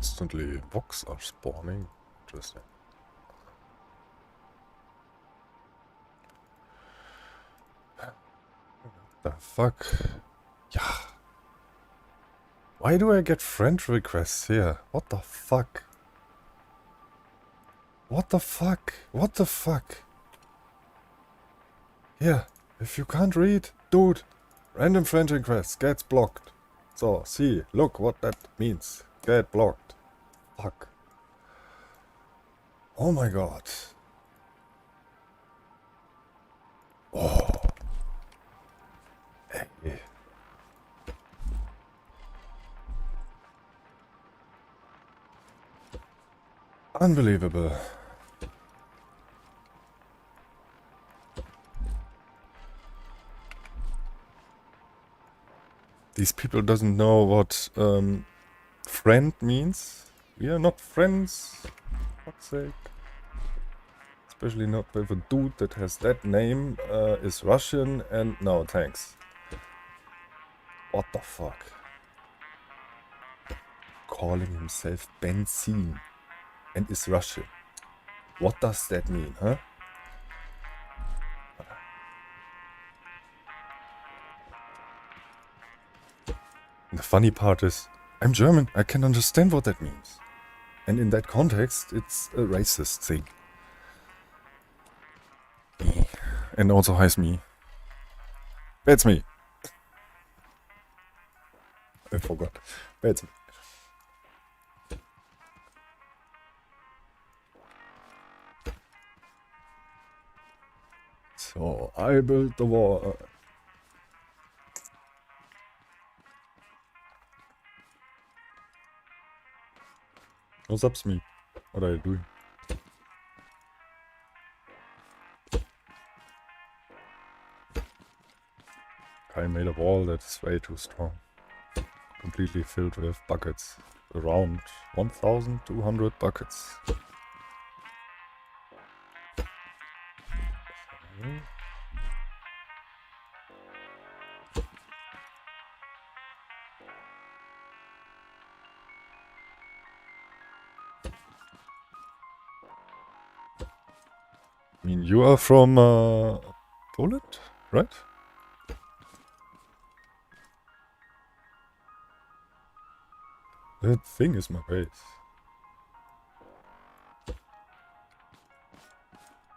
constantly box are spawning. Interesting. The fuck? Yeah. Why do I get friend requests here? What the fuck? What the fuck? What the fuck? Here, if you can't read, dude, random friend request gets blocked. So, see, look what that means. Get blocked. Fuck. Oh my god. Oh. Hey. Unbelievable. These people doesn't know what friend means. We are not friends. For fuck's sake. Especially not with a dude that has that name, is Russian, and no thanks. What the fuck? Calling himself Benzin and is Russian. What does that mean, huh? And the funny part is, I'm German, I can understand what that means. And in that context, it's a racist thing. And also hi's me. That's me. I forgot. That's me. So, I built the wall. What's up, me? What are you doing? I made a wall that's way too strong. Completely filled with buckets. Around 1,200 buckets. I mean, you are from Poland, right? That thing is my base.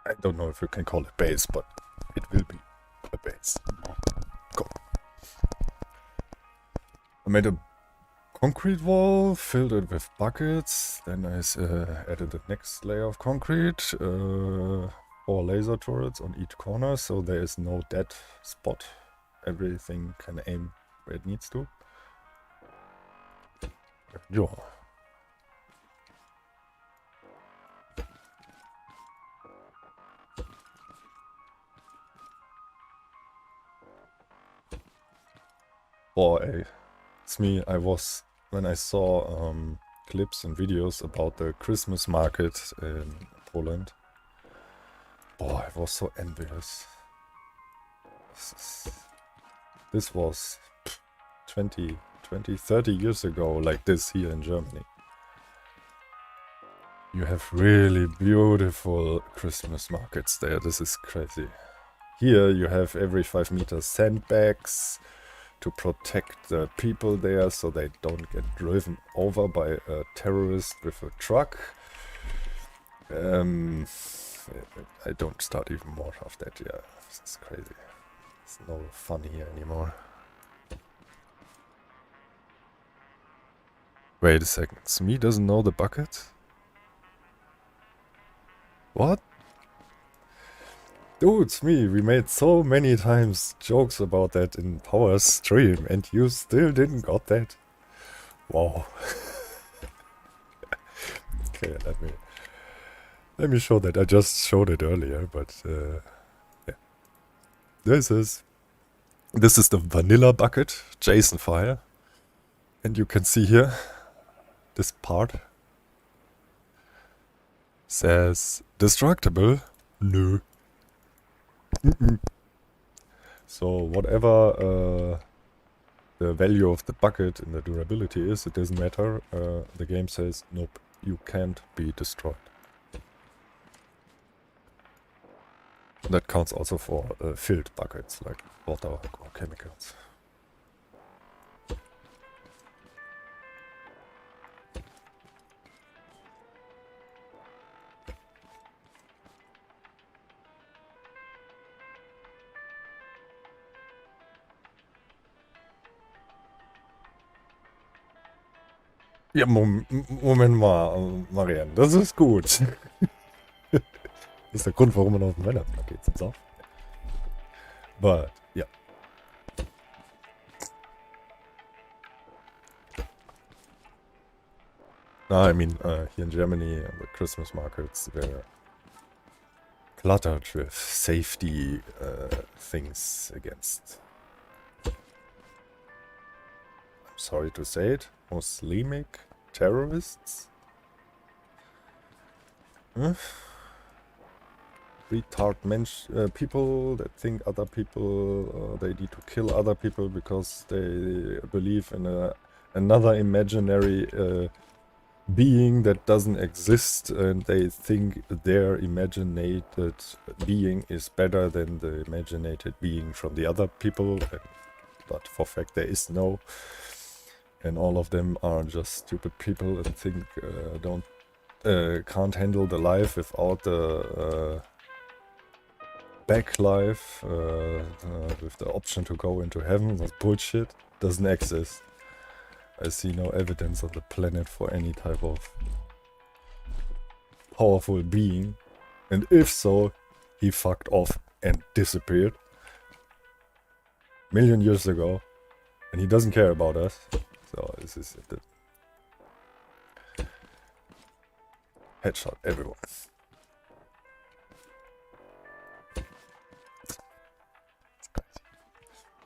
I don't know if you can call it base, but it will be a base. Go. I made a concrete wall, filled it with buckets, then I added the next layer of concrete, 4 laser turrets on each corner, so there is no dead spot. Everything can aim where it needs to. Yeah. Boy, it's me. When I saw clips and videos about the Christmas market in Poland. Boy, I was so envious. This was 20, 30 years ago, like this here in Germany. You have really beautiful Christmas markets there. This is crazy. Here you have every 5 meters sandbags to protect the people there so they don't get driven over by a terrorist with a truck. I don't start even more of that. Yeah, this is crazy. It's no fun here anymore. Wait a second. Smee doesn't know the bucket? What? Dude, Smee, we made so many times jokes about that in Power's stream and you still didn't got that? Wow. Okay, let me show that. I just showed it earlier, but yeah. This is the vanilla bucket JSON file. And you can see here, this part says destructible. No. So whatever the value of the bucket and the durability is, it doesn't matter. The game says, nope, you can't be destroyed. That counts also for filled buckets, like water or chemicals. Ja, Moment mal, Marianne, das ist gut. Das ist der Grund, warum man auf dem Weihnachtsmarkt geht. So. But, yeah. No, I mean, here in Germany, the Christmas markets, they're cluttered with safety things against, I'm sorry to say it, Muslimic terrorists? Retard people that think other people, they need to kill other people because they believe in another imaginary being that doesn't exist, and they think their imaginated being is better than the imaginated being from the other people, but for fact there is no, and all of them are just stupid people and think can't handle the life without the back life with the option to go into heaven. That's bullshit. Doesn't exist. I see no evidence on the planet for any type of powerful being. And if so, he fucked off and disappeared. Million years ago. And he doesn't care about us. So this is it. Headshot everyone.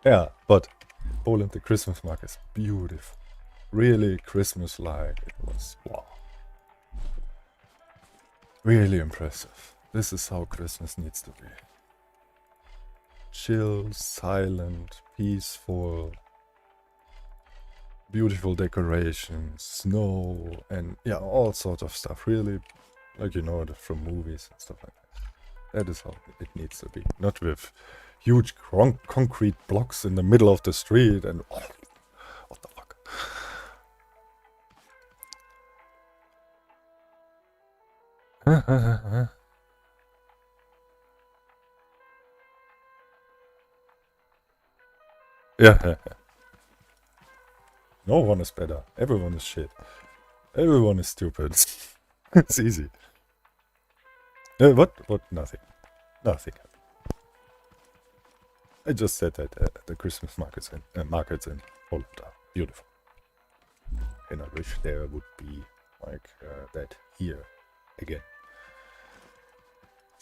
Yeah, but Poland, the Christmas market is beautiful. Really Christmas-like. It was, wow. Really impressive. This is how Christmas needs to be. Chill, silent, peaceful, beautiful decorations, snow, and yeah, all sorts of stuff. Really, like you know it from movies and stuff like that. That is how it needs to be. Not with huge concrete blocks in the middle of the street and oh, what the fuck. Yeah. No one is better. Everyone is shit. Everyone is stupid. It's easy. What? Nothing. Nothing. I just said that the Christmas markets in Poland are beautiful. And I wish there would be like that here again.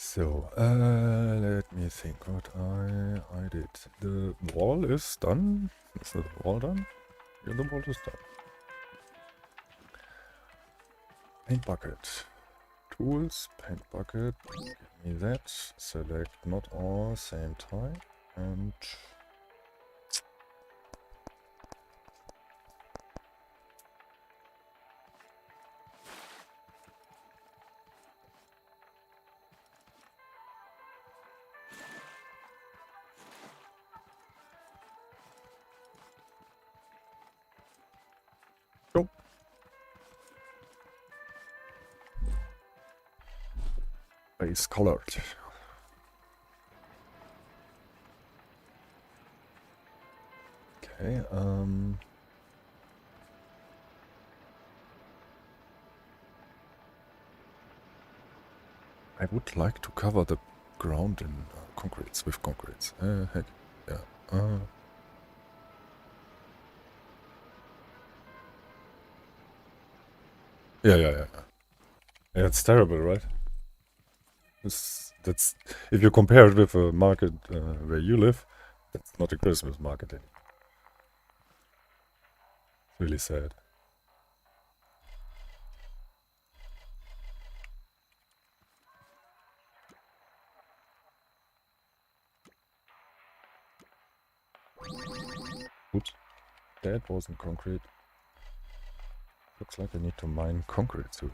So, let me think what I did. The wall is done. Is the wall done? Yeah, the wall is done. Paint bucket. Tools, paint bucket. Give me that. Select not all, same time. And go. Base colored. Okay, I would like to cover the ground in concretes, with concretes. Heck, yeah. Yeah. Yeah, it's terrible, right? That's if you compare it with a market where you live, that's not a Christmas market anymore. It's really sad. Oops. That wasn't concrete. Looks like I need to mine concrete too.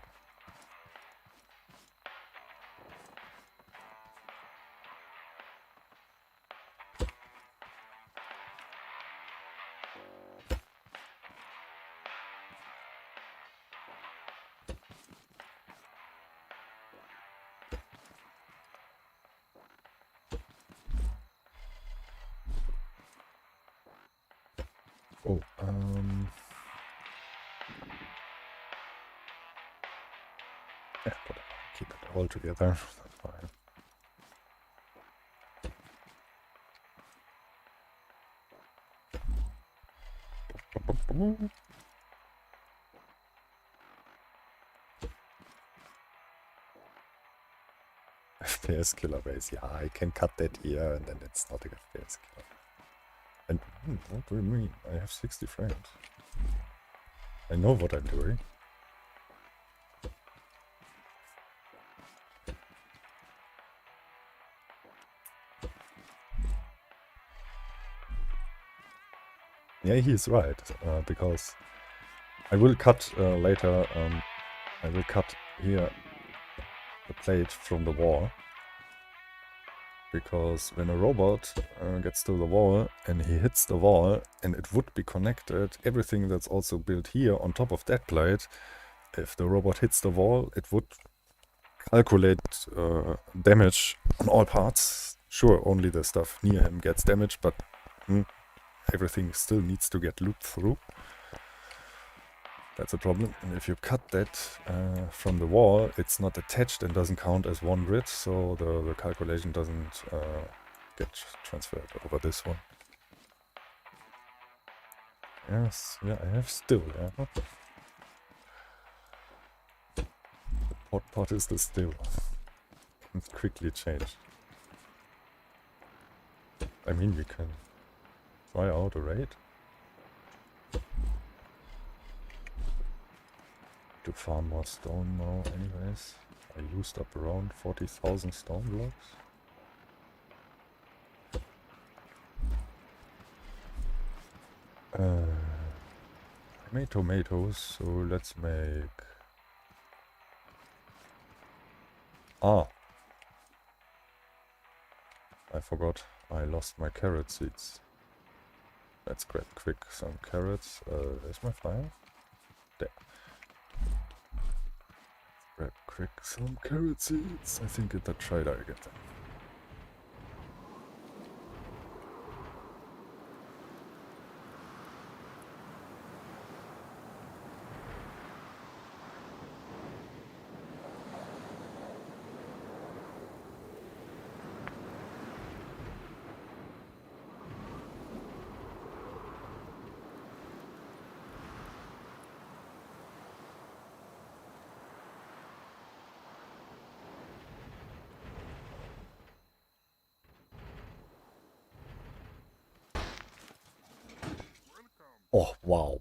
Oh, yeah, whatever. Keep it all together. That's fine. FPS killer base. Yeah, I can cut that here and then it's not a FPS killer. And what do you mean? I have 60 frames. I know what I'm doing. Yeah, he's right, because I will cut later, I will cut here the plate from the wall. Because when a robot gets to the wall and he hits the wall and it would be connected, everything that's also built here on top of that plate, if the robot hits the wall, it would calculate damage on all parts. Sure, only the stuff near him gets damaged, but everything still needs to get looped through. That's a problem. And if you cut that from the wall, it's not attached and doesn't count as one grid, so the calculation doesn't get transferred over this one. Yes, yeah, I have still, yeah. The pot is the still. It's quickly changed. I mean, we can try out a raid. To farm more stone now anyways. I used up around 40,000 stone blocks. I made tomatoes, so let's make... Ah! I forgot, I lost my carrot seeds. Let's grab quick some carrots. Where's my fire? There. Grab quick some carrot seeds. I think at the trader I get them. Oh, wow.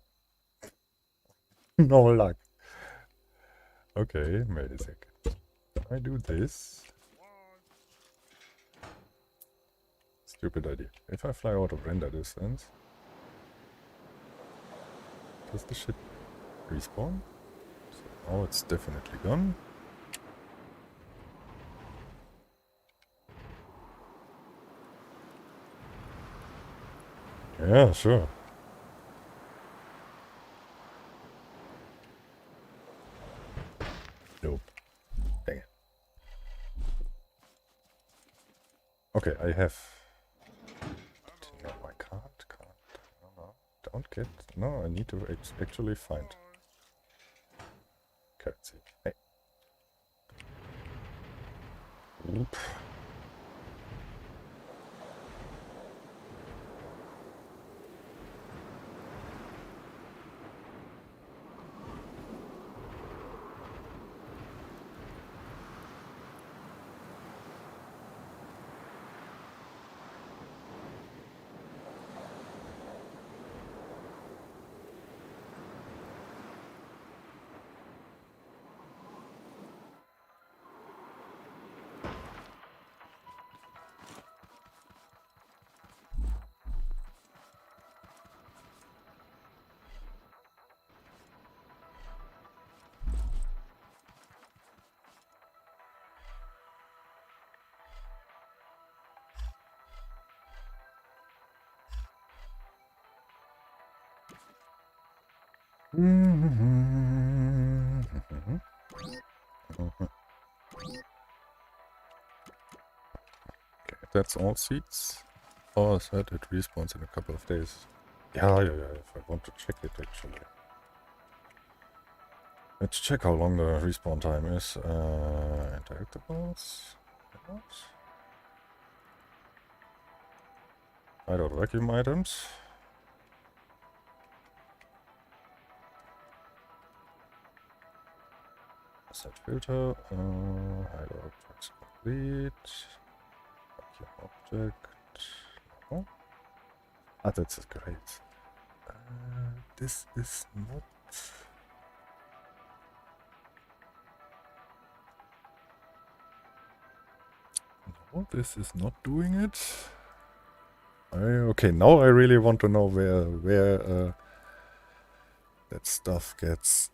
No luck. Okay, wait a second. I do this. Stupid idea. If I fly out of render distance, does the shit respawn? So now it's definitely gone. Yeah, sure. Nope. Dang it. Okay, I have... No, I can't. No, don't get... No, I need to actually find... Currency. Hey. Oop. Okay, that's all seats. Oh, I said it respawns in a couple of days. Yeah, if I want to check it actually. Let's check how long the respawn time is. Interactables. Hideout vacuum items. Set filter. Hideout text complete. Vacuum object. Oh. Ah, that's great. This is not. No, this is not doing it. Okay, now I really want to know where that stuff gets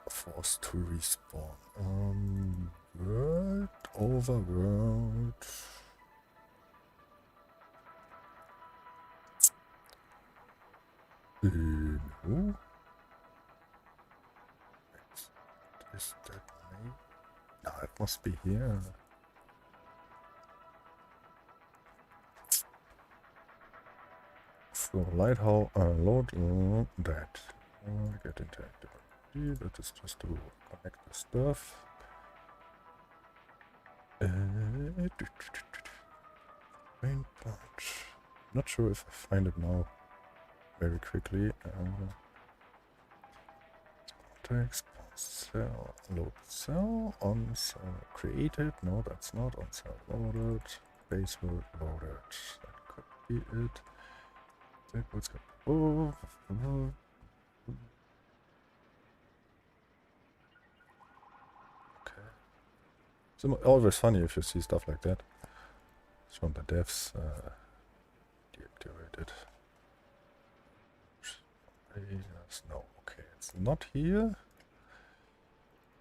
forced to respawn. World over world. No. Is that me? No, it must be here. So lighthouse load that. Get interactive. That is just to connect the stuff. Mainboard. Not sure if I find it now very quickly. Text cell load cell on cell created. No, that's not on cell loaded. Base load loaded. That could be it. Oh. Okay. It's always funny if you see stuff like that. It's from the devs. Deactivated. No, okay, it's not here.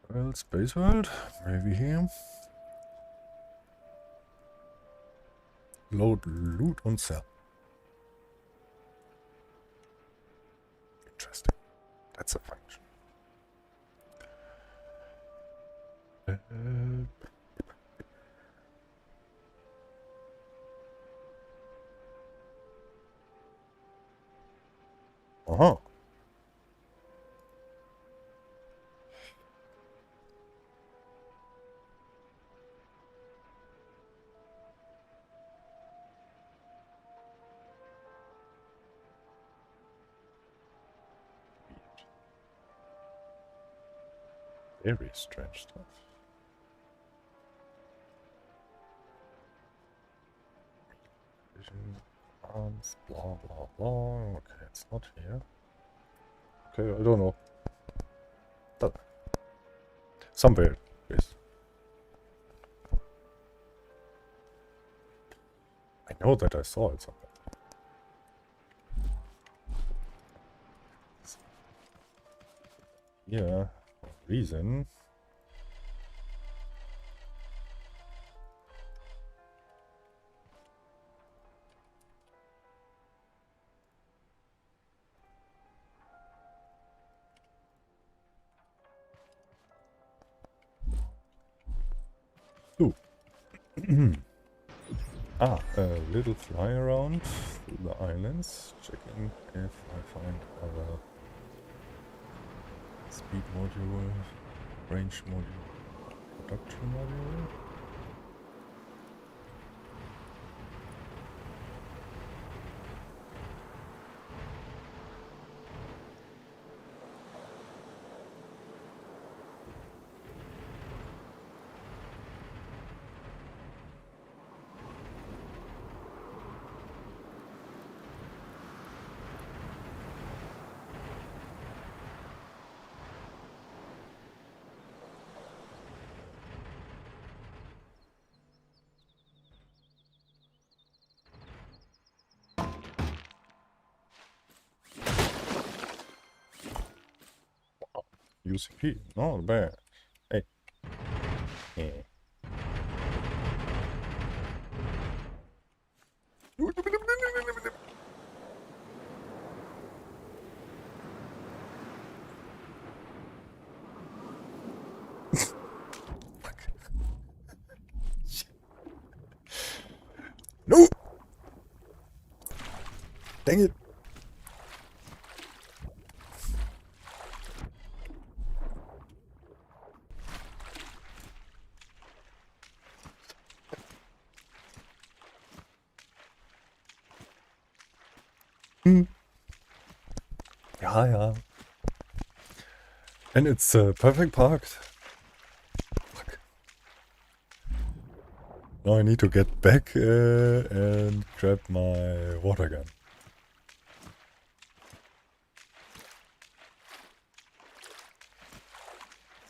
Well, Space World, maybe here. Load loot on cell. Interesting. That's a function. Uh-huh. Very strange stuff. Vision, arms, blah blah blah. Okay, it's not here. Okay, I don't know. Somewhere, yes. I know that I saw it somewhere. Yeah, reason. Ooh. A little fly around through the islands, checking if I find other speed module, range module, production module. UCP, not bad. Hey. Yeah. Dang it! Ja. And it's perfect parked. Fuck. Now I need to get back and grab my water gun.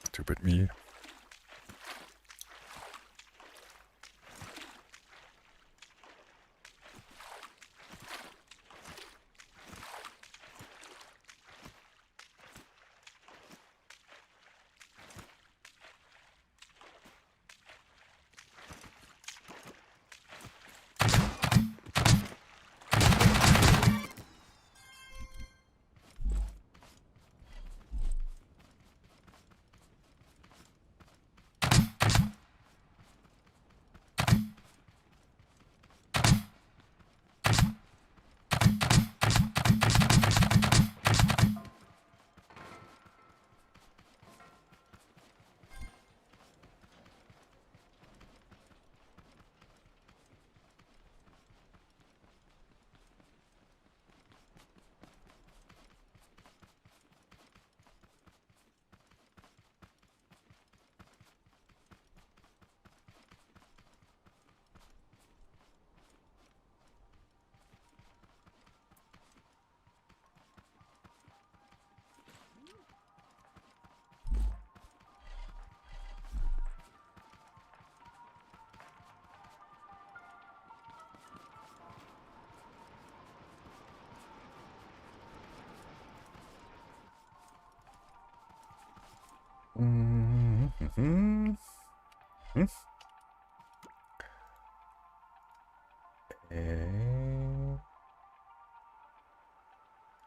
Stupid me.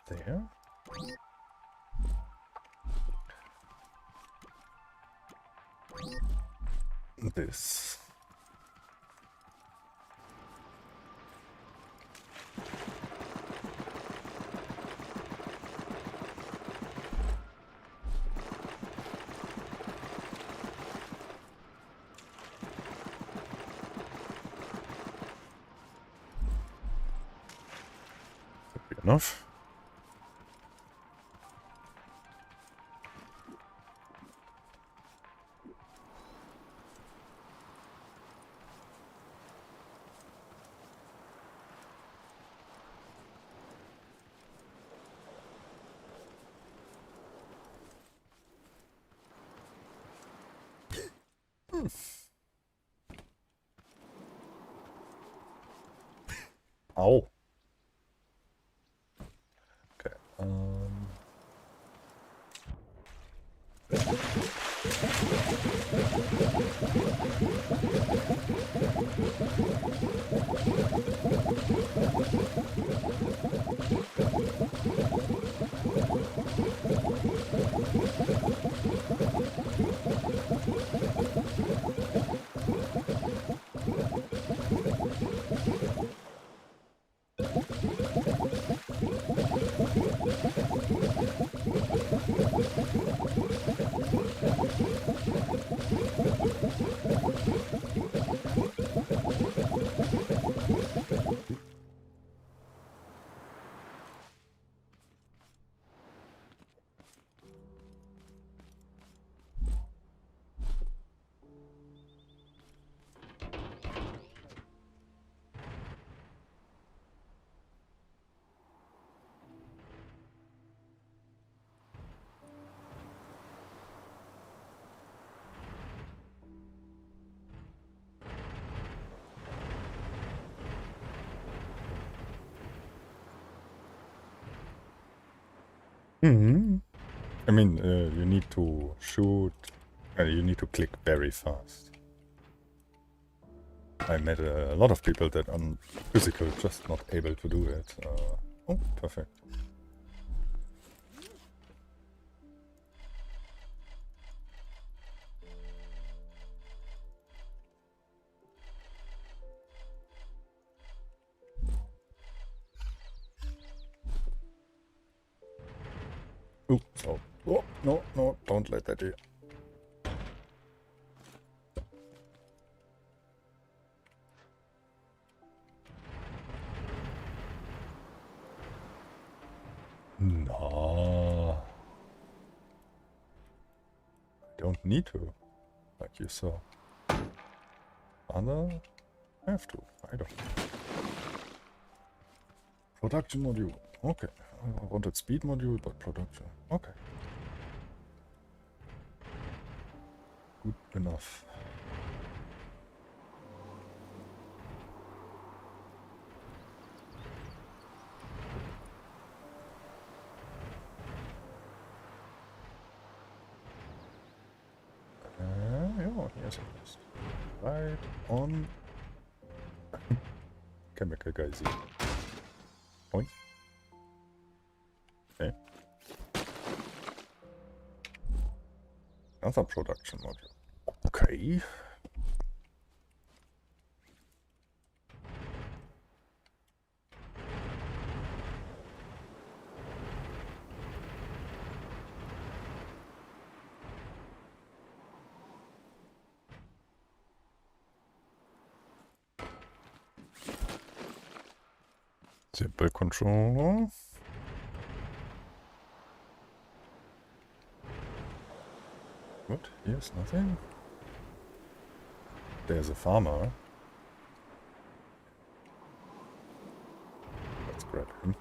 There. This. Should be enough. Ow. Okay. I mean, you need to shoot, you need to click very fast. I met a lot of people that are physical, just not able to do it. Oh, perfect. Oh, so. Oh, no, no, don't let that here. No. I don't need to, like you saw. Other have to. I don't. Production module. Okay. I wanted speed module, but production. Okay. Good enough. Yeah, yes, it is. Right on. Chemical guys. Point. Okay. Another production module. Okay. Simple controller. What? Here's nothing. There's a farmer. Let's grab him.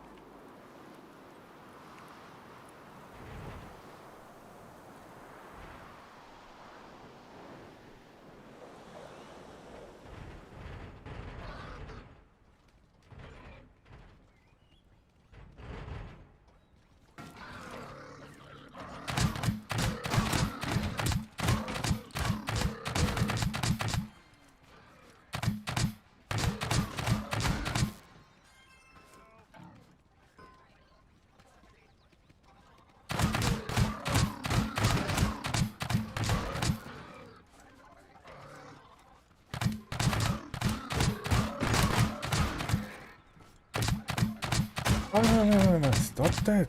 Oh, no, stop that.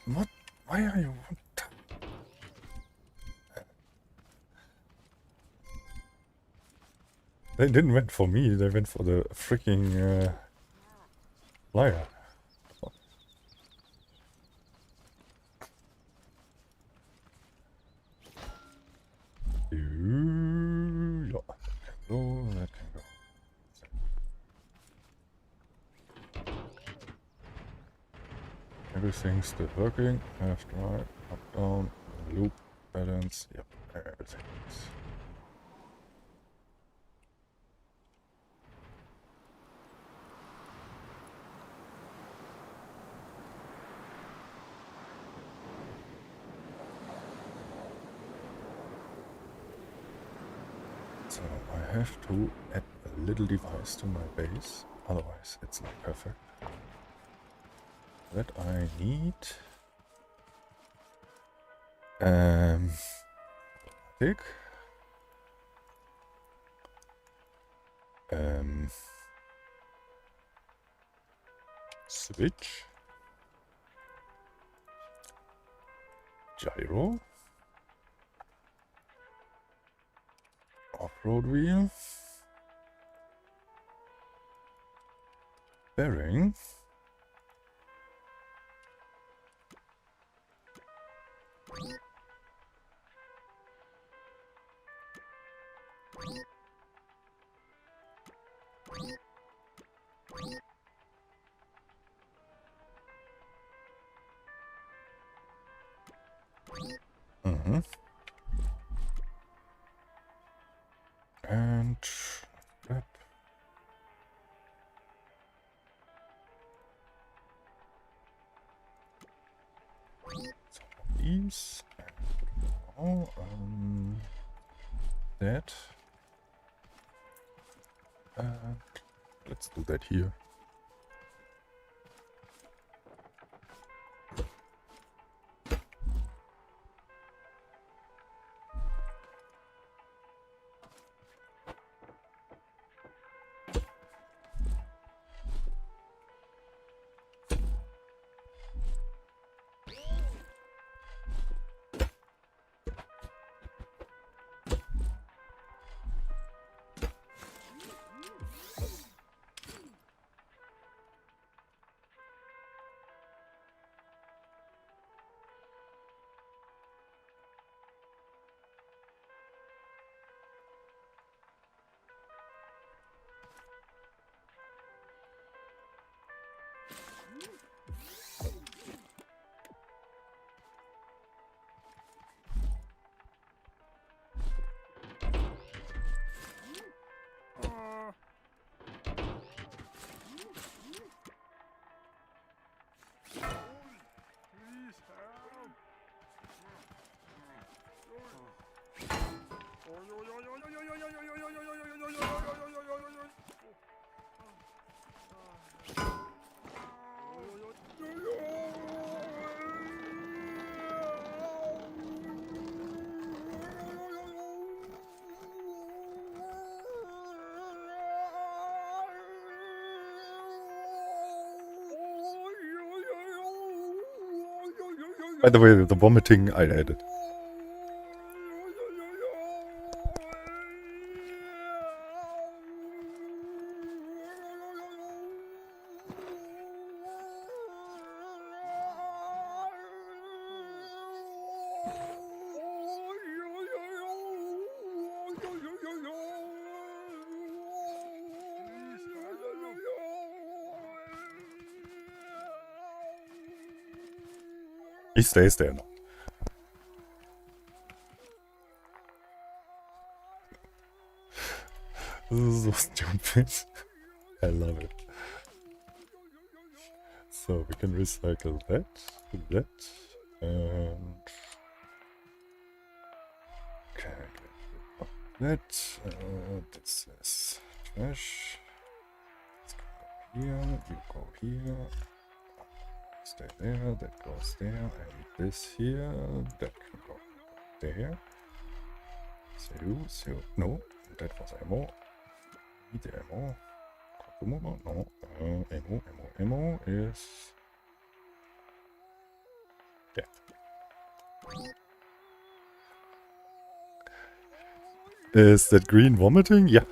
What? Why are you... They didn't went for me, they went for the freaking flyer. Yeah, that can go, that can go. Everything's still working. Left, right, up, down, loop, balance. Yep, everything is. So I have to add a little device to my base, otherwise it's not perfect. That I need tick. Switch. Gyro. Off-road wheel. Bearing. And grab some of these. Oh, that. And let's do that here. By the way, the vomiting I added. He stays there now. This is so stupid. I love it. So we can recycle that, and okay, that. This is trash. Let's go here. You go here. Stay there. That goes there. And this here. That can go there. So no, that was ammo. Need the ammo. No, ammo is yeah. Is that green vomiting? Yeah.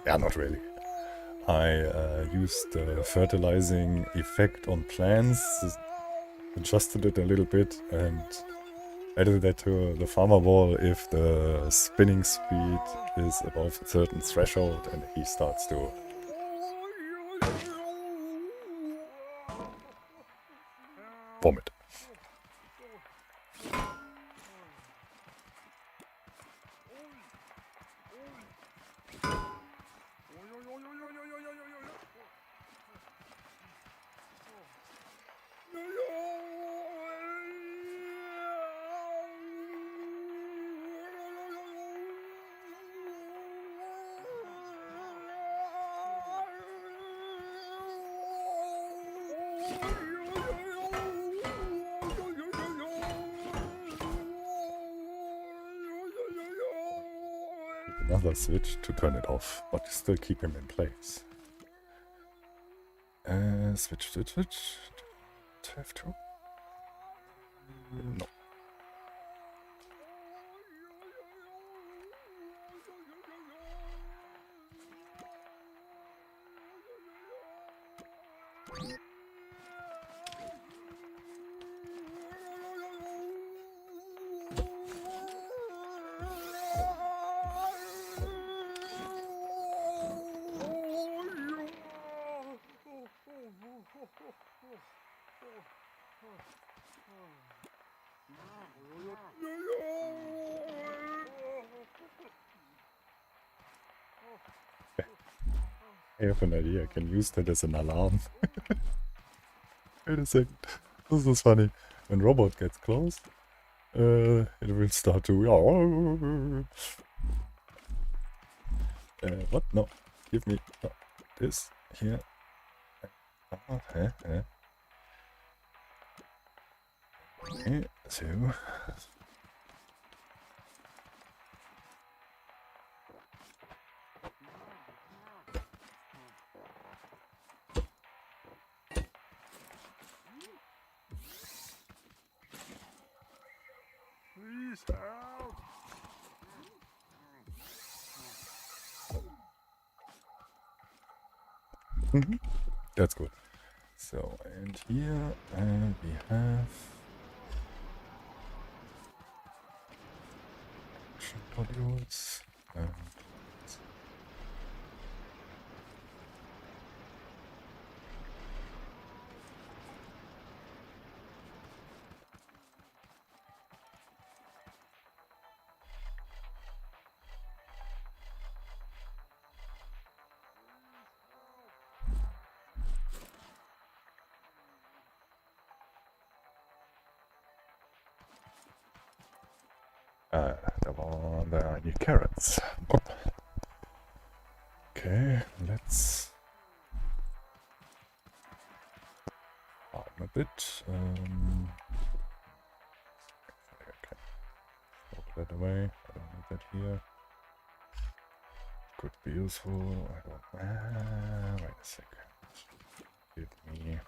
Yeah, not really. I used the fertilizing effect on plants, adjusted it a little bit, and added that to the farmer wall if the spinning speed is above a certain threshold, and he starts to vomit. Another switch to turn it off, but still keep him in place. Switch. Have to? No. I have an idea. I can use that as an alarm. Wait a second. This is funny. When robot gets close, it will start to... what? No. Give me this here. Okay, so... That's good. So, and here we have modules and there are any carrots. Oh. Okay, let's arm a bit. Okay, throw that away. I don't need that here. Could be useful. I don't. Wait a second. Give me.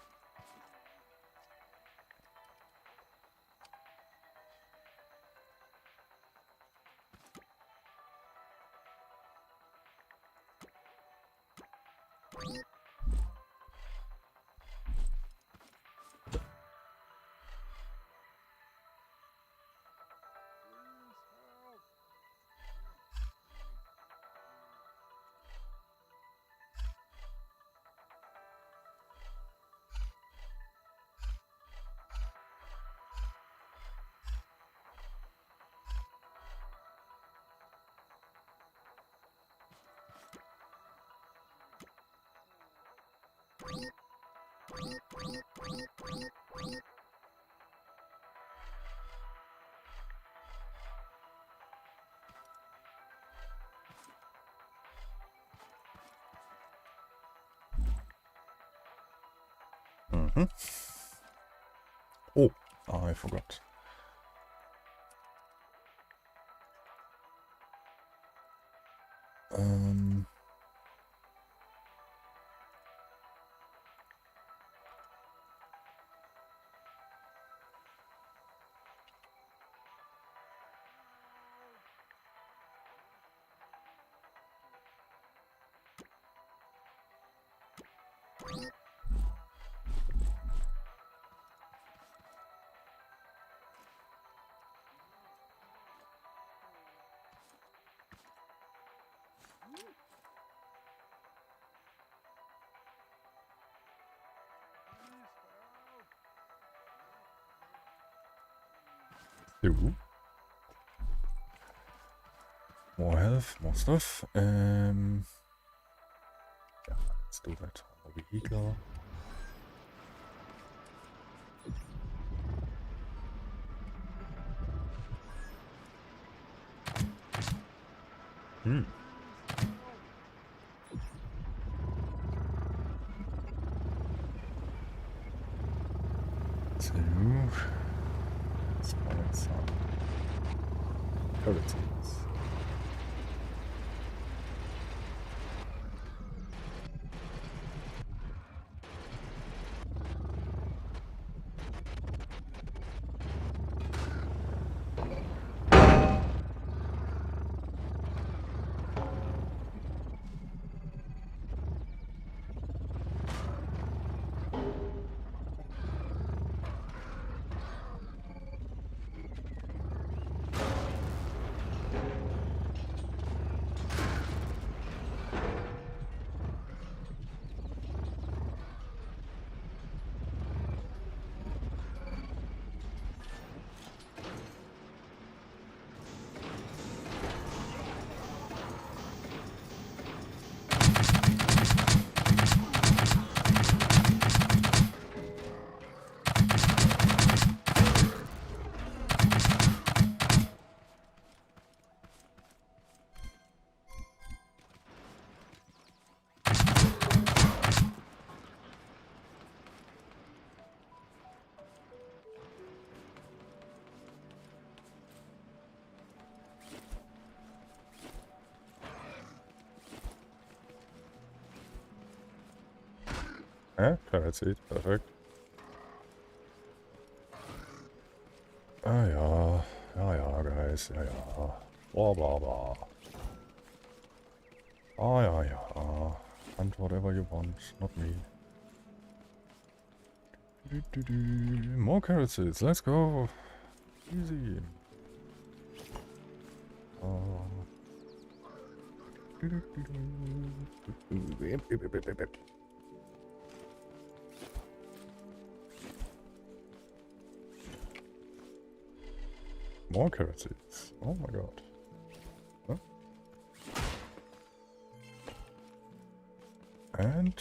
Oh, I forgot. Ooh. More health, more stuff. Yeah, let's do that on the vehicle. So, let's find some currencies. Yeah, carrot seed, perfect. Ah ja, guys, ja. Blah blah blah. Ah ja. And whatever you want, not me. More carrot seeds, let's go. Easy. More carrot seeds. Oh my god. Huh? And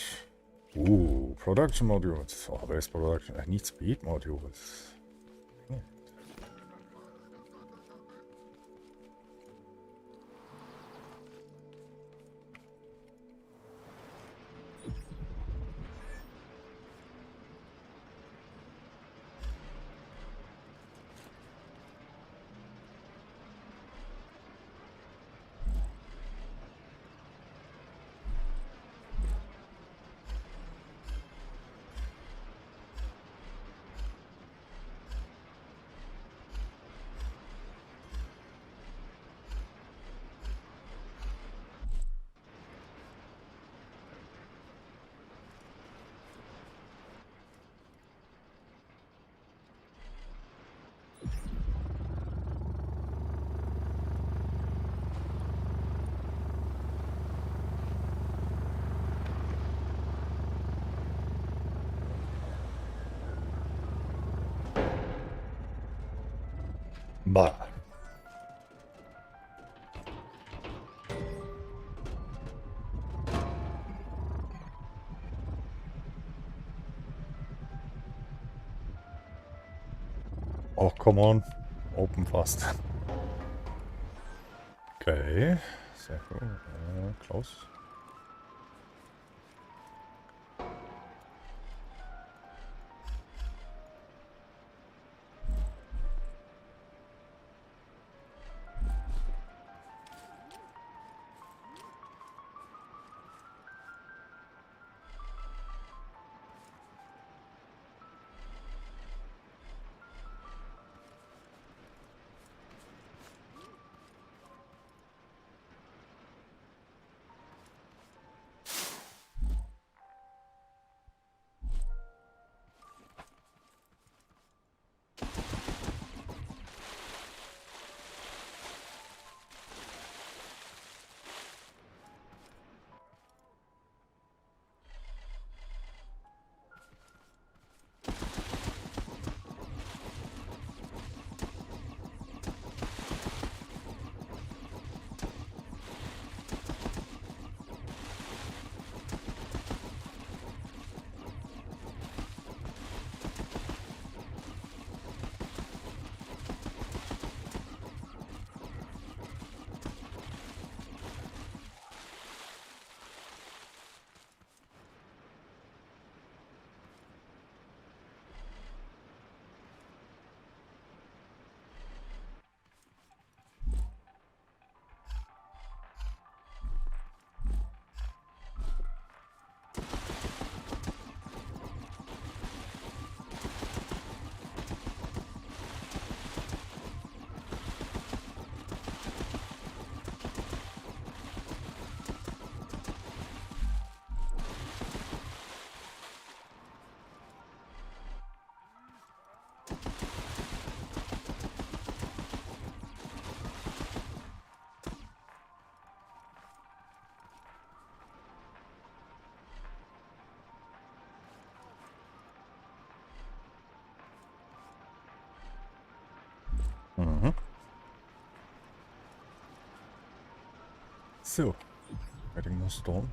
ooh, production modules. Oh, there's production. I need speed modules. Bah. Oh, come on. Open fast. Okay. So, close. So, getting more stone.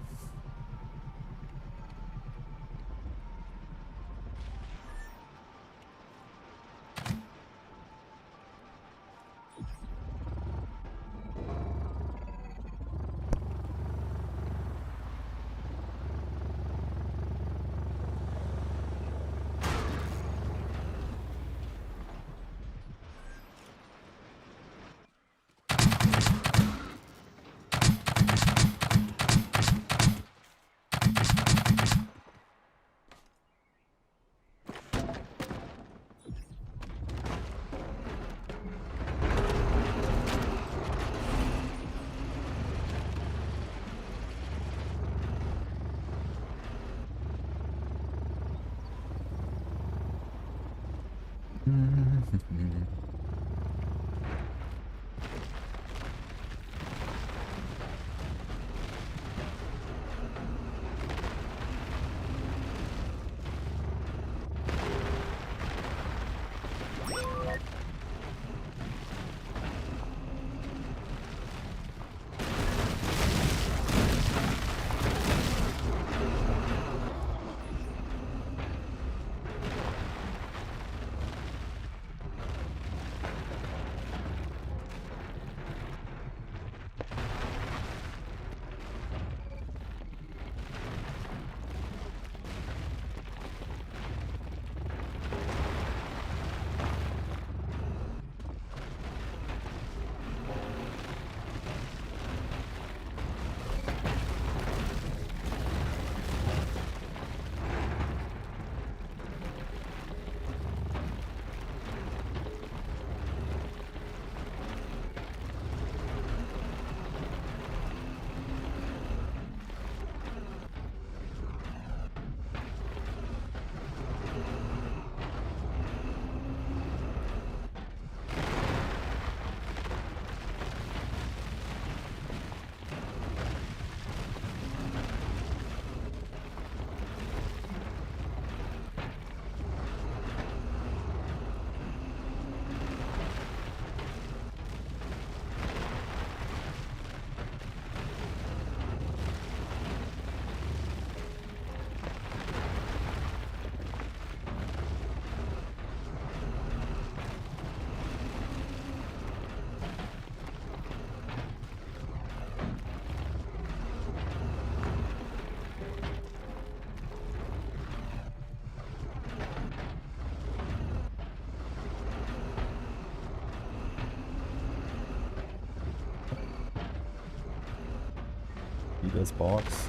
Leaders box.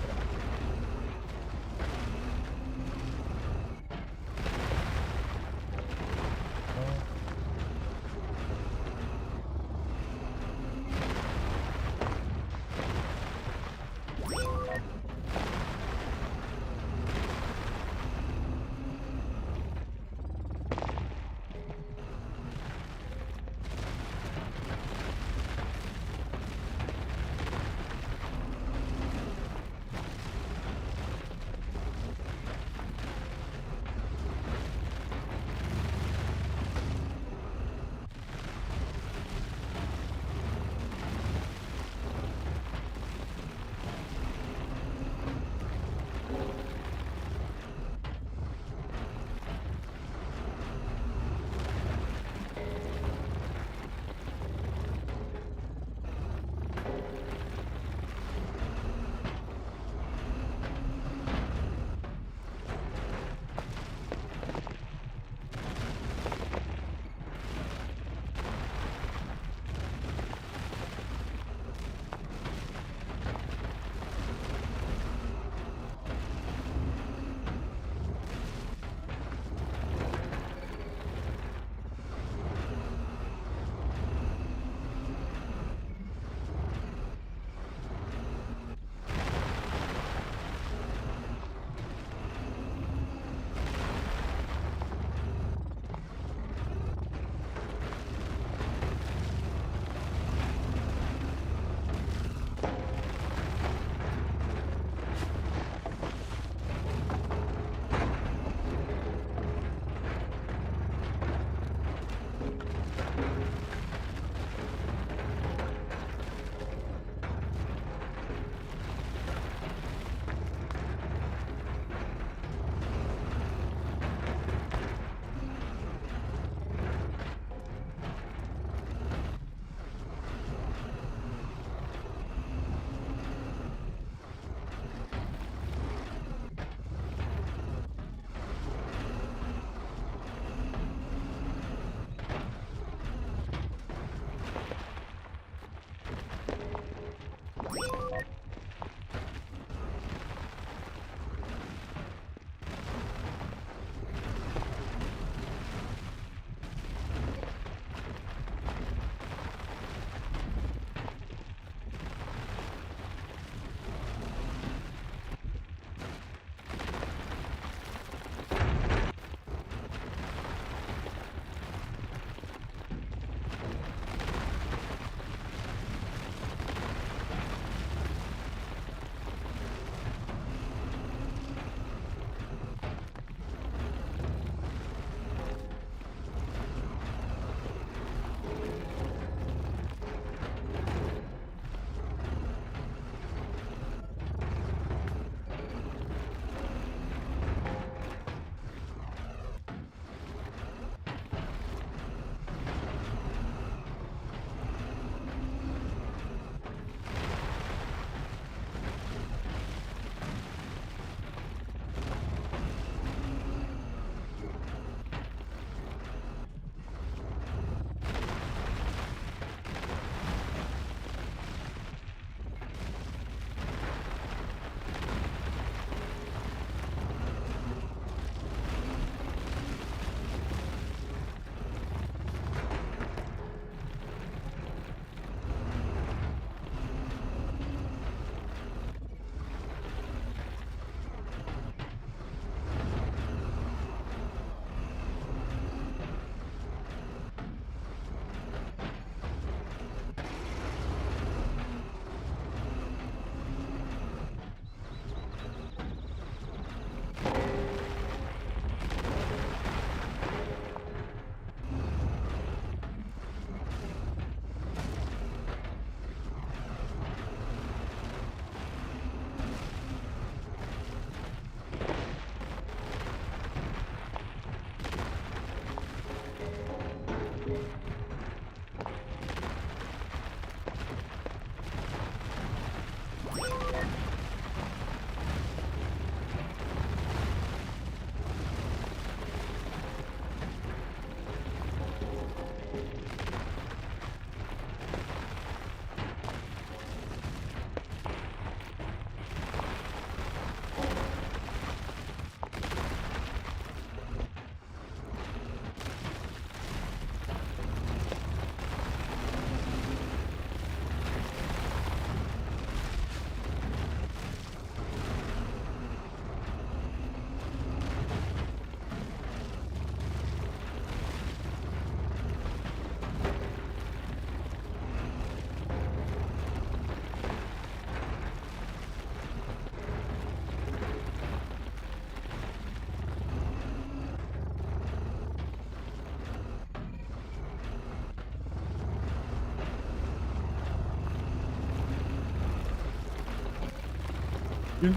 Yeah.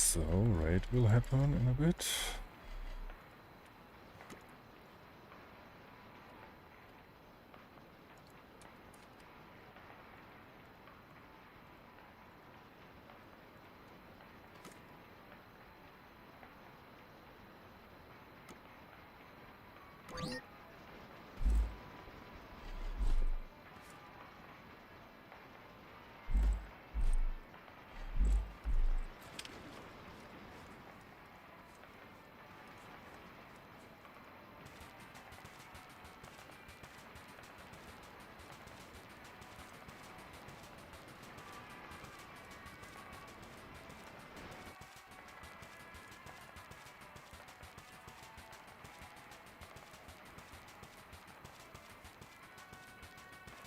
So, raid will happen in a bit.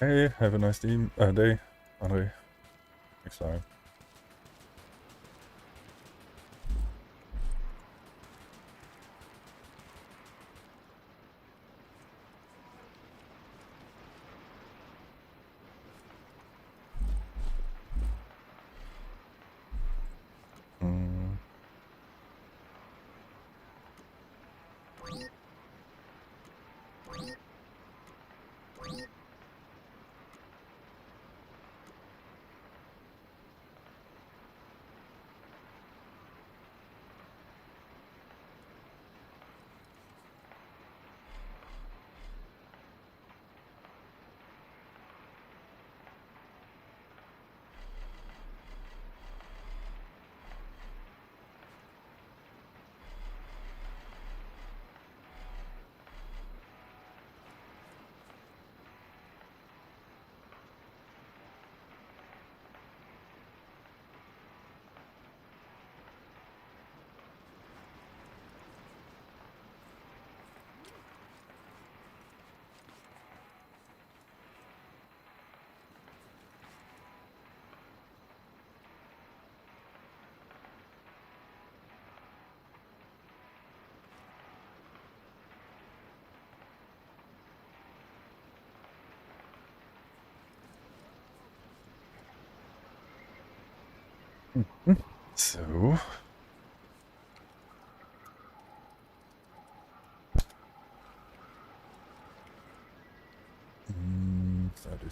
Hey, have a nice day, Andre. Next time. Mm. So.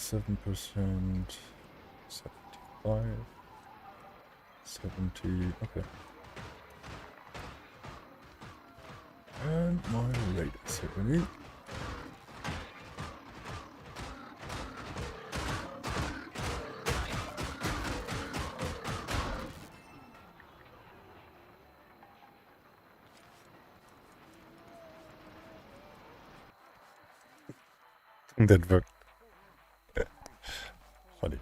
37%, 75, 70, okay. And my rate is 70. That worked. Funny.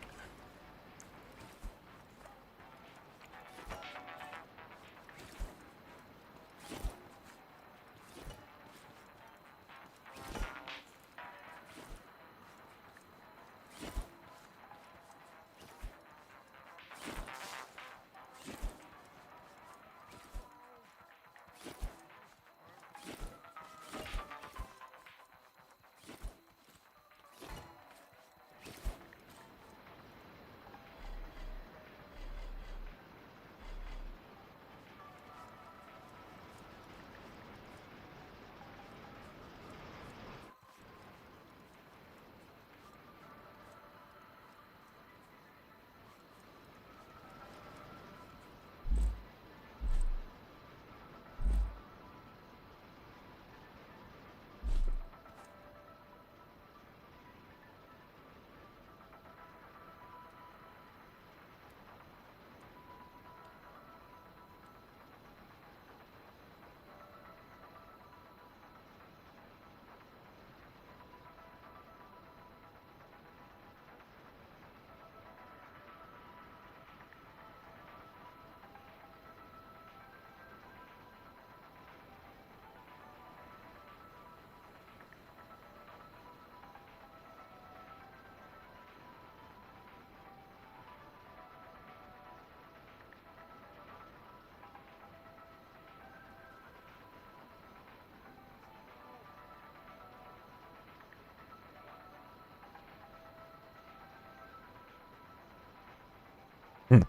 Hmm.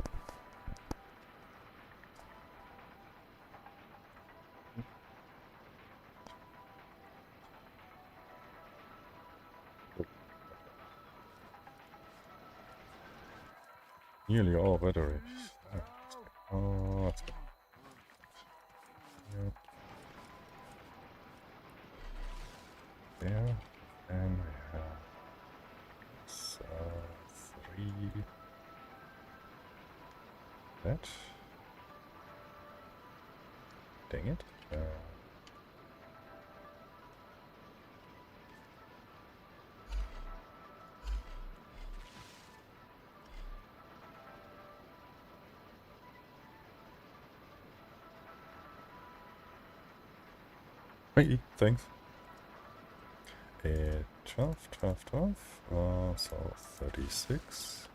Nearly all batteries. Oh, that's good. Yeah. There. And we have three. That. Dang it. Hey, thanks. 12, 12, 12. So 36.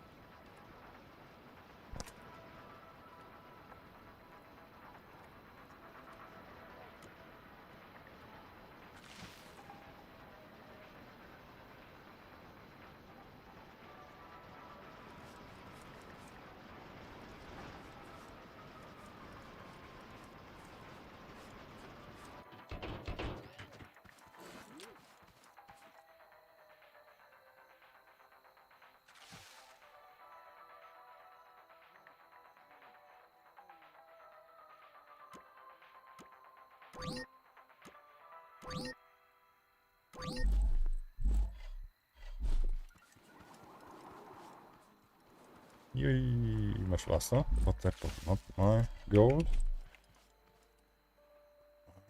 Yay, much faster. But that was not my goal.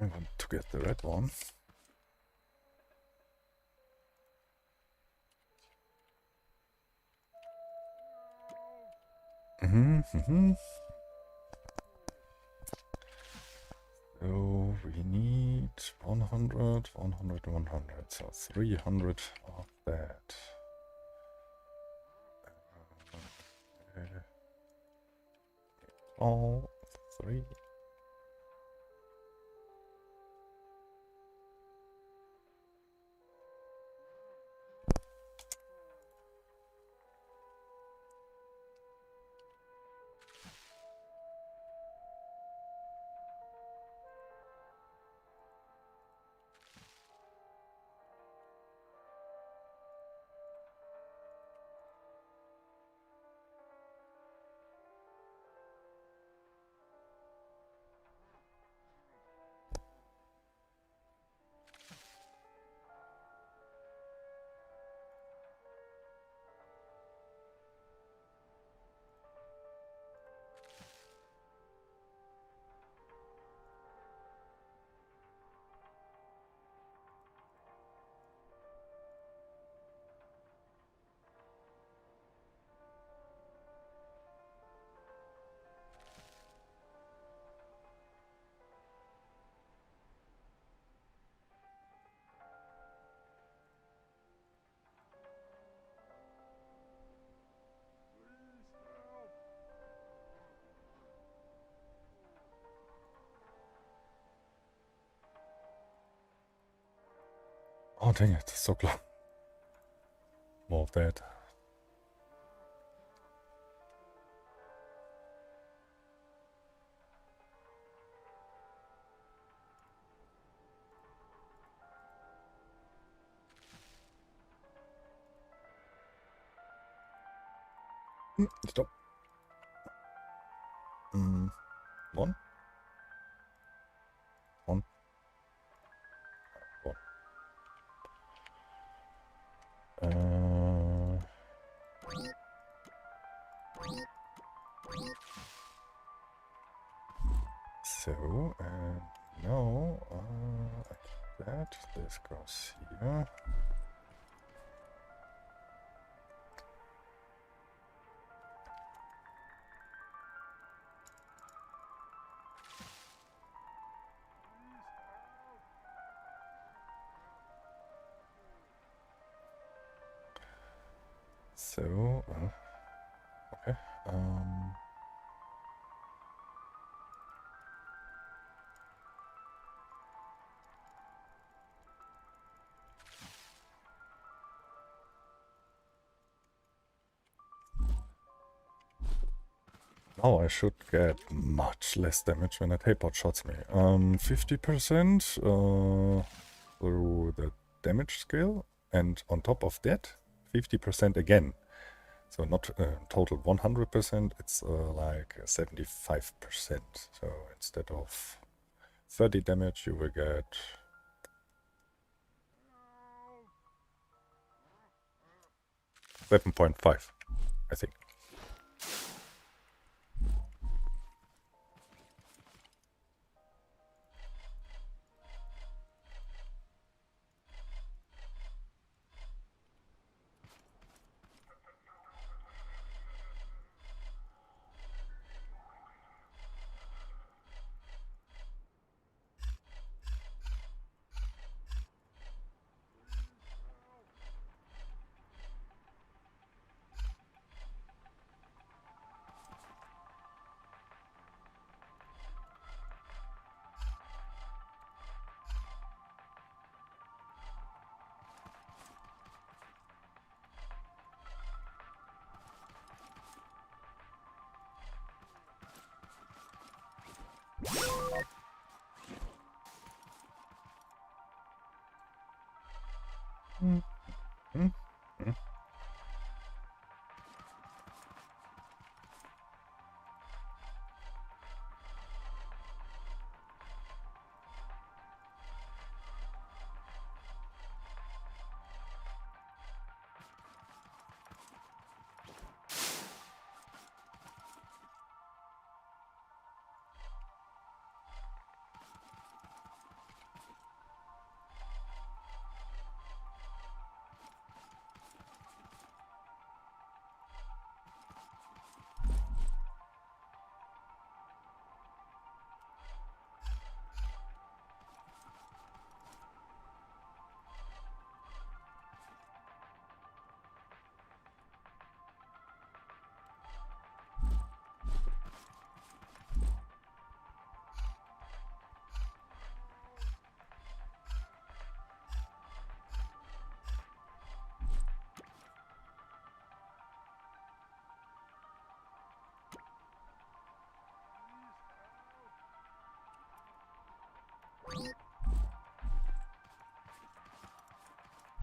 I want to get the red one. So we need 100, 100, 100. So 300 of that. All three. Oh dang it, so close. More of that. Stop. One. One. One. So, now, like that, this goes here. So, okay. Now I should get much less damage when a tapered shots me. 50% through the damage skill, and on top of that, 50% again. So not total 100%, it's like 75%. So instead of 30 damage, you will get 7.5, I think.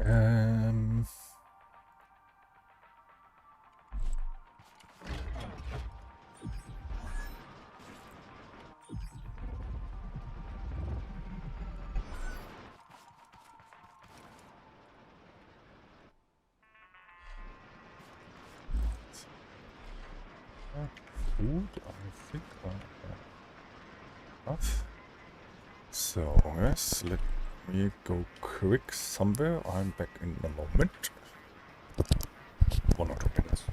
Um, Food, I think I have enough. So, yes, let me go quick somewhere. I'm back in a moment. 1 or 2 minutes.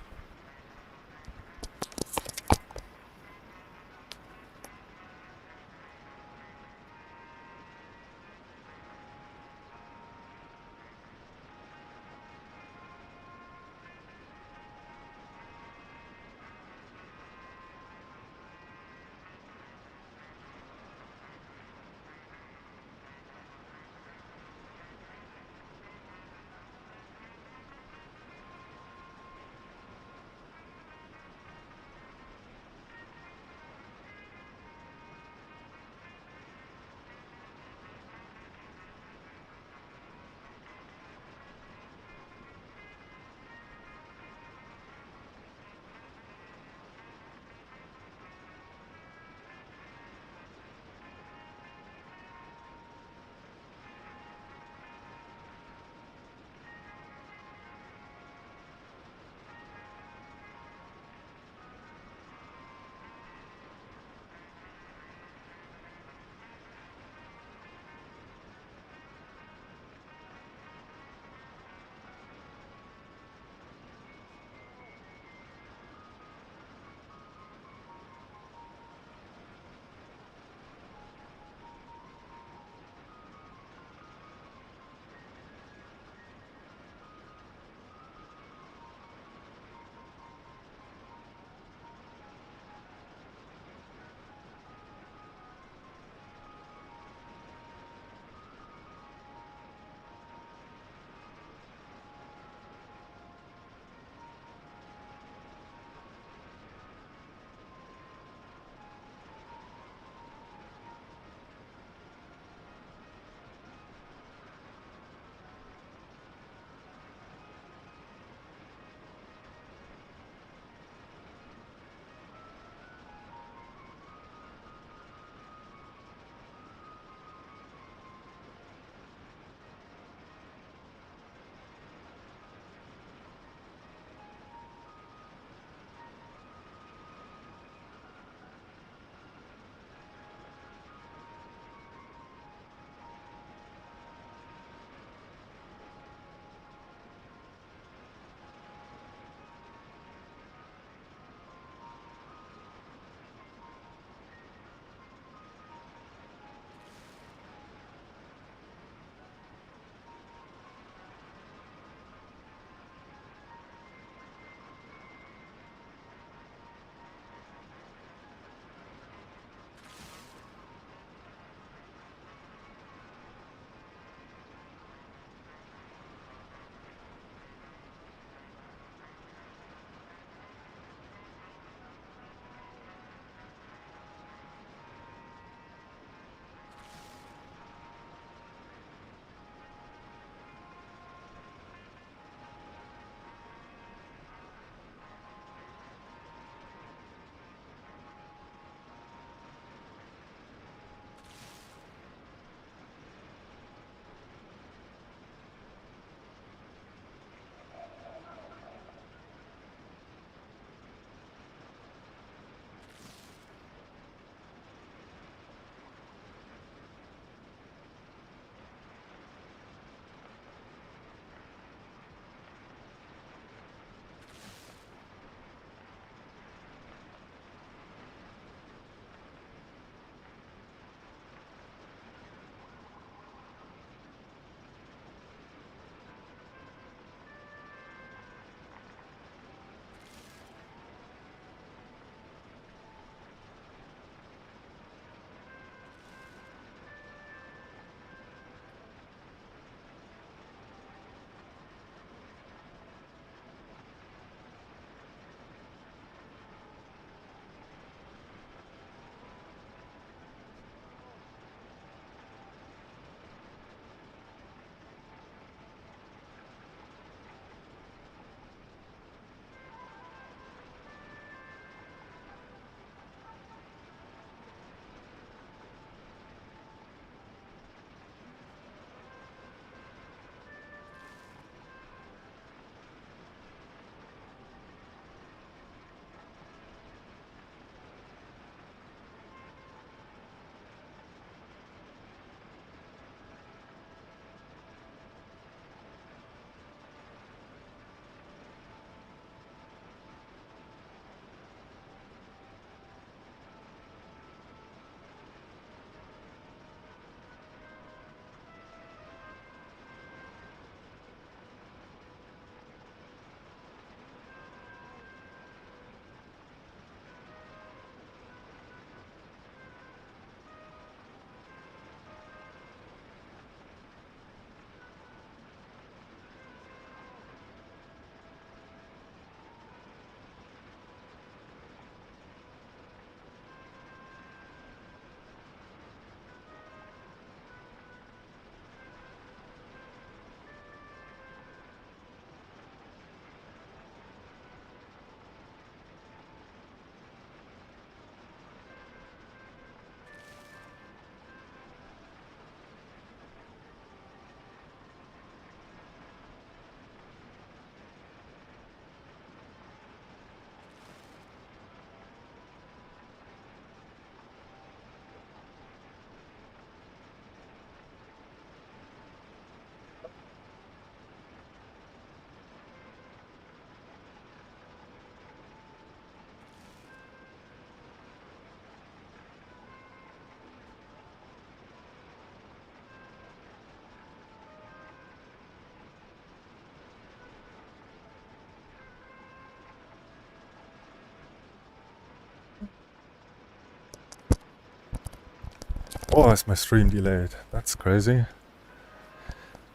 Oh, is my stream delayed? That's crazy.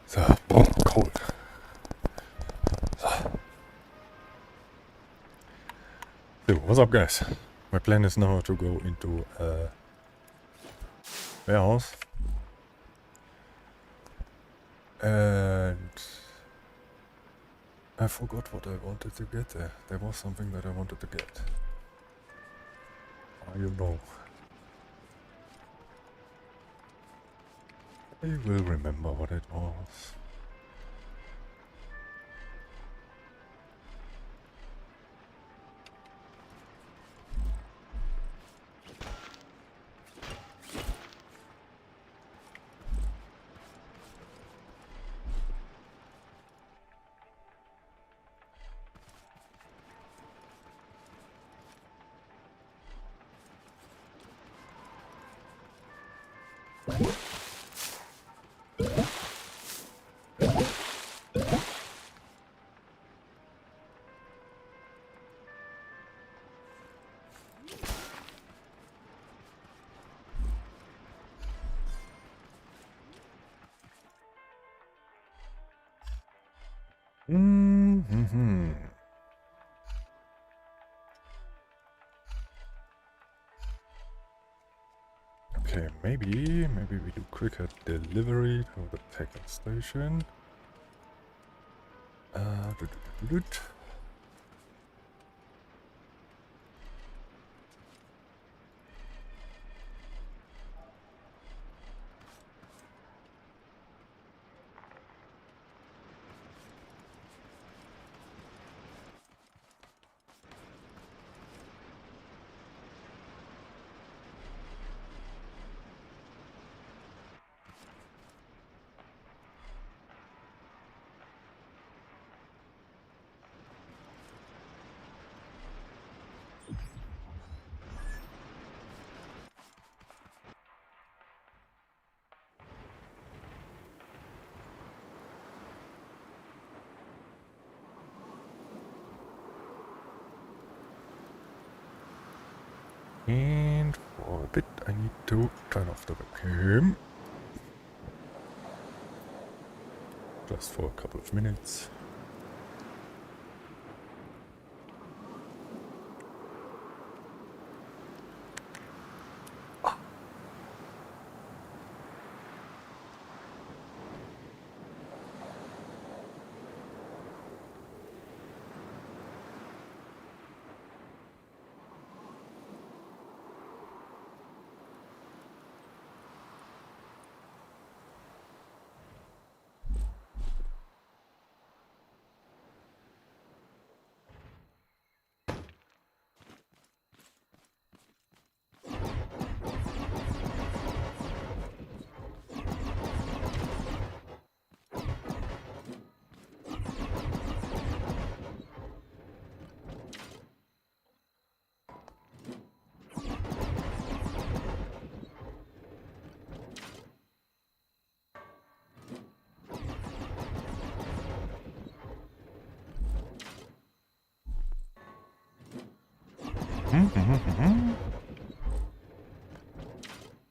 So, oh, cold. So, what's up, guys? My plan is now to go into a warehouse. And I forgot what I wanted to get there. There was something that I wanted to get. You know. I will remember what it was. Okay, maybe we do quicker delivery to the packing station. And for a bit I need to turn off the webcam. Just for a couple of minutes.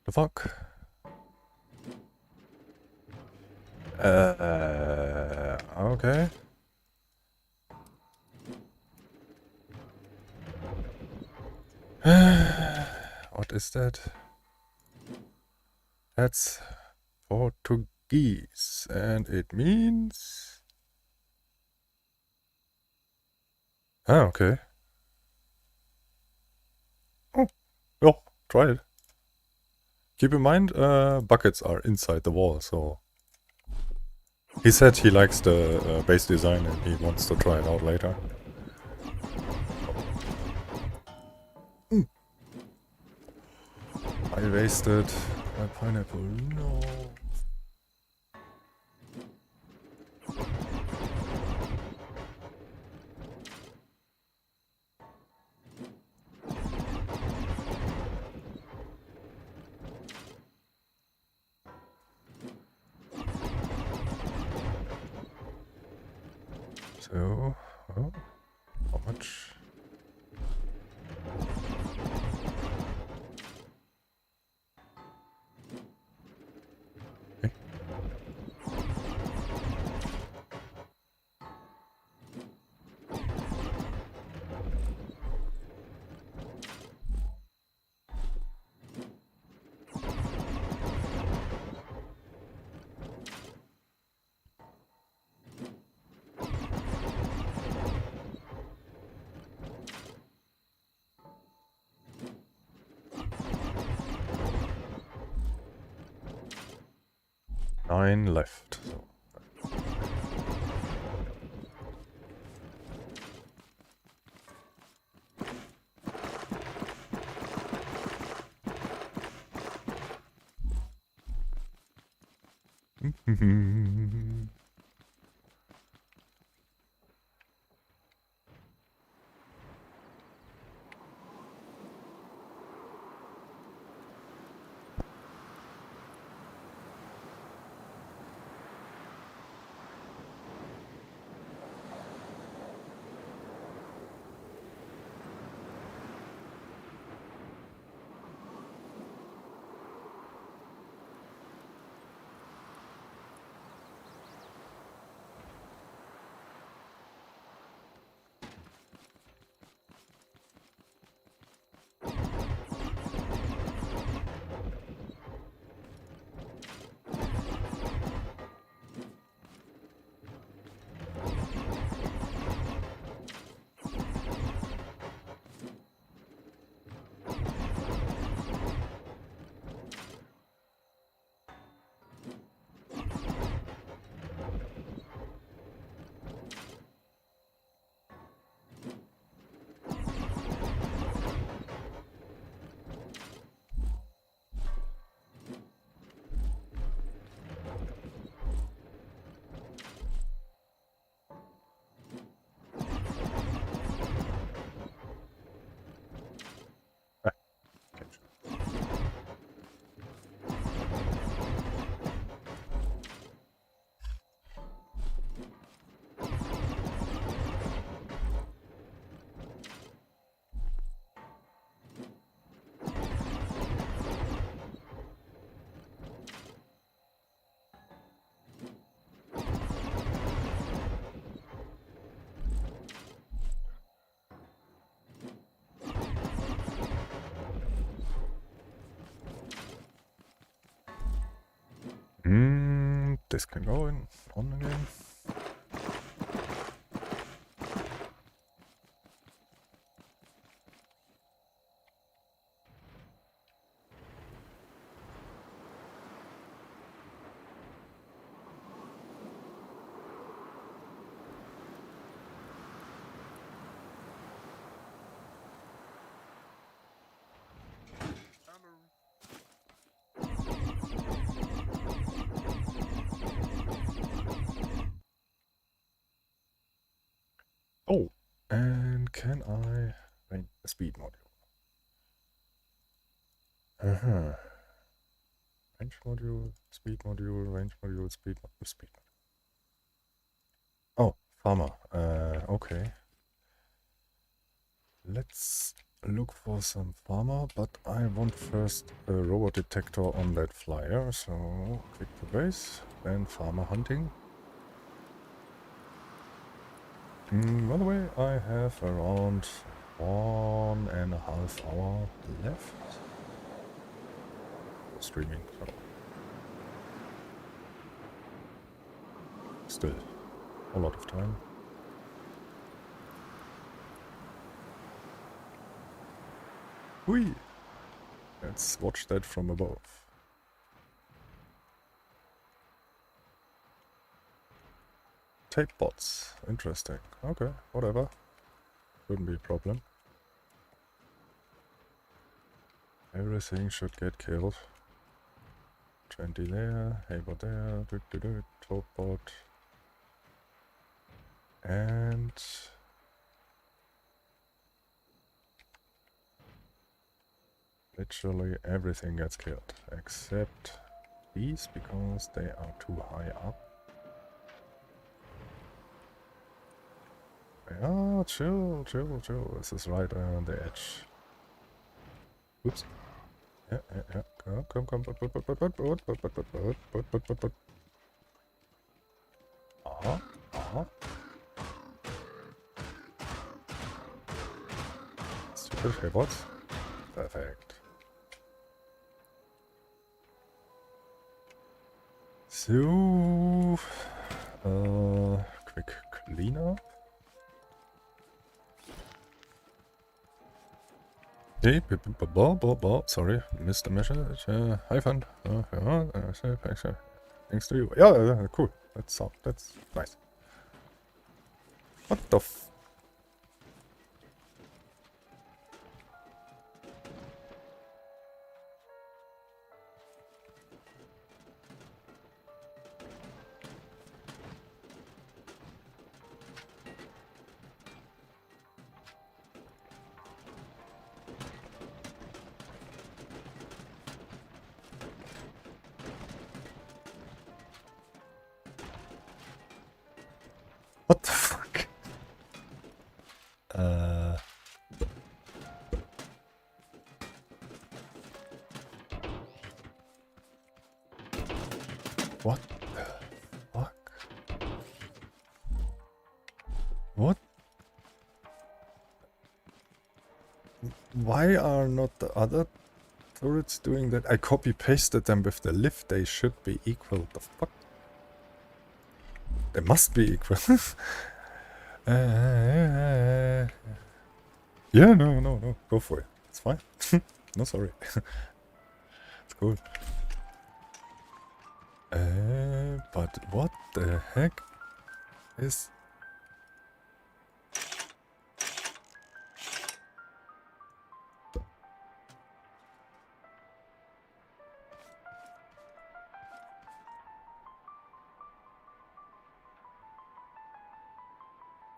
The fuck? Okay. What is that? That's Portuguese, and it means... Ah, okay. Oh, well, try it. Keep in mind, buckets are inside the wall, so... He said he likes the base design and he wants to try it out later. I wasted a pineapple, no. So, oh, how much? 9 left. So. This can go in on again. Oh, and can I range a speed module? Range module, speed module, range module, speed module, speed module. Oh, farmer. Okay. Let's look for some farmer, but I want first a robot detector on that flyer. So click to base, then farmer hunting. By the way, I have around 1.5 hours left. Streaming, so still a lot of time. Whee! Let's watch that from above. Tape bots. Interesting. Okay, whatever. Shouldn't be a problem. Everything should get killed. 20 there, Haybot there, top bot. And literally everything gets killed except these because they are too high up. Ah, chill. This is right on the edge. Oops. Yeah. Come. Stupid robots. Perfect. So, quick cleanup. Hey, sorry, missed the message. Hi, Fant. Thanks to you. Yeah, cool. That's nice. What the f... What the fuck? What the fuck? What? Why are not the other turrets doing that? I copy-pasted them with the lift. They should be equal. The fuck? They must be equal. Yeah, no. Go for it. It's fine. No, sorry. It's cool. But what the heck is...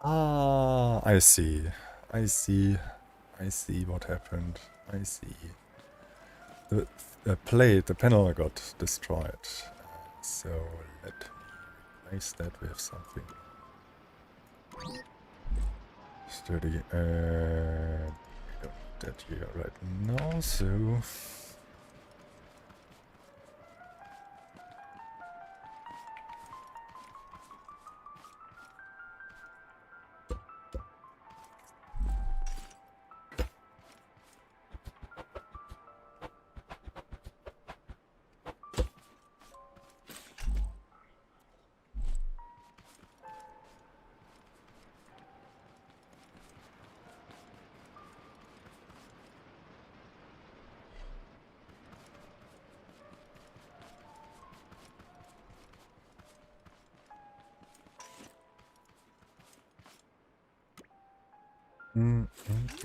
Ah, I see. I see what happened. I see. The plate, the panel got destroyed. So let me replace that with something sturdy. We don't need that here right now, so...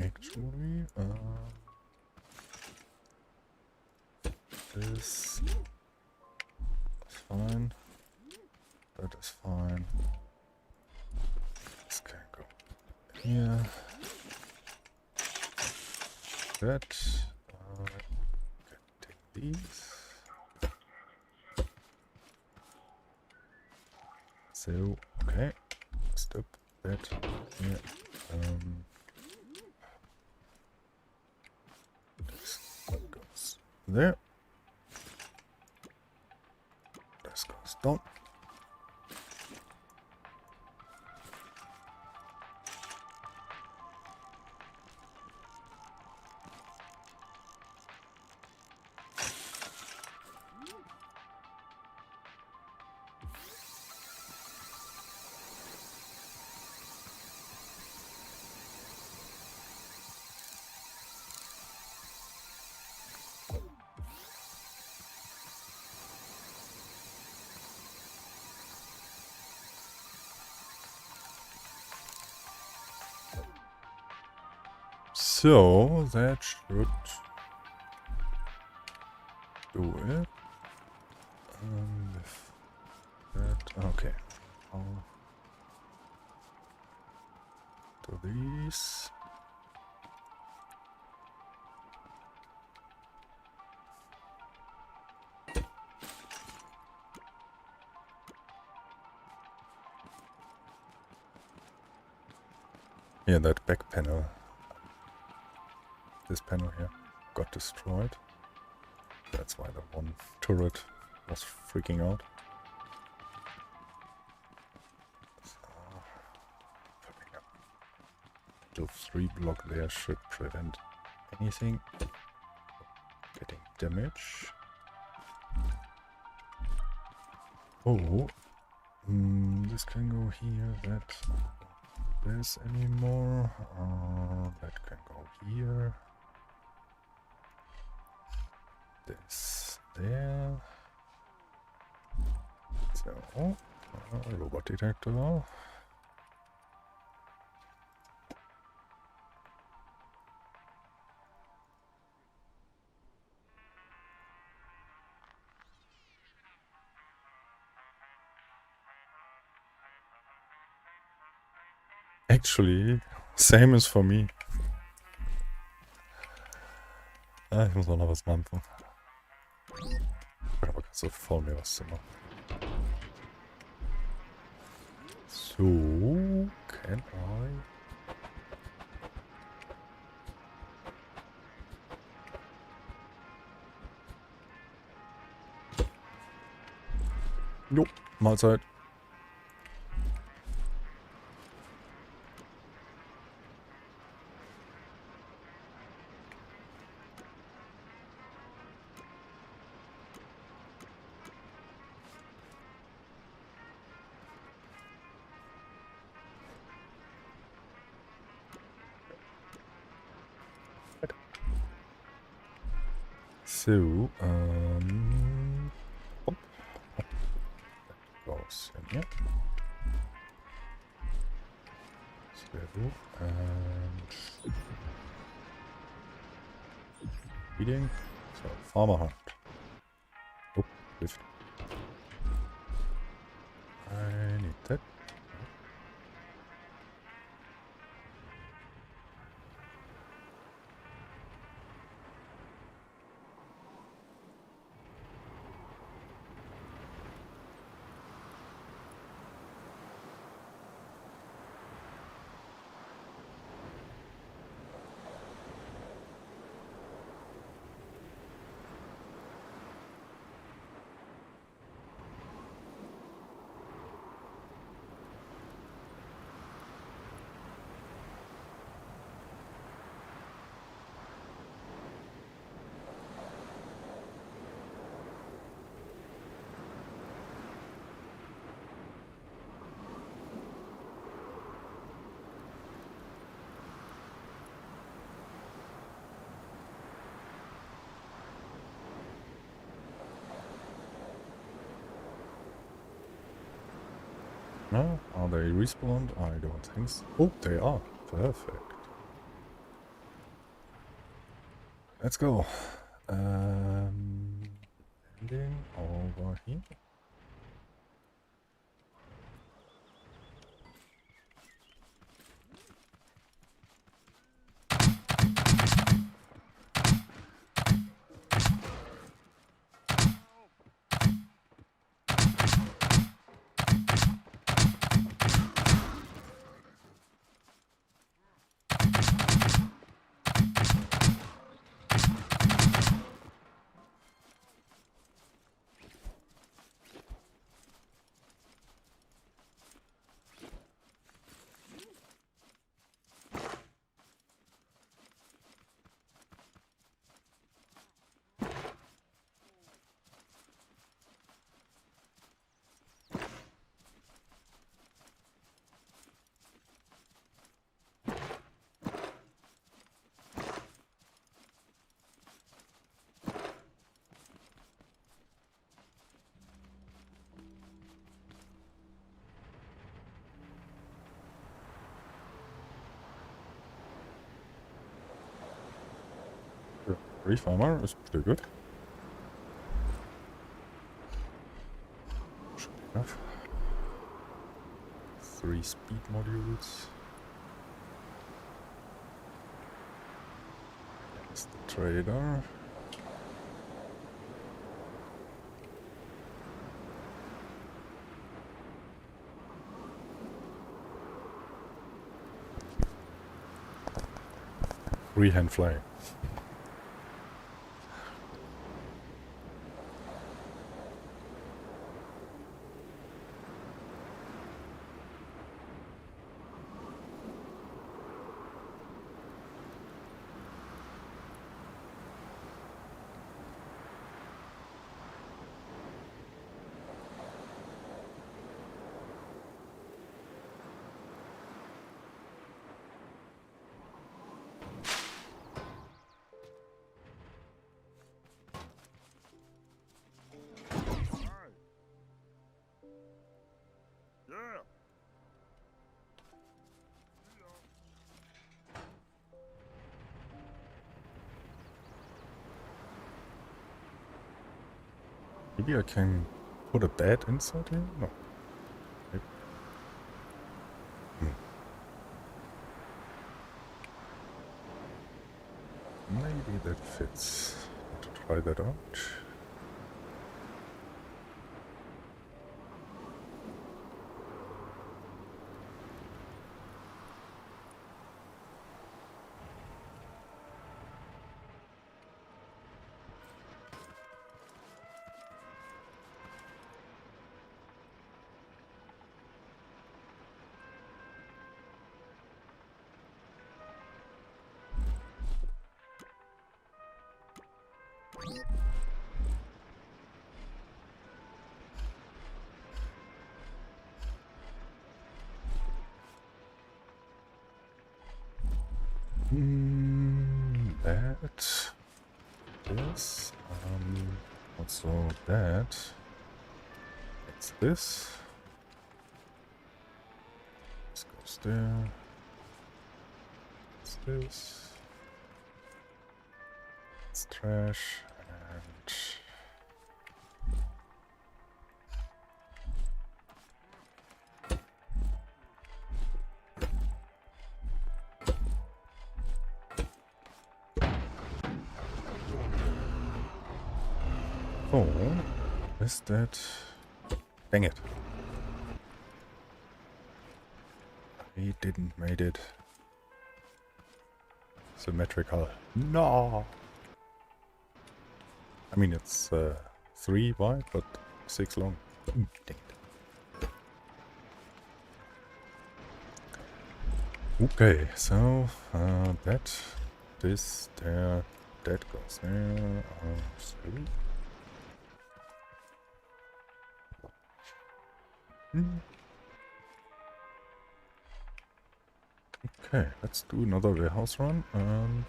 Actually, this is fine. That is fine. This can go here. That. Can take these. So, okay. Stop that here. This goes there. This goes down. So that should do it. That, okay. I'll do these. Yeah, that back panel. This panel here got destroyed. That's why the one turret was freaking out. So, putting up the 3 block there should prevent anything getting damage. Oh, this can go here. That this anymore. That can go here. This there. So, robot detector. Actually, same is for me. Ah, ich muss auch noch was mampfen. Aber kannst du vor mir was zu machen. So, can I... Jo, Mahlzeit. So, hopp, hopp, raus hier. Sehr gut. Reading. So, Farmerhand. Oh, Lift. I need that. No? Are they respawned? I don't think so. Oh, they are. Perfect. Let's go. Landing over here. Brief armor is pretty good. Should be enough. 3 speed modules. That's the trader. Freehand flying. Maybe I can put a bed inside here? No. Maybe, maybe that fits. Want to try that out? That. This. Also that. That's this. This goes there. It's this. It's trash. And oh, is that? Dang it. He didn't made it symmetrical. No. I mean, it's 3 wide, but 6 long. Dang it. Okay, so that, this, there, that goes there. Sorry. Okay, let's do another warehouse run and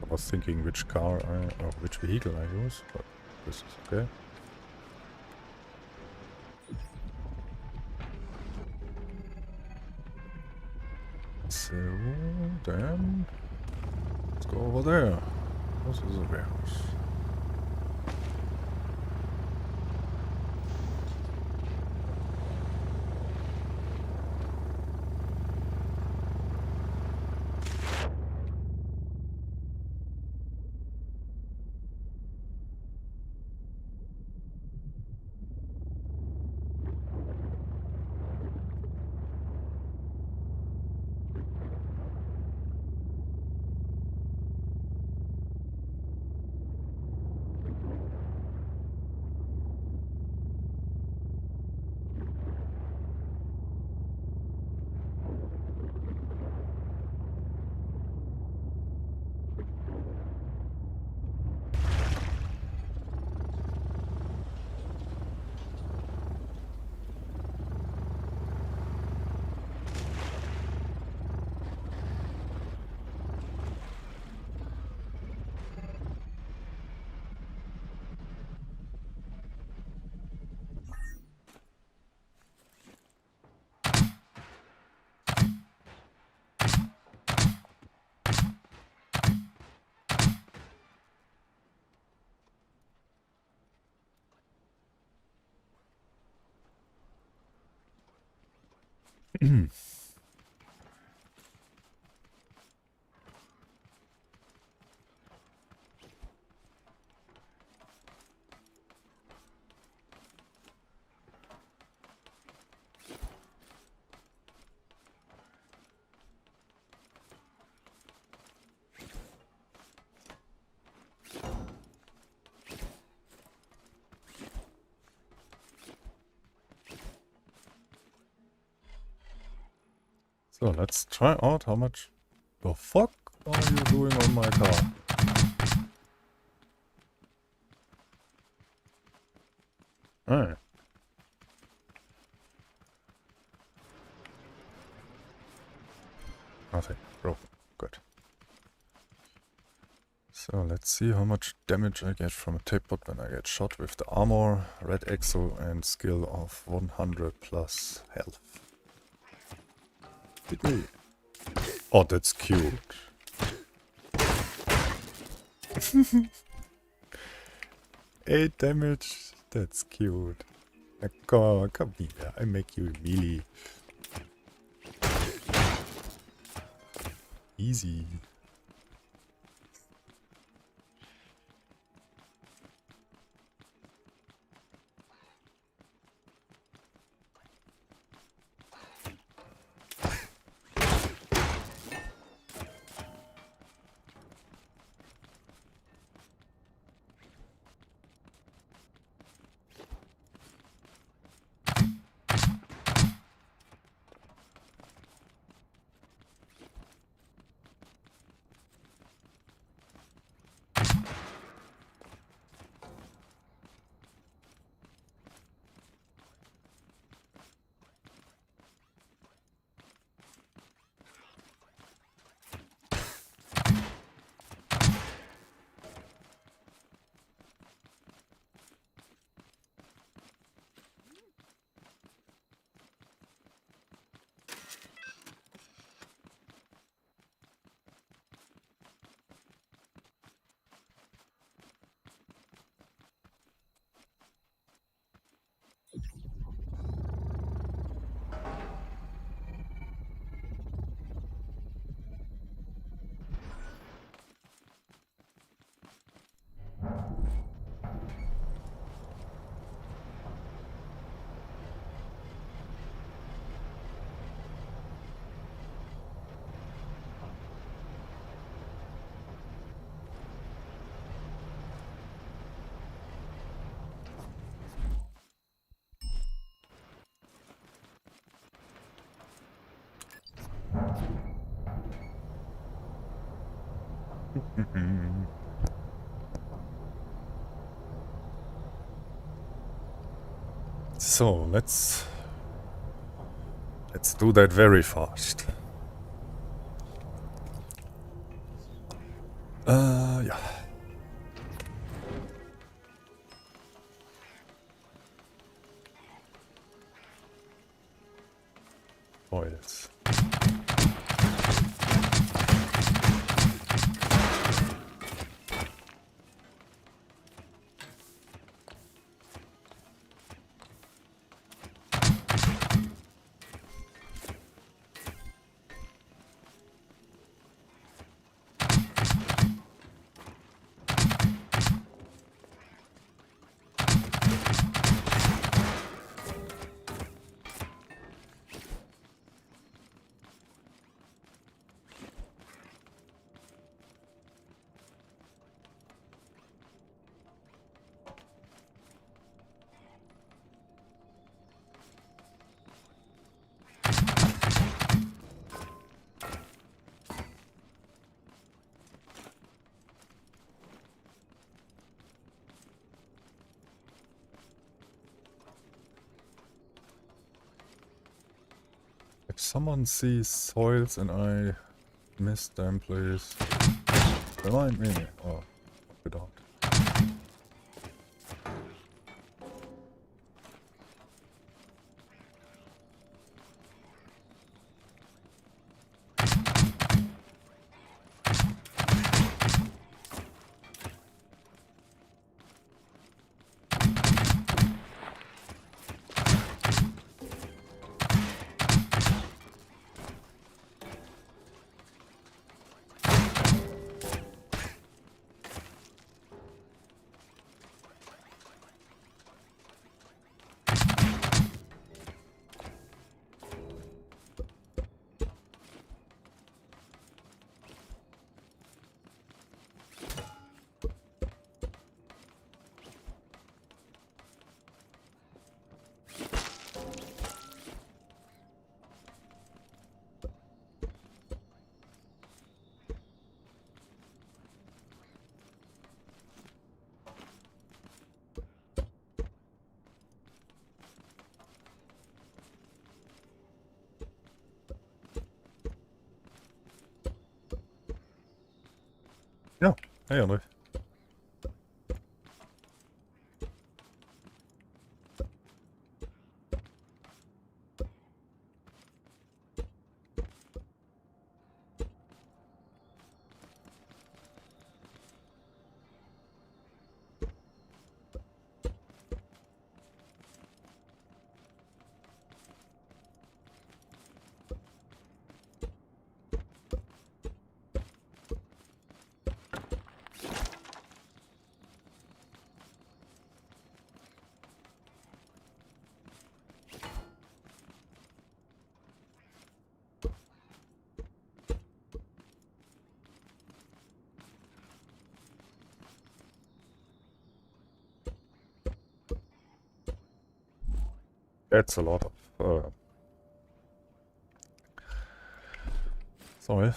I was thinking which car or which vehicle I use, but this is okay. So then let's go over there. This is a warehouse. So let's try out how much the fuck are you doing on my car? Alright. Nothing. Broken. Good. So let's see how much damage I get from a tape bot when I get shot with the armor, red exo and skill of 100 plus health. Hit me. Oh, that's cute. 8 damage. That's cute. Now, come here. I make you melee. Easy. So let's do that very fast. Yeah. Oh yes. If someone sees soils and I miss them, please remind me. Oh, we don't. Ja, hey André. That's a lot of soil.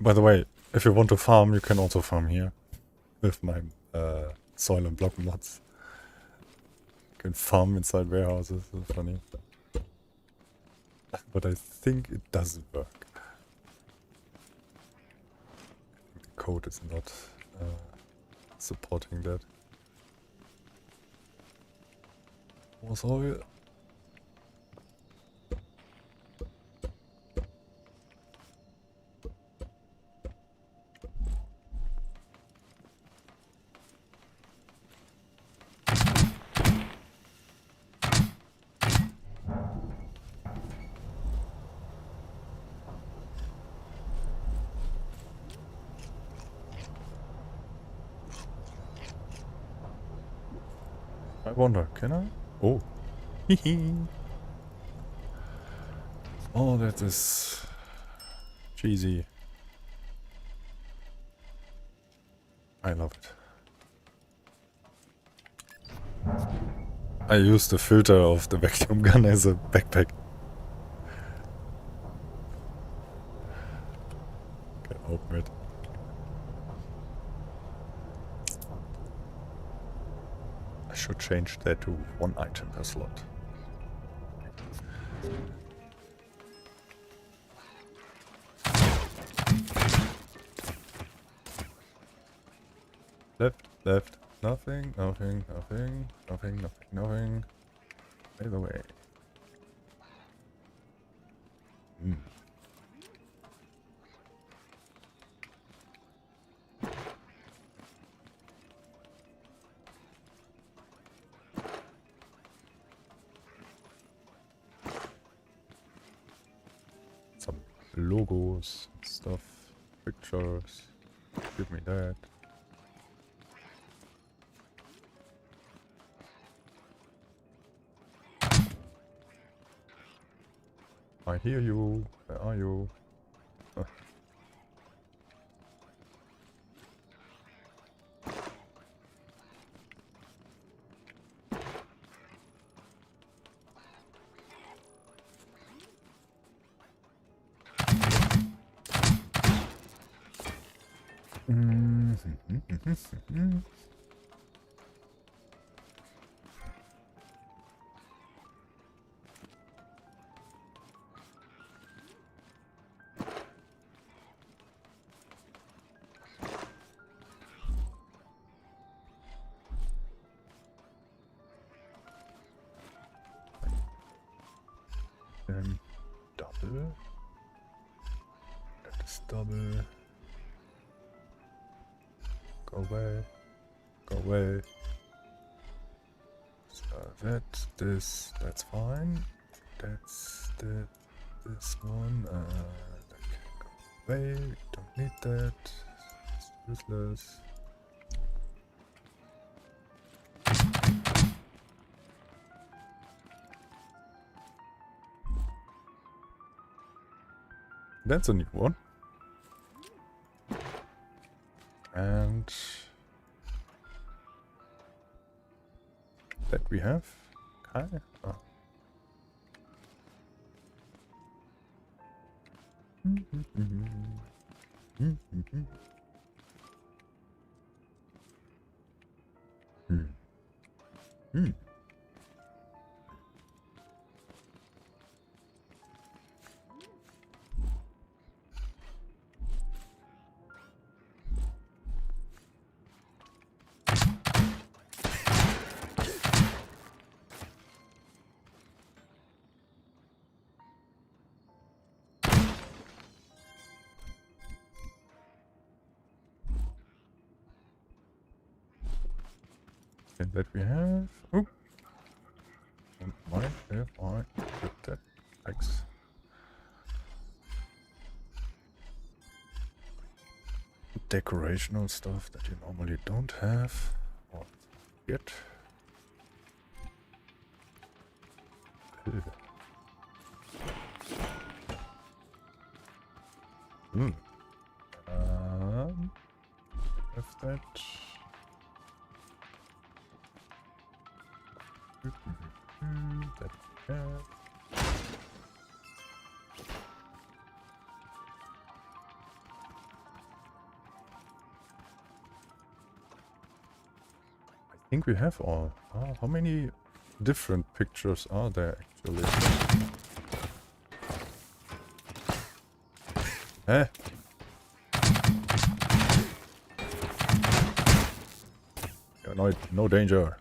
By the way, if you want to farm, you can also farm here with my soil and block mods. You can farm inside warehouses. It's funny, but I think it doesn't work. The code is not supporting that. More soil. I wonder, can I? Oh. Oh, that is cheesy. I love it. I use the filter of the vacuum gun as a backpack. Can open it. I should change that to 1 item per slot. Left, nothing. By the way. Some logos, stuff, pictures. Give me that. I hear you. Where are you? Double. That is double. Go away. Go away. So that's fine. That's this one. That can go away. Don't need that. It's useless. That's a new one. And that we have. Okay. Oh. And that we have. Oh, don't mind if I put that X. Decorational stuff that you normally don't have or get. Have that. That we have. I think we have all. Oh, how many different pictures are there actually? Eh? Yeah, no danger.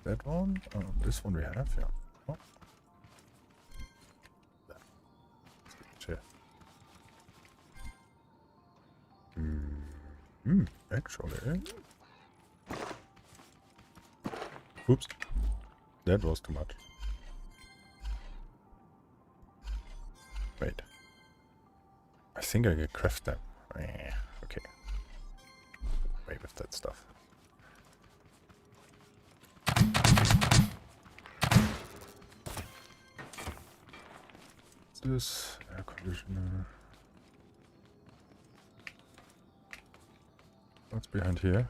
That one? Oh, this one we have, yeah. Oh. Chair. Actually. Oops. That was too much. Wait. I think I can craft them. Okay. Wait with that stuff. What's this? Air conditioner. What's behind here?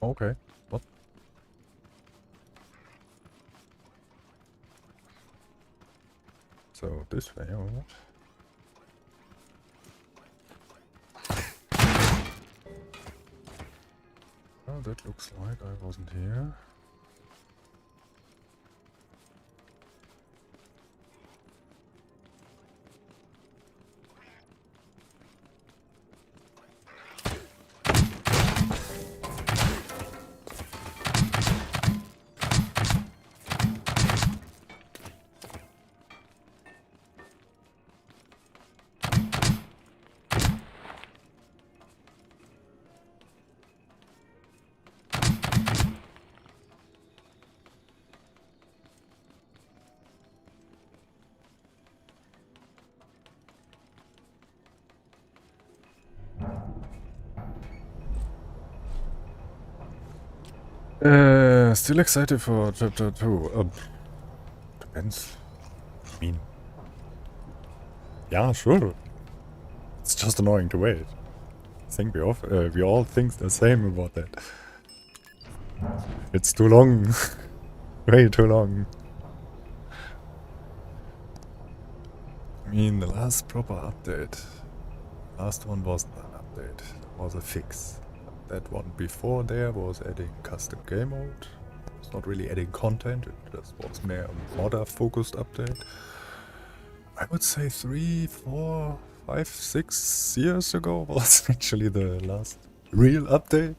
Okay. What? So this way, or what? Well, that looks like I wasn't here. Still excited for chapter 2. Depends. I mean, yeah, sure. It's just annoying to wait. I think we all think the same about that. It's too long. Way too long. I mean, the last proper update. Last one wasn't an update. It was a fix. That one before there was adding custom game mode. It's not really adding content, it just was more a modder focused update. I would say 3, 4, 5, 6 years ago was actually the last real update.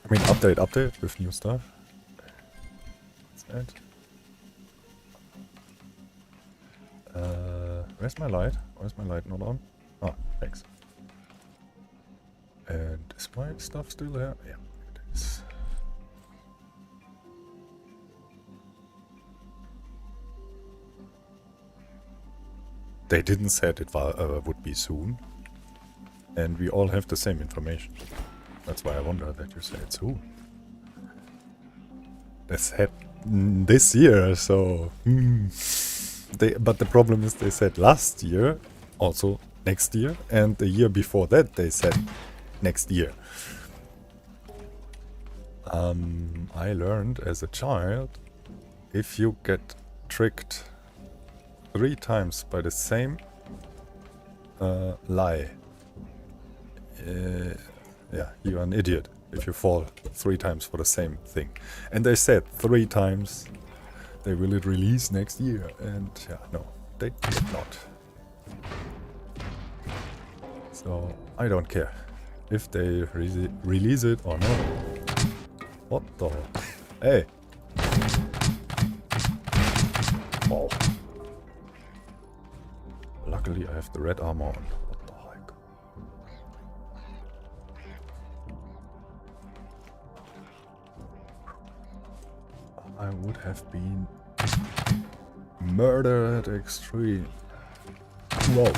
I mean update with new stuff. What's that? Where's my light? Why is my light not on? Ah, thanks. And is my stuff still here? Yeah, it is. they didn't said it would be soon. And we all have the same information. That's why I wonder that you said soon. They said this year, so... but the problem is they said last year, also next year, and the year before that they said next year. I learned as a child, if you get tricked 3 times by the same lie, yeah, you're an idiot if you fall 3 times for the same thing. And they said 3 times they will release next year, and yeah, no, they did not. So I don't care if they release it or not. What the? Hey! Wow. Luckily I have the red armor on. What the heck? I would have been murdered at extreme. Whoa.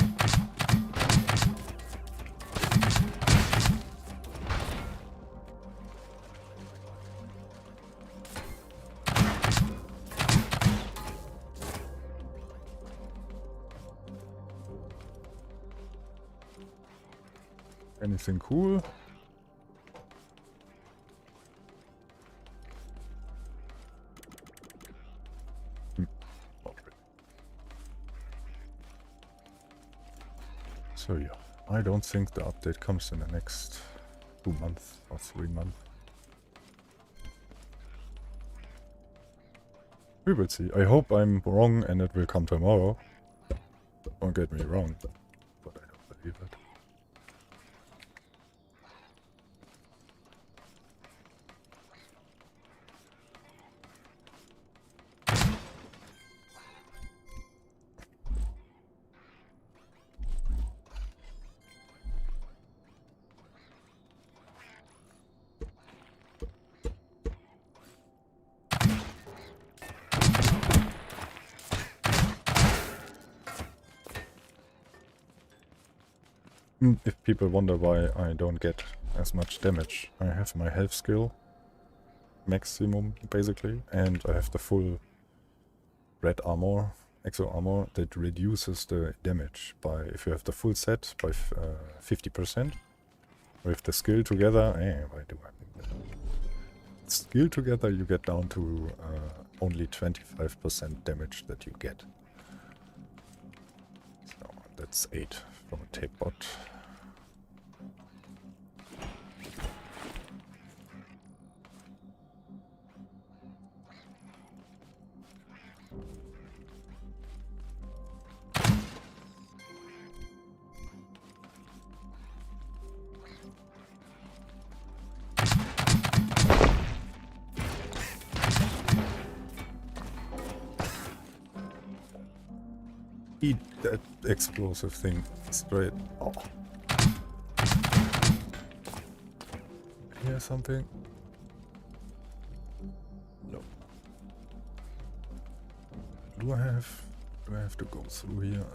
Anything cool? So yeah, I don't think the update comes in the next 2 months or 3 months. We will see. I hope I'm wrong and it will come tomorrow. Don't get me wrong, but I don't believe it. If people wonder why I don't get as much damage, I have my health skill maximum basically, and I have the full red armor, exo armor that reduces the damage by, if you have the full set, by 50%. With the skill together, why do I think that? Skill together you get down to only 25% damage that you get. So that's 8 from a tape bot. Eat that explosive thing straight. Oh. Hear something? No. Do I have to go through here?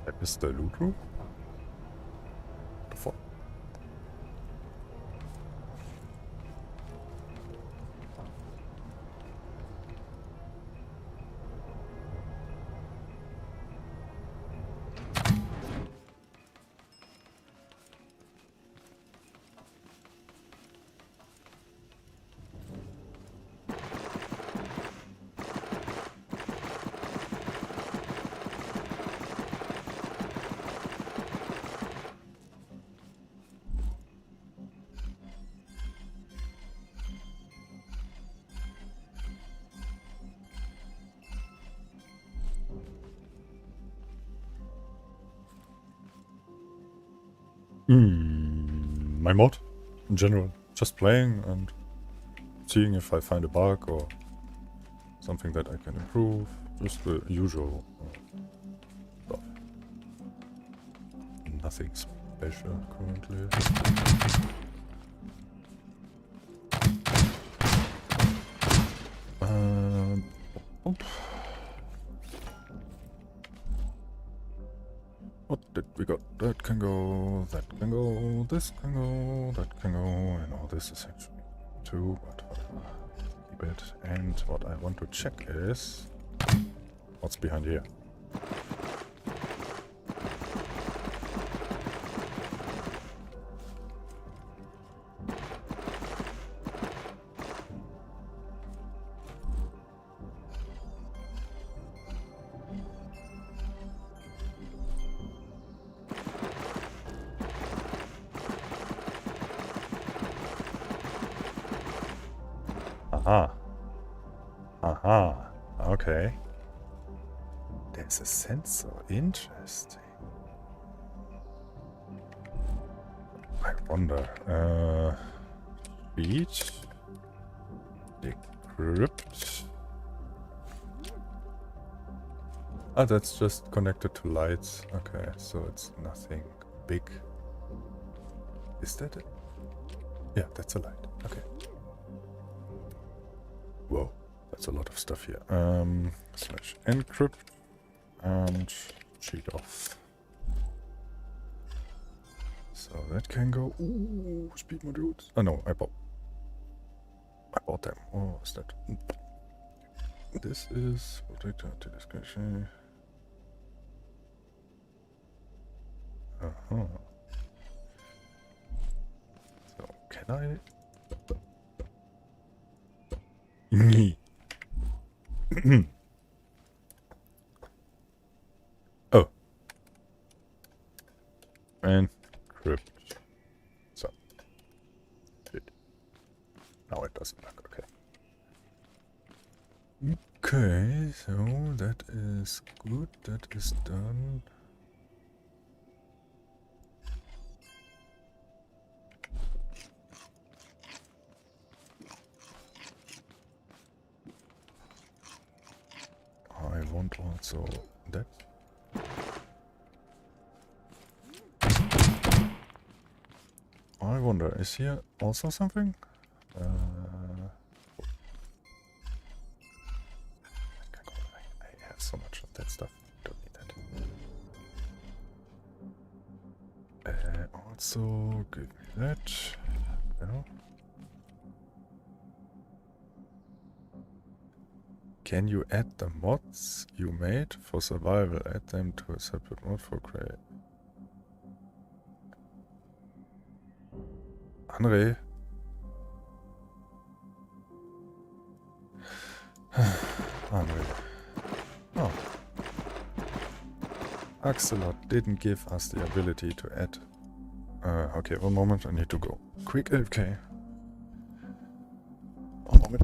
That is the loot room? What the fuck? My mod, in general. Just playing and seeing if I find a bug or something that I can improve. Just the usual stuff. Nothing special currently. What did we got? That can go, that can go, this can go, that can go, and all this is actually too, but keep it. And what I want to check is what's behind here. Aha. Aha. Okay. There's a sensor. Interesting. I wonder. Speed. Decrypt. Ah, that's just connected to lights. Okay, so it's nothing big. Is that it? Yeah, that's a light. Okay. Whoa, that's a lot of stuff here. Slash encrypt and cheat off. So that can go. Ooh, speed modules. Oh no, I bought them. Oh, what's that? This is protector anti-discretion. So can I? Oh. Encrypt. So. Now it doesn't work. Okay. Okay, so that is good. That is done. I want also that. I wonder, is here also something? I have so much of that stuff. Don't need that. Also, give me that. No. Can you add the mods you made for survival? Add them to a separate mod for create. Andre. Andre. Oh. Axelot didn't give us the ability to add. Okay, one moment, I need to go. Quick AFK. One moment.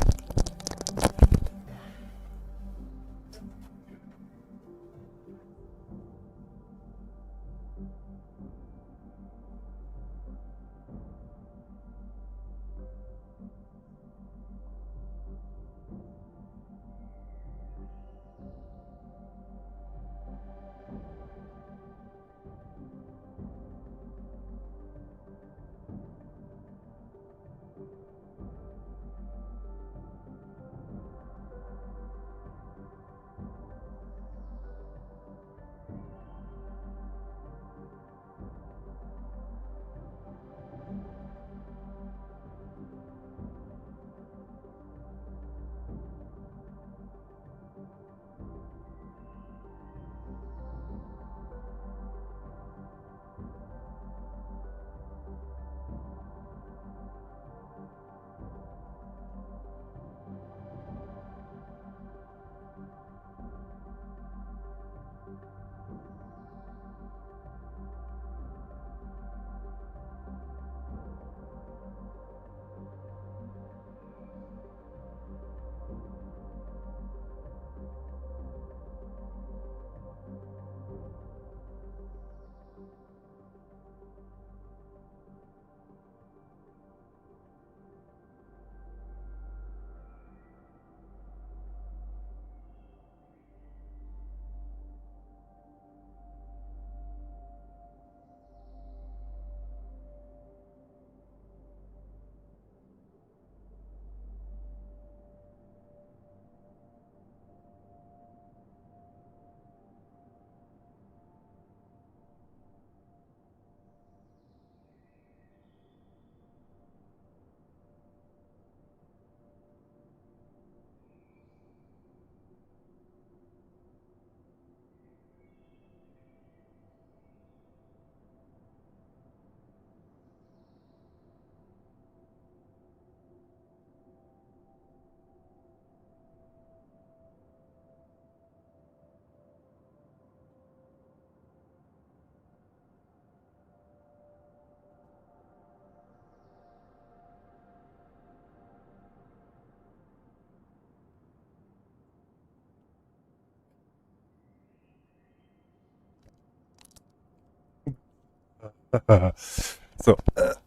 So,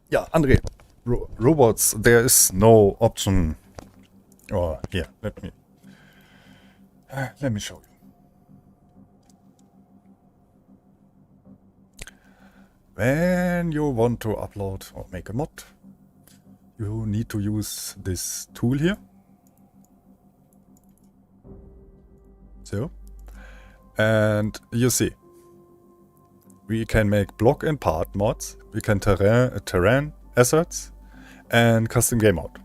yeah, Andre, robots, there is no option. Oh, here, let me show you. When you want to upload or make a mod, you need to use this tool here. So, and you see, we can make block and part mods, we can terrain assets, and custom game mode.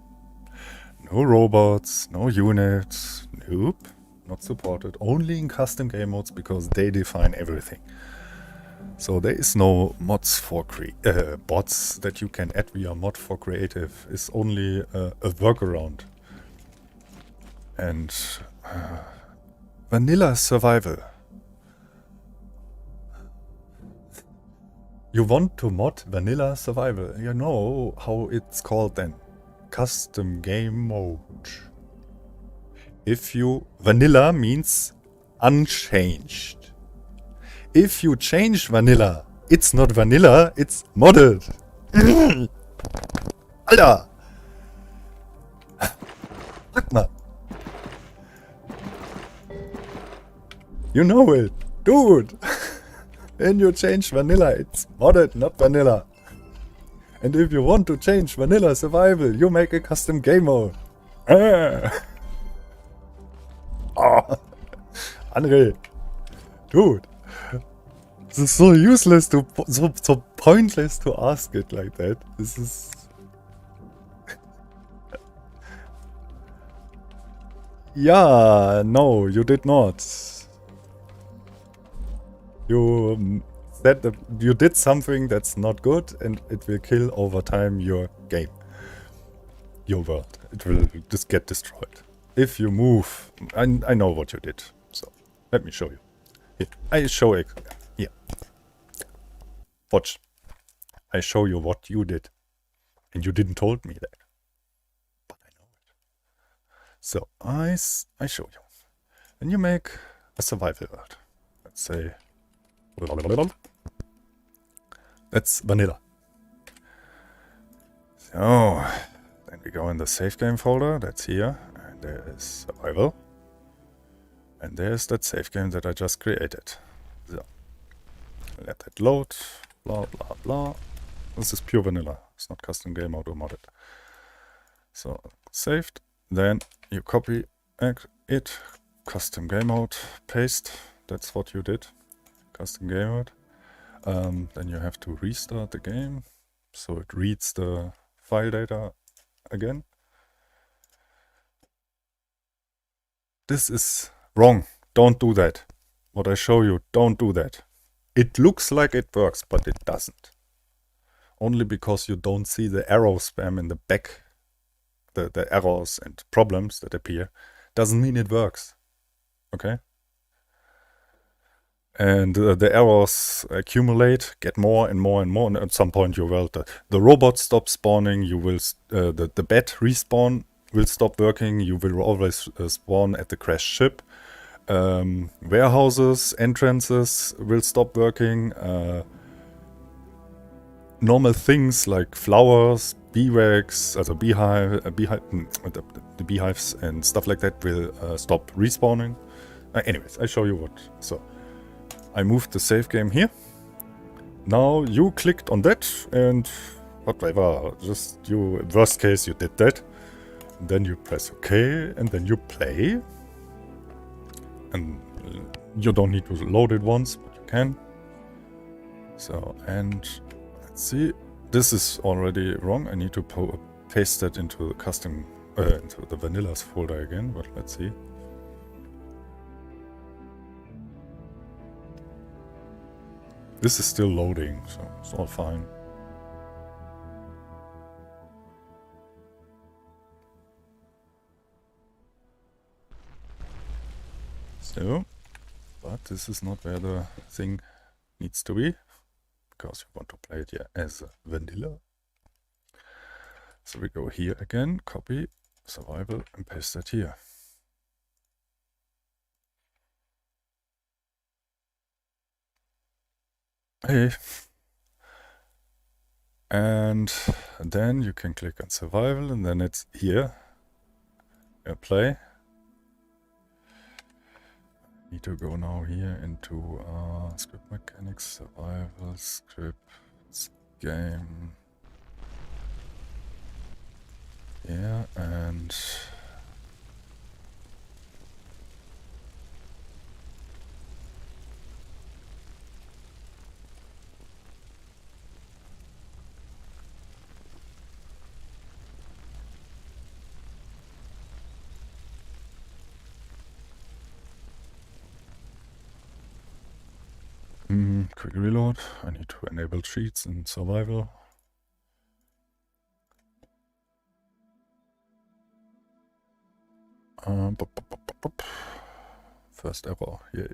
No robots, no units, nope, not supported. Only in custom game modes because they define everything. So there is no mods for bots that you can add via mod for creative. It's only a workaround. And vanilla survival. You want to mod vanilla survival. You know how it's called then. Custom game mode. Vanilla means unchanged. If you change vanilla, it's not vanilla, it's modded. Alter! Sag mal. You know it. Dude! When you change vanilla, it's modded, not vanilla. And if you want to change vanilla survival, you make a custom game mode. Oh. Andre. Dude. This is so useless so pointless to ask it like that. This is... Yeah, no, you did not. You said that you did something that's not good and it will kill over time your game. Your world. It will just get destroyed. If you move... I know what you did. So, let me show you. Here, I show it. Here. Watch. I show you what you did. And you didn't told me that. But I know it. So, I show you. And you make a survival world. Let's say... That's vanilla. So, then we go in the save game folder. That's here. And there is survival. And there's that save game that I just created. So, let that load. Blah, blah, blah. This is pure vanilla. It's not custom game mode or modded. So, saved. Then you copy it. Custom game mode. Paste. That's what you did. Custom game mode. Then you have to restart the game. So it reads the file data again. This is wrong. Don't do that. What I show you, don't do that. It looks like it works, but it doesn't. Only because you don't see the arrow spam in the back, the errors and problems that appear, doesn't mean it works. Okay? And the errors accumulate, get more and more and more, and at some point you will, the robot stops spawning, you will, the bed respawn will stop working, you will always spawn at the crashed ship. Warehouses, entrances will stop working. Normal things like flowers, beewax, also the beehives and stuff like that will stop respawning. Anyways, I show you what. So I moved the save game here. Now you clicked on that and whatever, just you, worst case you did that. And then you press OK and then you play. And you don't need to load it once, but you can. So, and let's see. This is already wrong. I need to paste that into the custom, into the vanillas folder again, but let's see. This is still loading, so it's all fine. So, but this is not where the thing needs to be, because we want to play it here as a vanilla. So we go here again, copy, survival, and paste that here. Hey, And then you can click on survival, and then it's here. Play. Need to go now here into script mechanics, survival, scripts, game. Yeah, and quick reload. I need to enable cheats in survival. First error, yay.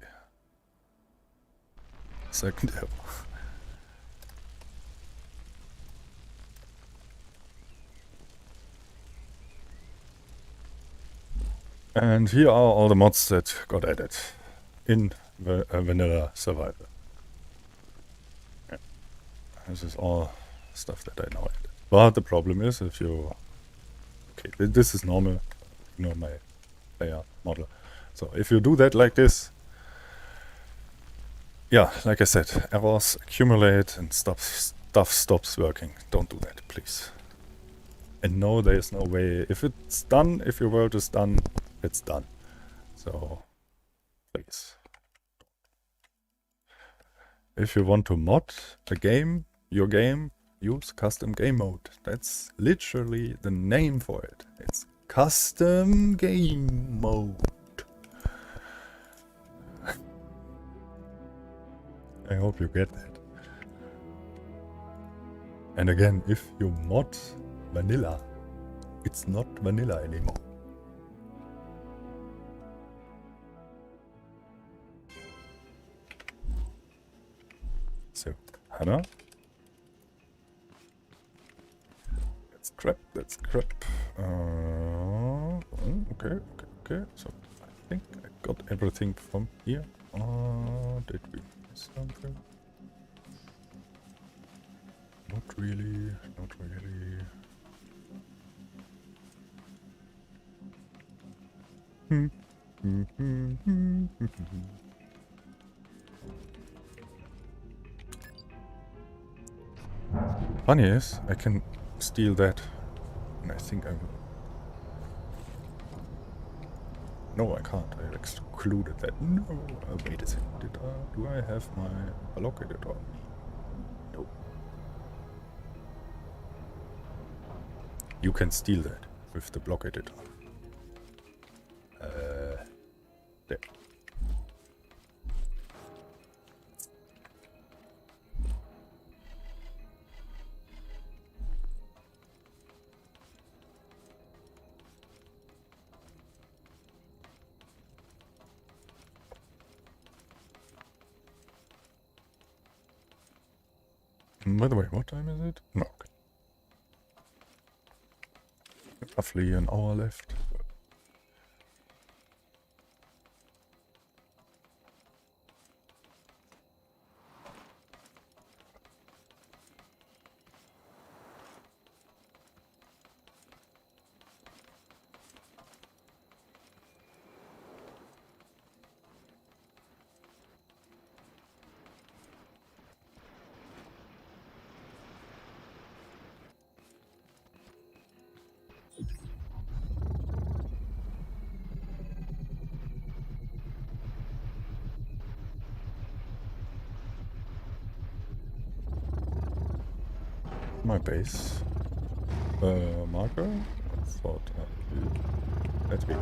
Second error. And here are all the mods that got added in the vanilla survival. Yeah. This is all stuff that I now added. But the problem is if you... Okay, this is normal. Ignore my player model. So if you do that like this, yeah, like I said, errors accumulate and stuff stops working. Don't do that, please. And no, there is no way. If it's done, if your world is done, it's done. So, please. If you want to mod a game, your game, use custom game mode. That's literally the name for it. It's custom game mode. I hope you get that. And again, if you mod vanilla, it's not vanilla anymore. So, Hannah. That's crap. Okay. So, I think I got everything from here. Did we miss something? Not really. Funny is, I can steal that, and I think I will. No, I can't. I excluded that. No, wait a second. Do I have my block editor? No. You can steal that with the block editor. There. By the way, what time is it? No, okay. Roughly an hour left. My base marker. I thought let's be.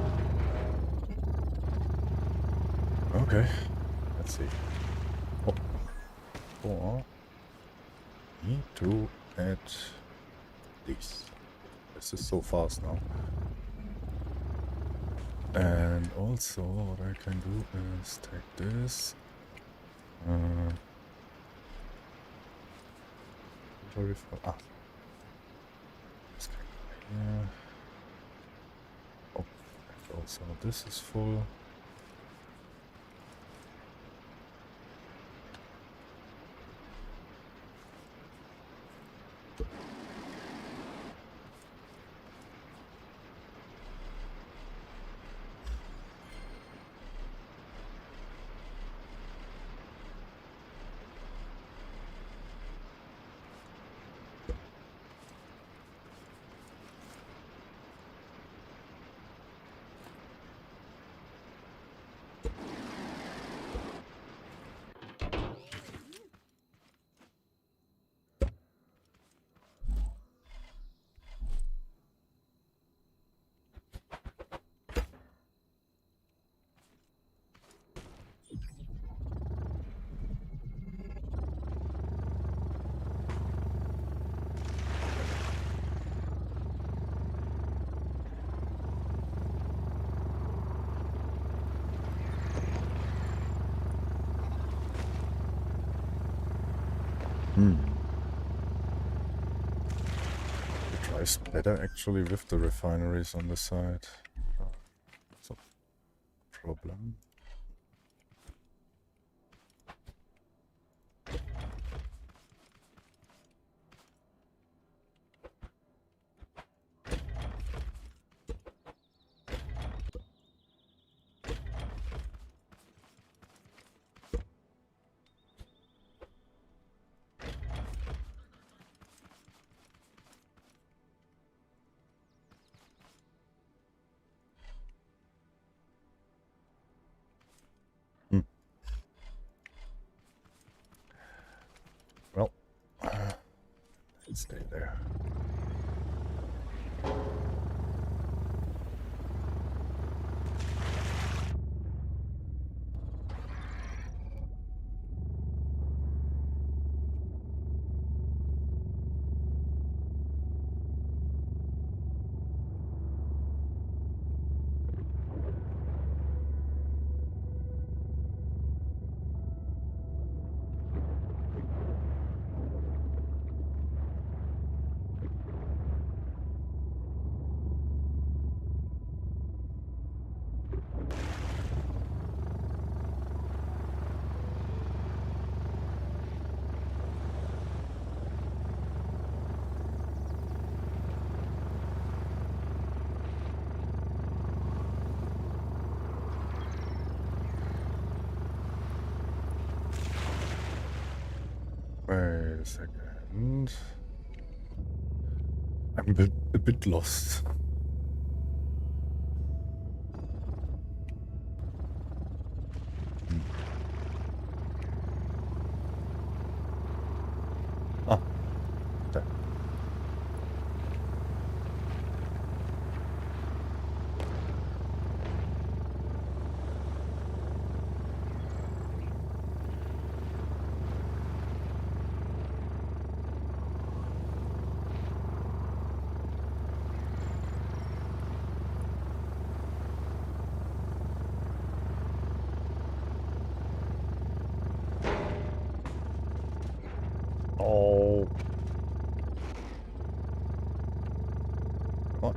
Okay, let's see. Or need to add these. This is so fast now. And also, what I can do is take this. Very far. Yeah. Oh, and also this is full. It drives better actually with the refineries on the side. That's a problem. Well, let's stay there. Wait a second. I'm a bit lost. Ah, there. Oh. Come on.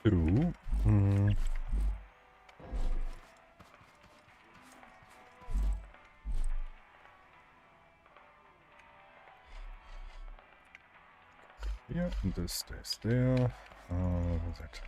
Ooh. Yeah, and this stays there. That.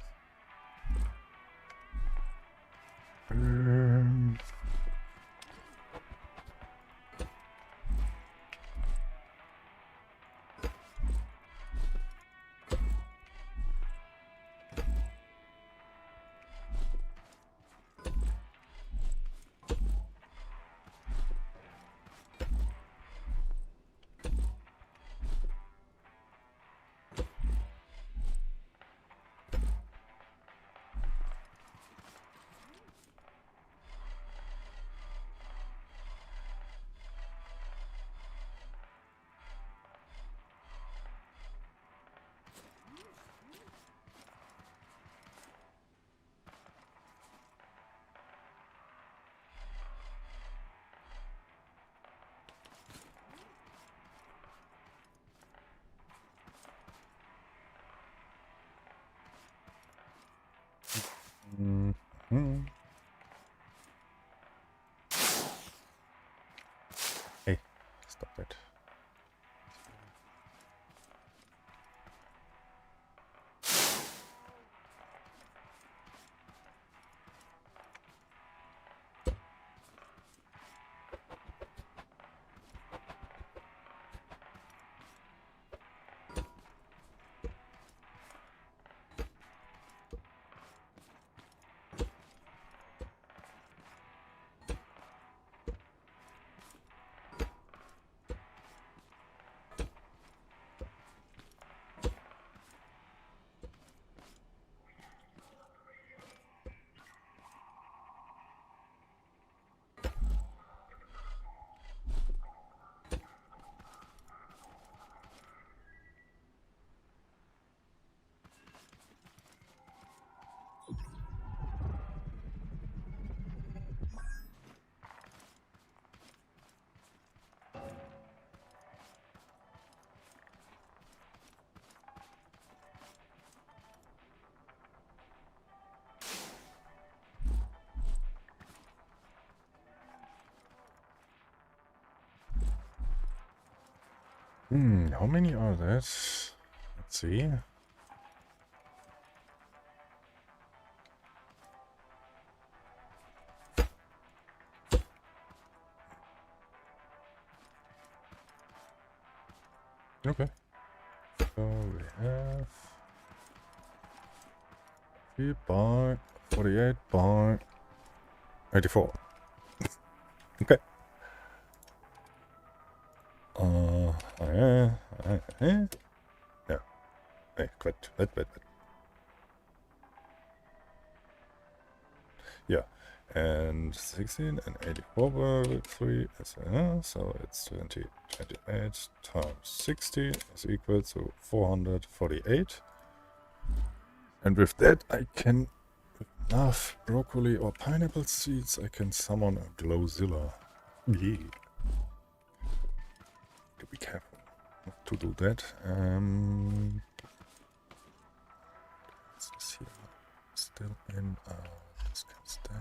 Hey, stop that. How many are that? Let's see. Okay. So we have 3 by 48 by 84. Okay. Yeah. Hey, wait. Yeah. And 16 and 84 were 3 so it's 28 times 60 is equal to 448. And with that I can, with enough broccoli or pineapple seeds, I can summon a Glowzilla. Yeah. Be careful not to do that. What's this here? Still in this can stay.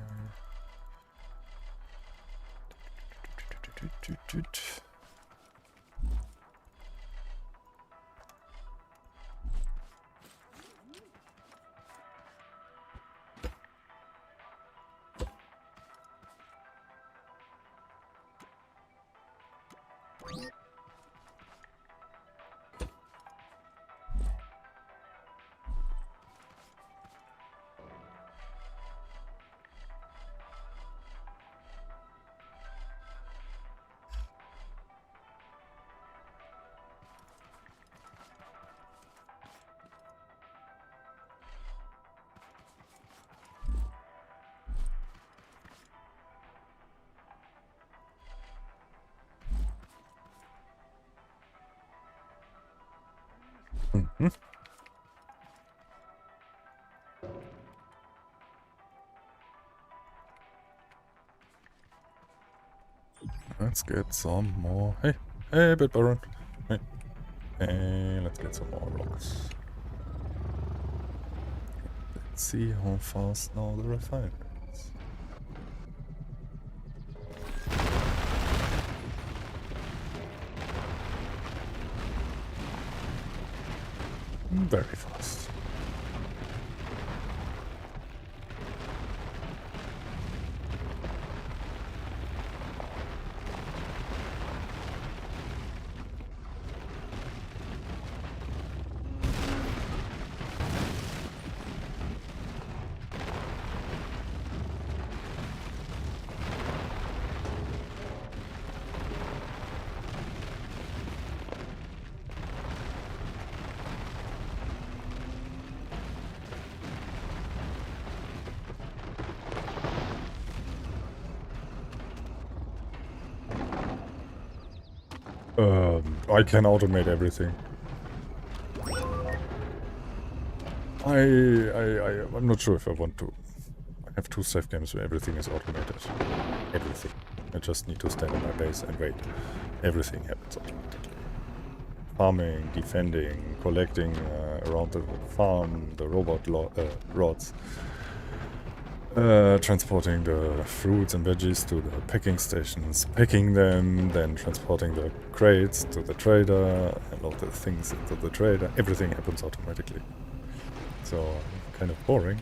Let's get some more. Hey, Bit Baron. Hey, let's get some more rocks. Let's see how fast now the refinery is. Very fast. I can automate everything. I'm not sure if I want to. I have 2 safe games where everything is automated. Everything. I just need to stand on my base and wait. Everything happens automatically. Farming, defending, collecting around the farm, the robot rods. Transporting the fruits and veggies to the packing stations, packing them, then transporting the crates to the trader, and all the things into the trader. Everything happens automatically. So, kind of boring.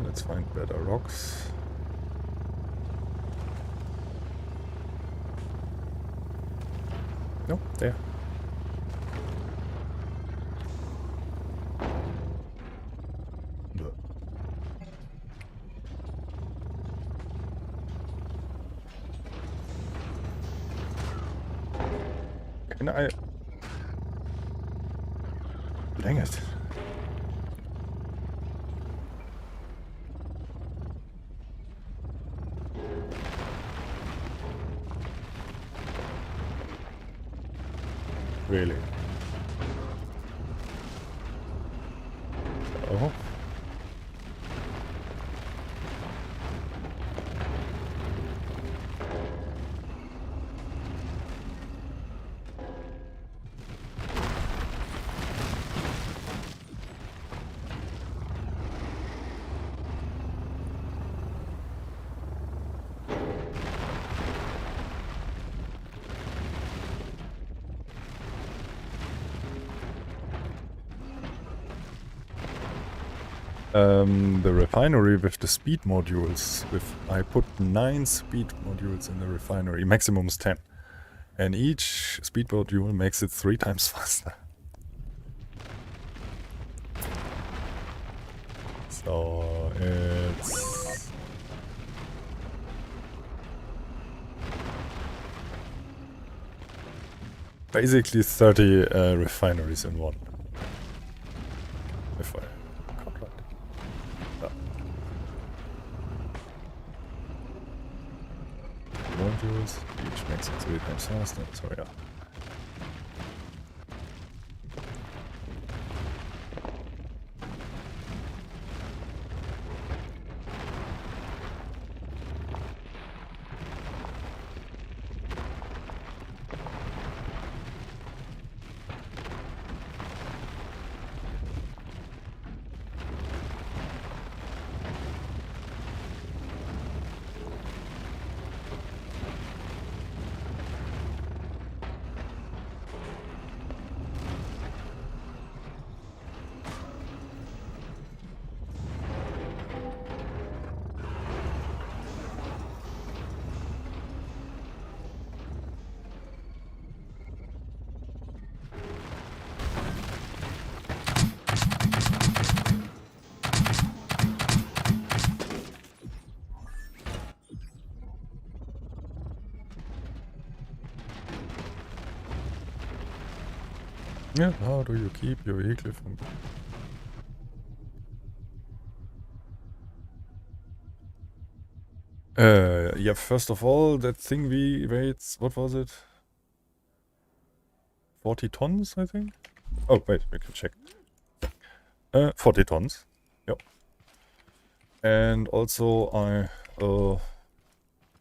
Let's find better rocks. No, there. Can I? Dang it. Really? Oh. The refinery with the speed modules, I put 9 speed modules in the refinery, maximum is 10. And each speed module makes it 3 times faster. So it's... basically 30 refineries in one. If I... modules, each makes it 3 times faster, so yeah. Yeah, how do you keep your vehicle from... yeah, first of all, that thing weighs, what was it? 40 tons, I think? Oh, wait, we can check. 40 tons, yep. And also I,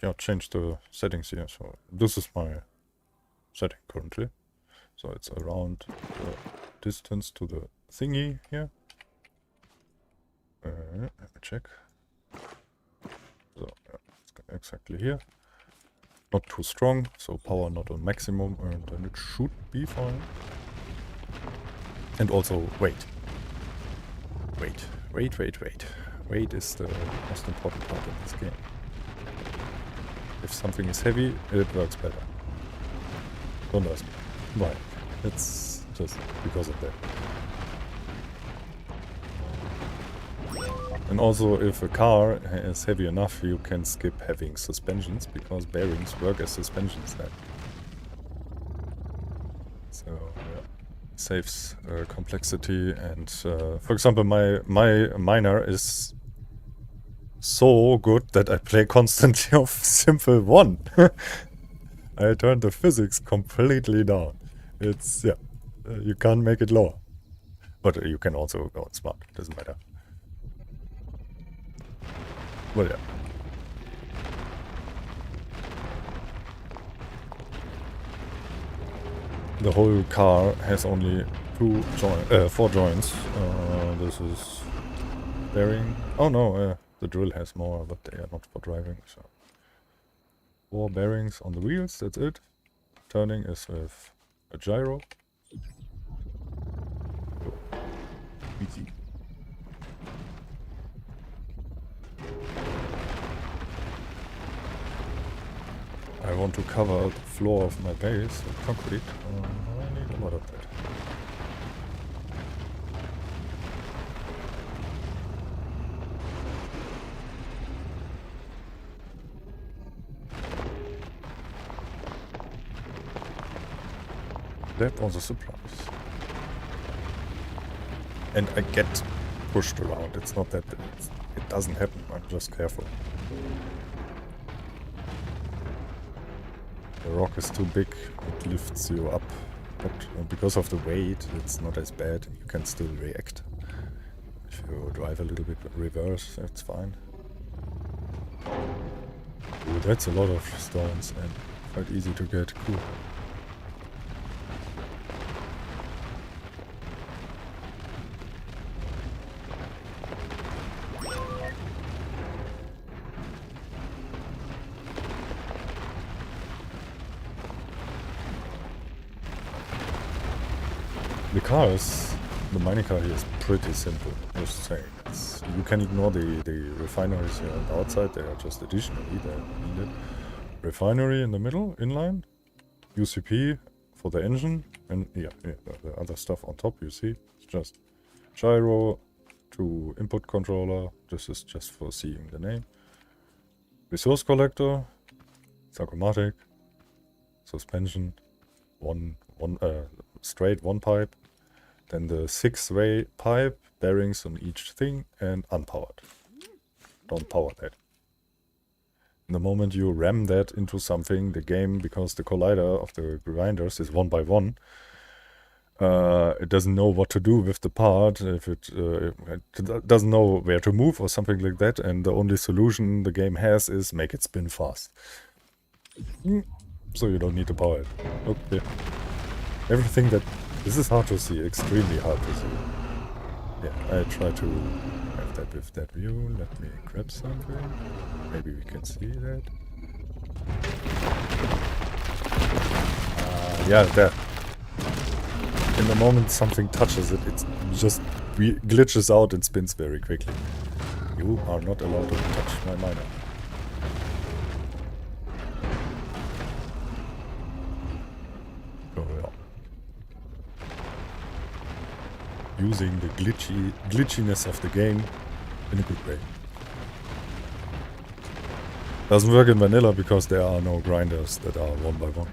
yeah, changed the settings here, so this is my setting currently. So it's around the distance to the thingy here. Let me check. So yeah, it's exactly here. Not too strong, so power not on maximum, and then it should be fine. And also weight. Weight is the most important part in this game. If something is heavy, it works better. Don't ask me why. It's just because of that. And also, if a car is heavy enough, you can skip having suspensions, because bearings work as suspensions then. So, yeah, saves complexity. And for example, my miner is so good that I play constantly off simple 1. I turned the physics completely down. It's, yeah, you can't make it lower. But you can also go on smart, doesn't matter. Well, yeah. The whole car has only 4 joints. This is bearing. Oh no, the drill has more, but they are not for driving. So 4 bearings on the wheels. That's it. Turning is with a gyro. Easy. I want to cover the floor of my base with concrete. I need a lot of that. That was a surprise. And I get pushed around. It's not that it doesn't happen. I'm just careful. The rock is too big, it lifts you up, but because of the weight, it's not as bad. You can still react. If you drive a little bit reverse, that's fine. Ooh, that's a lot of stones and quite easy to get. Cool. The mining car here is pretty simple, just saying. You can ignore the refineries here on the outside, they are just additionally, they're needed. Refinery in the middle, inline, UCP for the engine, and yeah, the other stuff on top you see. It's just gyro to input controller, this is just for seeing the name. Resource collector, Zagomatic, suspension, straight one pipe. Then the 6-way pipe, bearings on each thing, and unpowered. Don't power that. The moment you ram that into something, the game, because the collider of the grinders is 1 by 1, it doesn't know what to do with the part, if it doesn't know where to move or something like that, and the only solution the game has is make it spin fast. So you don't need to power it. Okay. Everything that... This is hard to see, extremely hard to see. Yeah, I try to have that with that view. Let me grab something. Maybe we can see that. Yeah, there. In the moment something touches it, it just glitches out and spins very quickly. You are not allowed to touch my miner. Using the glitchiness of the game in a good way. Doesn't work in vanilla because there are no grinders that are 1 by 1.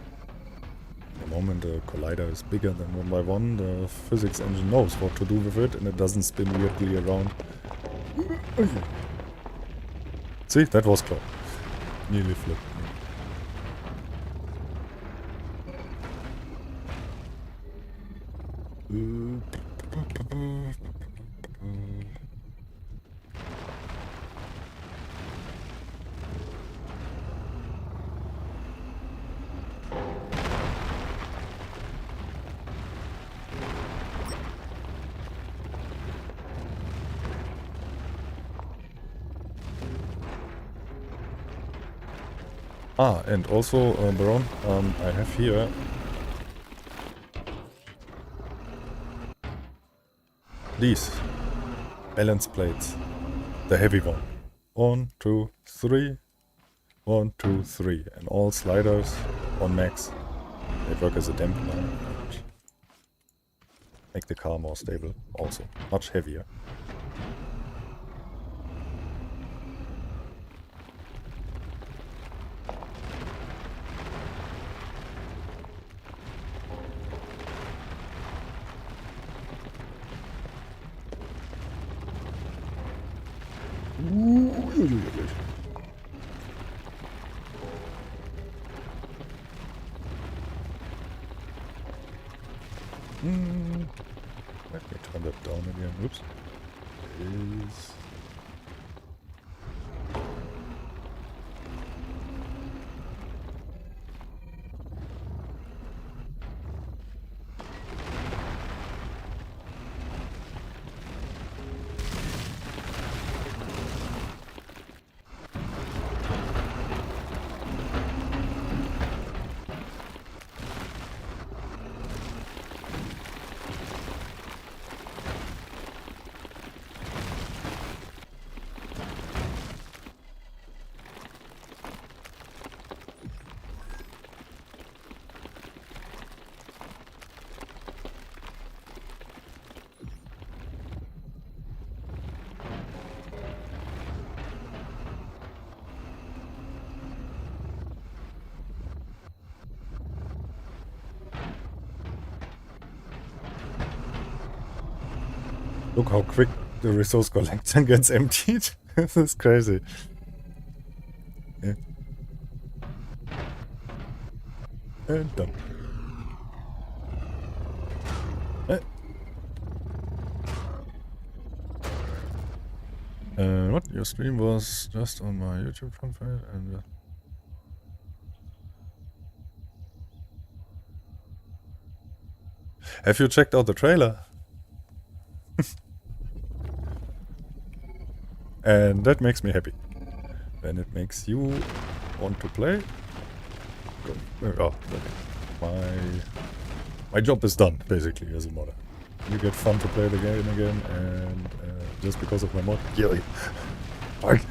The moment the collider is bigger than 1 by 1, the physics engine knows what to do with it and it doesn't spin weirdly around. See, that was close. Nearly flipped me. And also, Baron, I have here these balance plates, the heavy one. 1, 2, 3, 1, 2, 3, and all sliders on max. They work as a dampener and make the car more stable, also much heavier. Let me turn that down again. Oops. Look how quick the resource collector gets emptied. This is crazy. Yeah. And done. What? Your stream was just on my YouTube profile and... Have you checked out the trailer? And that makes me happy. When it makes you want to play. Oh, my job is done, basically, as a modder. You get fun to play the game again, and just because of my mod, yeah. Fuck.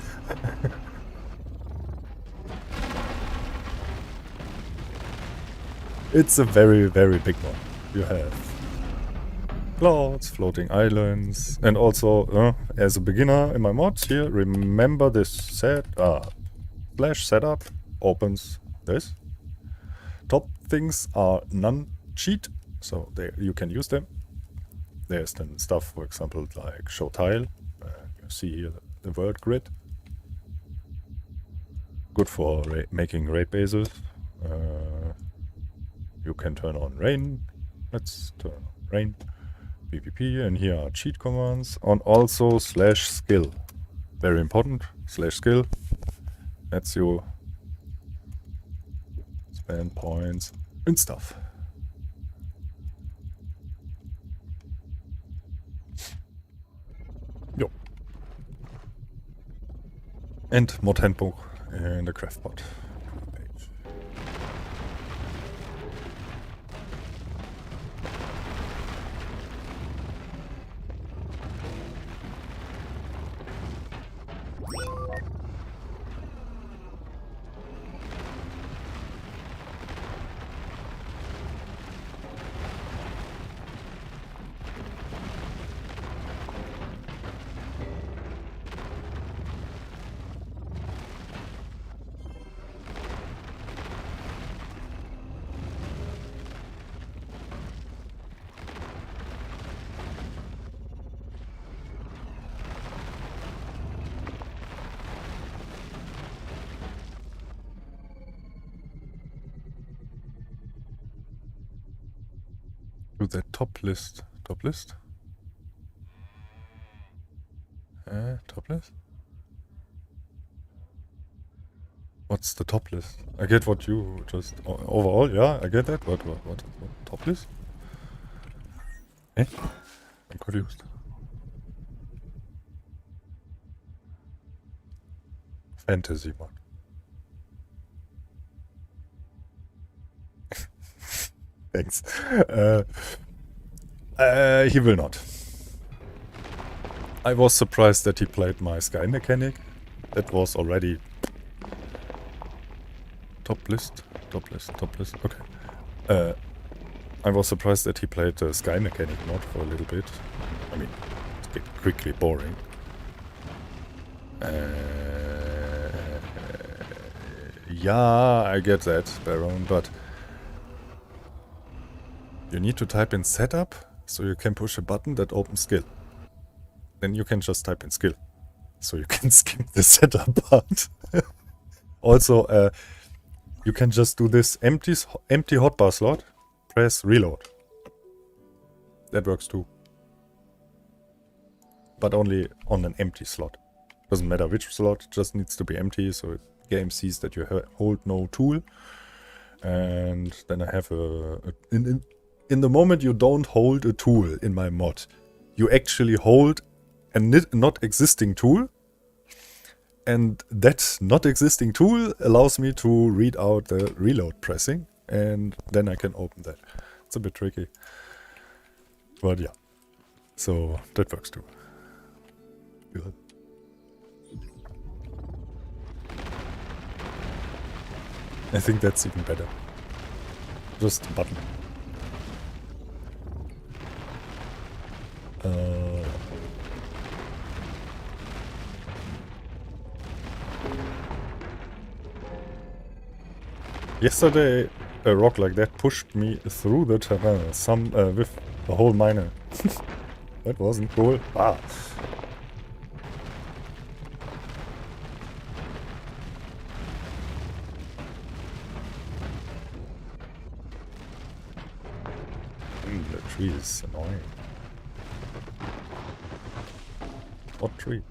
It's a very, very big one. You have clouds, floating islands, and also, as a beginner in my mods here, remember this slash setup opens this. Top things are non-cheat, so you can use them. There's then stuff, for example, like show tile. You see here the word grid. Good for making raid bases. You can turn on rain. Let's turn on rain. PvP, and here are cheat commands. And also slash skill. Very important. Slash skill. Lets you spend points and stuff. Jo. And mod handbook in the craftbot page. To the top list. Top list? Top list? What's the top list? I get what you just... overall, yeah, I get that. What top list? Eh? I'm confused. Fantasy one. Thanks. He will not. I was surprised that he played my Sky Mechanic. That was already... Top list? Top list, top list, okay. I was surprised that he played the Sky Mechanic mod for a little bit. I mean, it's getting quickly boring. Yeah, I get that, Baron, but... You need to type in setup, so you can push a button that opens skill. Then you can just type in skill, so you can skip the setup part. Also, you can just do this empty hotbar slot, press reload. That works too. But only on an empty slot. Doesn't matter which slot, just needs to be empty, so the game sees that you hold no tool. And then I have in the moment you don't hold a tool in my mod, you actually hold a not existing tool, and that not existing tool allows me to read out the reload pressing, and then I can open that. It's a bit tricky, but yeah, so that works too. Good. I think that's even better. Just a button. Yesterday, a rock like that pushed me through the terrain, with a whole miner. That wasn't cool. Ah. The tree is annoying. What tree?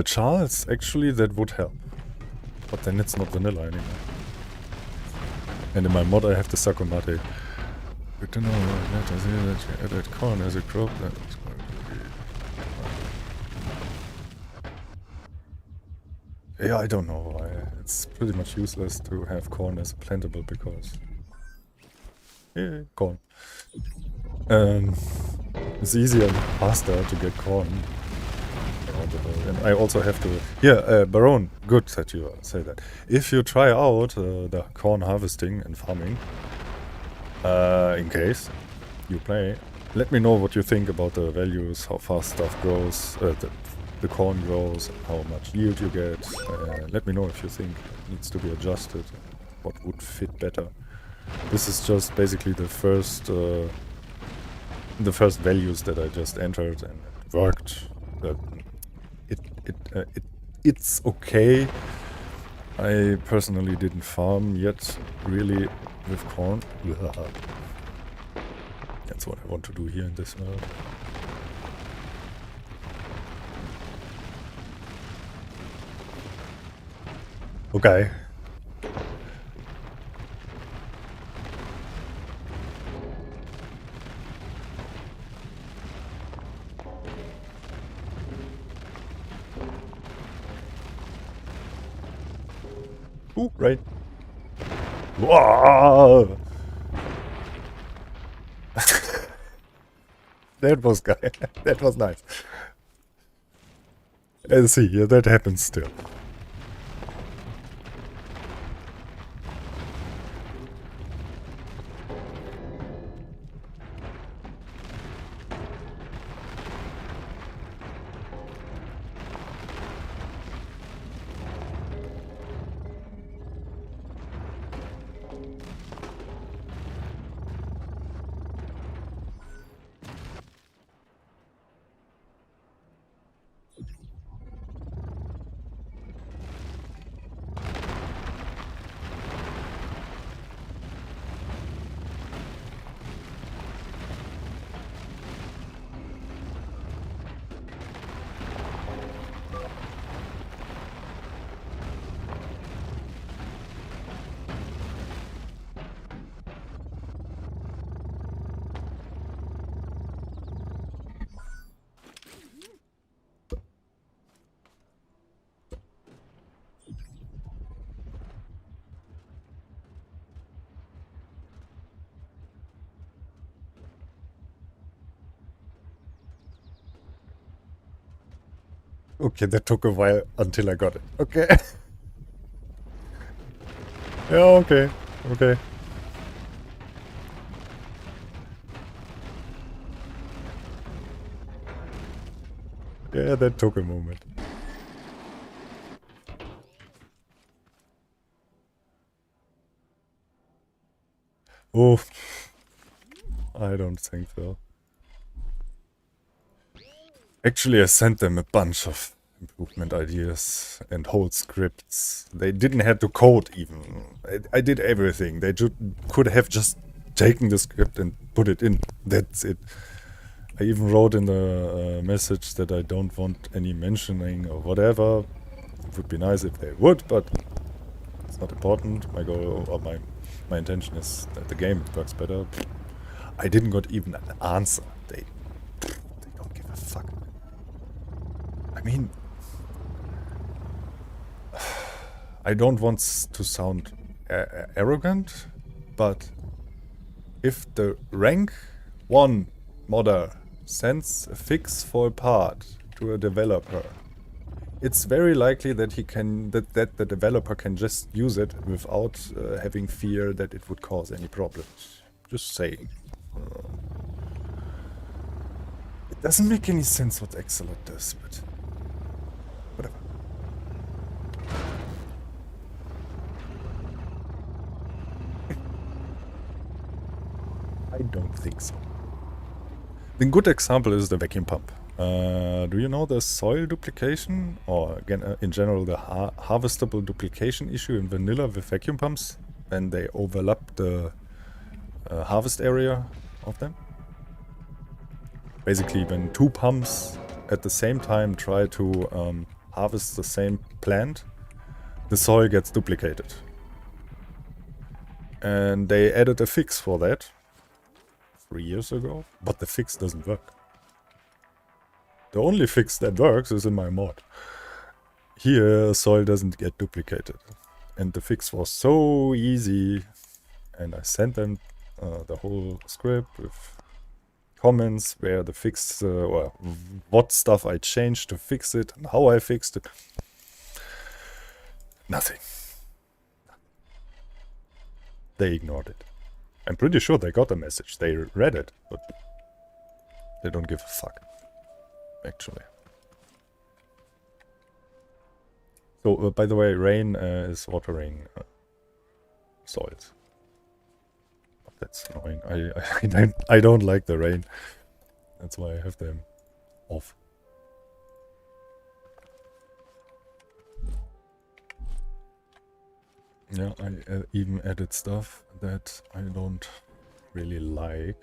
Charles, actually that would help. But then it's not vanilla anymore. And in my mod I have the Sakonate. Good to know that I see that you added corn as a crop. That is going to be... Yeah, I don't know why. It's pretty much useless to have corn as plantable because... Yeah, corn. It's easier and faster to get corn. And I also have to... Yeah, Baron, good that you say that. If you try out the corn harvesting and farming, in case you play, let me know what you think about the values, how fast stuff grows, the corn grows, how much yield you get. Let me know if you think it needs to be adjusted, what would fit better. This is just basically the first values that I just entered, and it worked. It's okay. I personally didn't farm yet really with corn. That's what I want to do here in this world. Okay. Ooh, right. Whoa! That was guy. That was nice. Let's see, yeah, that happens still. Okay, that took a while until I got it. Okay. Yeah, okay. Okay. Yeah, that took a moment. Oh, I don't think so. Actually, I sent them a bunch of improvement ideas and whole scripts. They didn't have to code even. I did everything. They could have just taken the script and put it in. That's it. I even wrote in the message that I don't want any mentioning or whatever. It would be nice if they would, but it's not important. My goal or my intention is that the game works better. I didn't got even an answer. They don't give a fuck. I mean, I don't want to sound arrogant, but if the rank 1 modder sends a fix for a part to a developer, it's very likely that that the developer can just use it without having fear that it would cause any problems. Just saying. It doesn't make any sense what Excellent does, but whatever. I don't think so. The good example is the vacuum pump. Do you know the soil duplication, or again, in general, the harvestable duplication issue in vanilla with vacuum pumps when they overlap the harvest area of them? Basically, when two pumps at the same time try to harvest the same plant, the soil gets duplicated. And they added a fix for that 3 years ago, but the fix doesn't work. The only fix that works is in my mod. Here, soil doesn't get duplicated. And the fix was so easy, and I sent them the whole script with comments where the fix, or what stuff I changed to fix it, and how I fixed it. Nothing. They ignored it. I'm pretty sure they got the message. They read it, but they don't give a fuck, actually. So, by the way, rain is watering soils. That's annoying. I don't like the rain. That's why I have them off. Yeah, I even added stuff that I don't really like.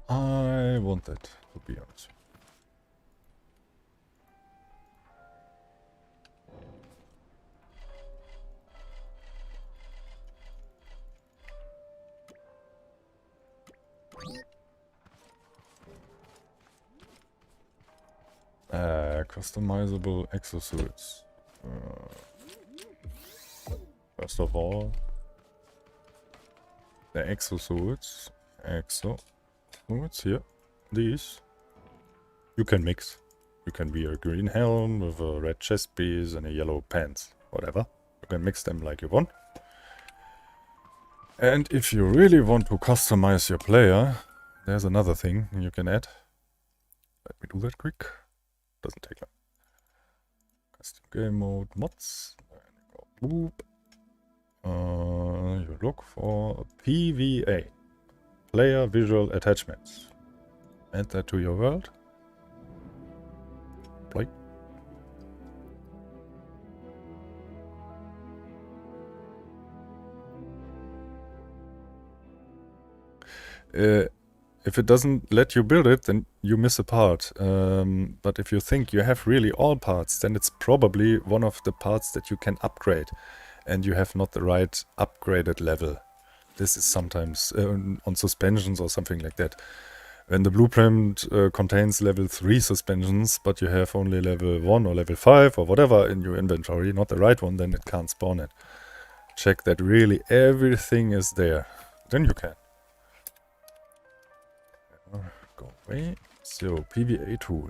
I want that, to be honest. Customizable exosuits. First of all, the exosuits. Here, these you can mix. You can wear a green helm with a red chest piece and a yellow pants, whatever. You can mix them like you want. And if you really want to customize your player, there's another thing you can add. Let me do that quick. Doesn't take long. Custom game mode mods. Boop. You look for PVA. Player visual attachments. Add that to your world. Play. If it doesn't let you build it, then you miss a part. But if you think you have really all parts, then it's probably one of the parts that you can upgrade. And you have not the right upgraded level. This is sometimes on suspensions or something like that. When the blueprint contains level 3 suspensions, but you have only level 1 or level 5 or whatever in your inventory, not the right one, then it can't spawn it. Check that really everything is there. Then you can. Go away. So, PVA tool.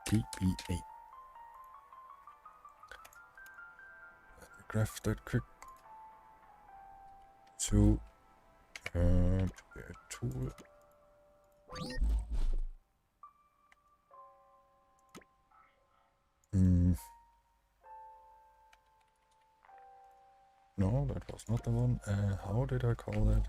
PVA. Let me graph that quick. To tool. No, that was not the one. How did I call that?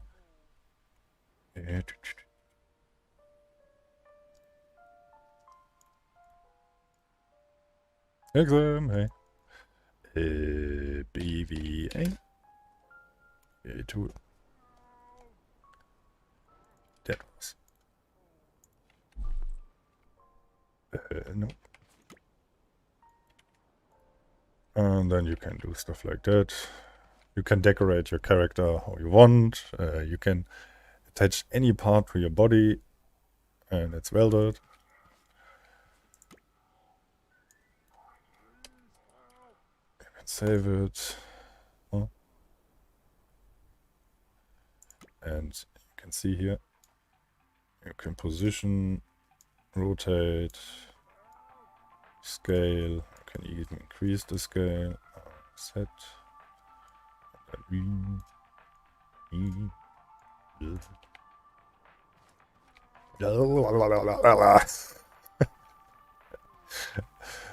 Exam, hey. BVA. A2. That was. No. And then you can do stuff like that. You can decorate your character how you want. You can attach any part to your body and it's welded. You can save it. Oh. And you can see here, you can position, rotate, scale. You can even increase the scale. Set.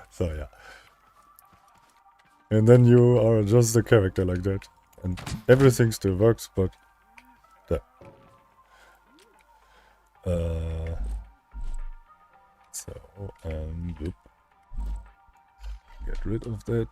So yeah. And then you are just a character like that. And everything still works, but there. So, and get rid of that.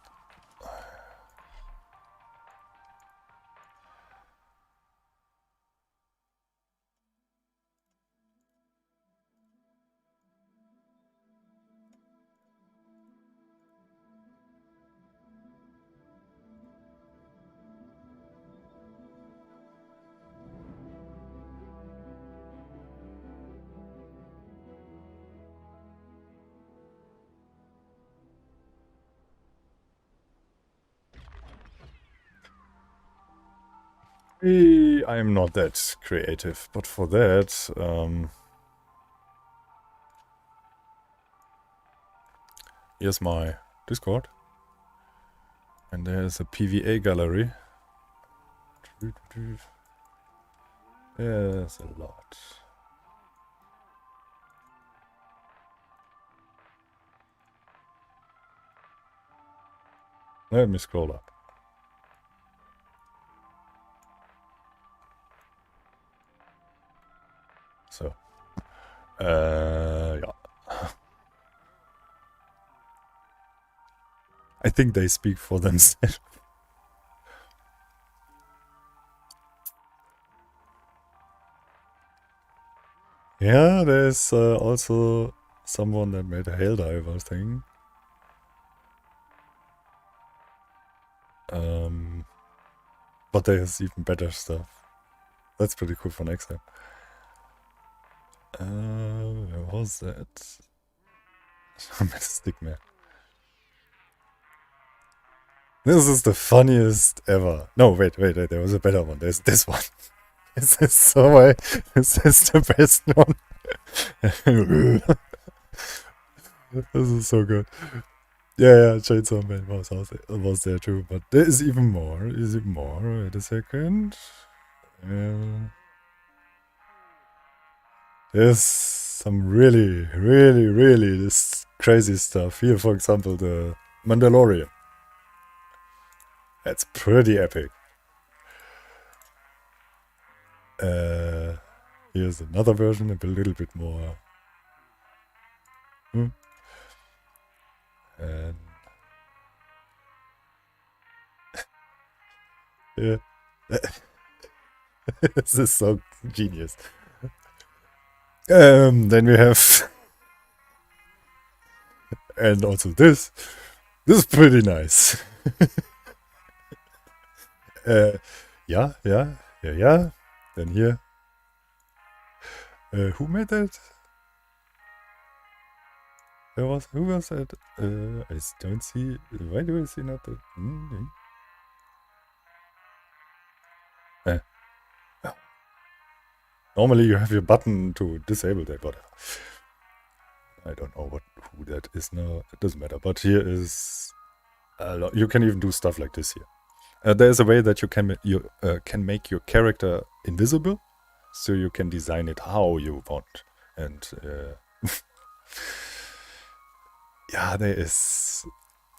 I'm not that creative, but for that, here's my Discord, and there's a PVA gallery. There's a lot. Let me scroll up. So, yeah. I think they speak for themselves. Yeah, there's also someone that made a Helldiver thing. But there's even better stuff. That's pretty cool for next time. Where was that? Stickman. This is the funniest ever. No, wait, there was a better one. There's this one. This is this is the best one. This is so good. Yeah, Chainsaw Man was there too, but there is even more. Wait a second. There's some really this crazy stuff. Here, for example, the Mandalorian. That's pretty epic. Here's another version, a little bit more. And yeah, this is so genius. Then we have, and also this. This is pretty nice. Yeah. Then here. Who made that? Who was that? I don't see. Why do I see not that? Oh. Normally you have your button to disable that, but I don't know who that is now. It doesn't matter. But here is a lot. You can even do stuff like this here. There's a way that you can make your character invisible, so you can design it how you want. And yeah, there is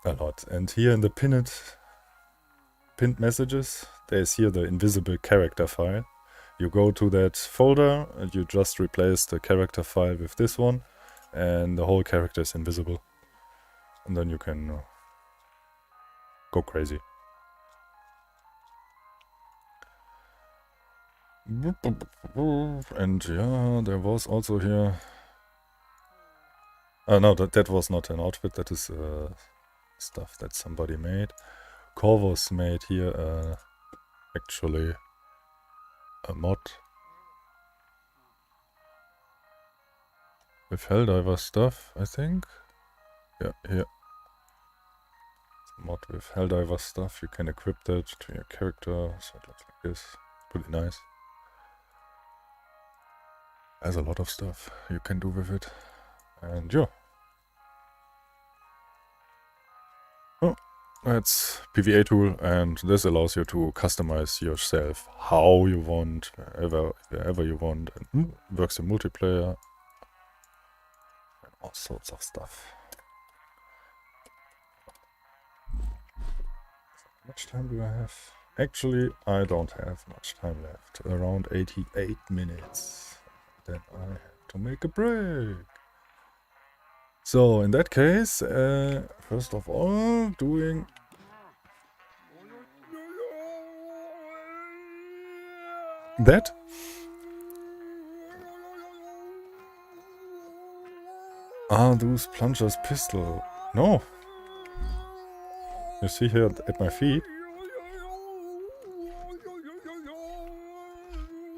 a lot. And here in the Pinned, pinned messages, there's here the invisible character file. You go to that folder and you just replace the character file with this one, and the whole character is invisible. And then you can go crazy. And yeah, there was also here... no, that was not an outfit, that is stuff that somebody made. Corvus made here actually a mod with Helldiver stuff, I think. Yeah, here. Mod with Helldiver stuff, you can equip that to your character, so it looks like this. Pretty nice. There's a lot of stuff you can do with it. And yeah. Oh, that's PVA tool, and this allows you to customize yourself how you want, wherever you want, and works in multiplayer and all sorts of stuff. How much time do I have? Actually, I don't have much time left. Around 88 minutes. Then I have to make a break. So in that case, first of all, doing that. Are those plungers pistol? No. You see here at my feet.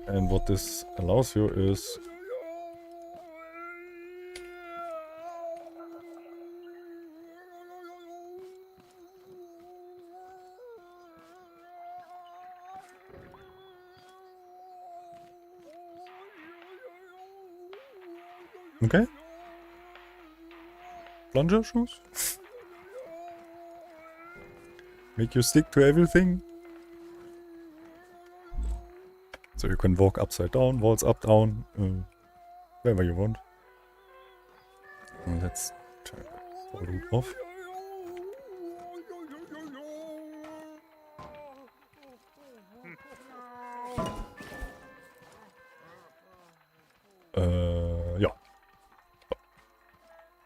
And what this allows you is okay. Plunger shoes. Make you stick to everything. So you can walk upside down, walls up, down, wherever you want. And let's turn the loot off. Yeah.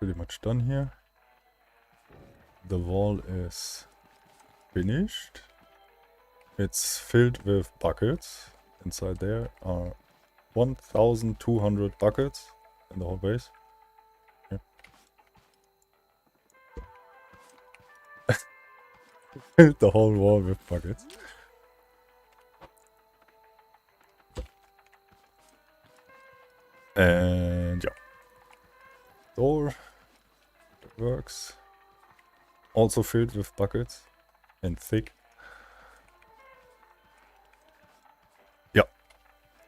Pretty much done here. The wall is finished. It's filled with buckets. Inside there are 1,200 buckets in the whole base. Yeah. Filled the whole wall with buckets. And yeah. Door that works. Also filled with buckets and thick.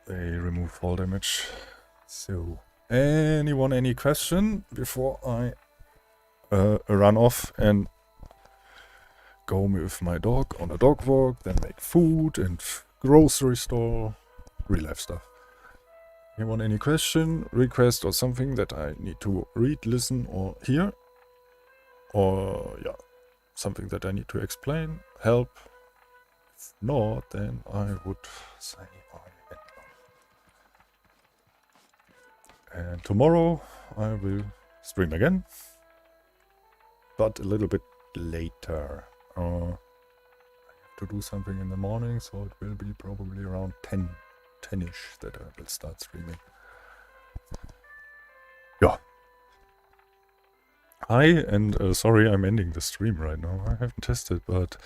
They remove fall damage. So, anyone any question before I run off and go with my dog on a dog walk, then make food and grocery store, real life stuff. Anyone any question, request, or something that I need to read, listen, or hear? Or yeah, something that I need to explain, help? If not, then I would say bye. And tomorrow I will stream again, but a little bit later. I have to do something in the morning, so it will be probably around 10-ish that I will start streaming. Yeah. Hi, and sorry I'm ending the stream right now. I haven't tested, but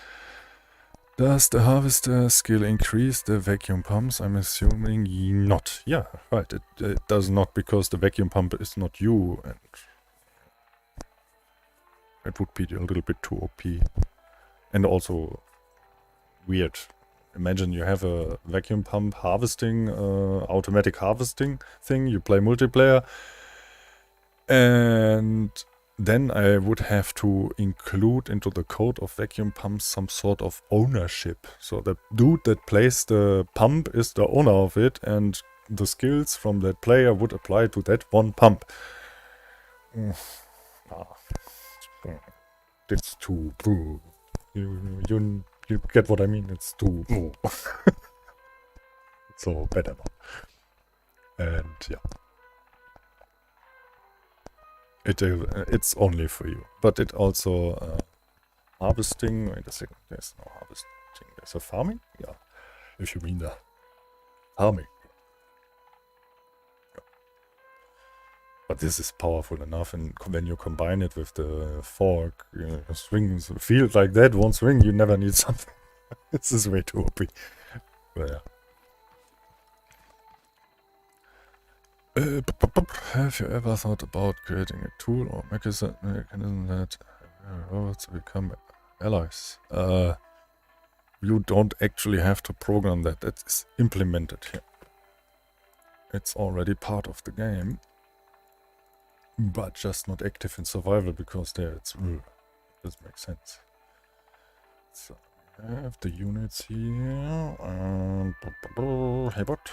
does the harvester skill increase the vacuum pumps? I'm assuming not. Yeah, right. It does not, because the vacuum pump is not you, and it would be a little bit too OP. And also weird. Imagine you have a vacuum pump harvesting, automatic harvesting thing. You play multiplayer, and then I would have to include into the code of vacuum pumps some sort of ownership. So the dude that plays the pump is the owner of it, and the skills from that player would apply to that one pump. It's too... You You get what I mean? It's too... so better now. And yeah. It's only for you. But it also... harvesting... Wait a second. There's no harvesting. There's a farming? Yeah. If you mean the farming. Yeah. But this is powerful enough, and when you combine it with the fork, swings the field like that, one swing, you never need something. This is way too OP. But yeah. Have you ever thought about creating a tool or mechanism that robots become allies? You don't actually have to program that. That is implemented here. It's already part of the game, but just not active in survival because there it's this makes sense. So we have the units here and Haybot.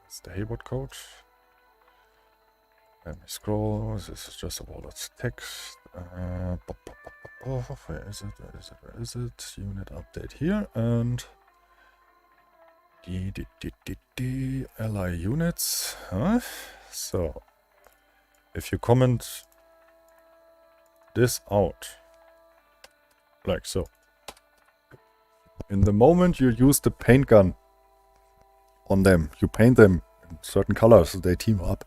That's the Haybot code. Let me scroll. This is just a wall of text. Where is it? Where is it? Where is it? Unit update here and ally units. So if you comment this out like so, in the moment you use the paint gun on them, you paint them in certain colors, they team up.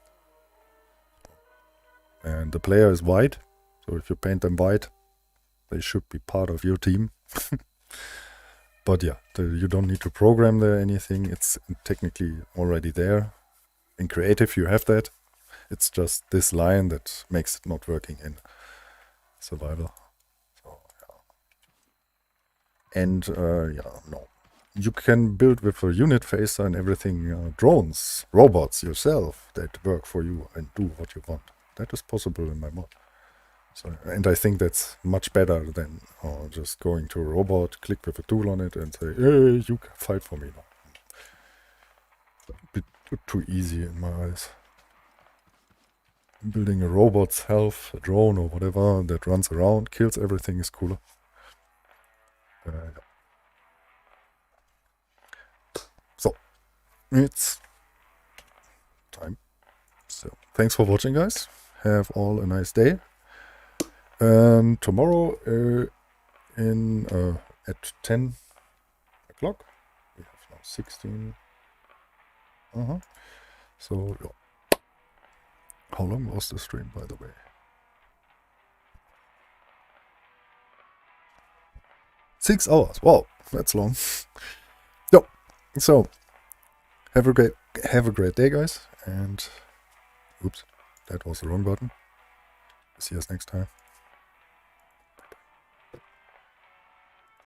And the player is white, so if you paint them white, they should be part of your team. But yeah, you don't need to program there anything. It's technically already there. In creative you have that. It's just this line that makes it not working in survival. So yeah. And yeah, no. You can build with a unit phaser and everything, drones, robots yourself that work for you and do what you want. That is possible in my mod. So, and I think that's much better than just going to a robot, click with a tool on it and say, hey, you can fight for me now. A bit too easy in my eyes. Building a robot's health, a drone or whatever that runs around, kills everything is cooler. So, it's time. So, thanks for watching, guys. Have all a nice day. And tomorrow at 10 o'clock, we have now 16. So, yeah. How long was the stream, by the way? 6 hours. Wow, that's long. Yo, so have a great day, guys. And oops, that was the wrong button. See us next time.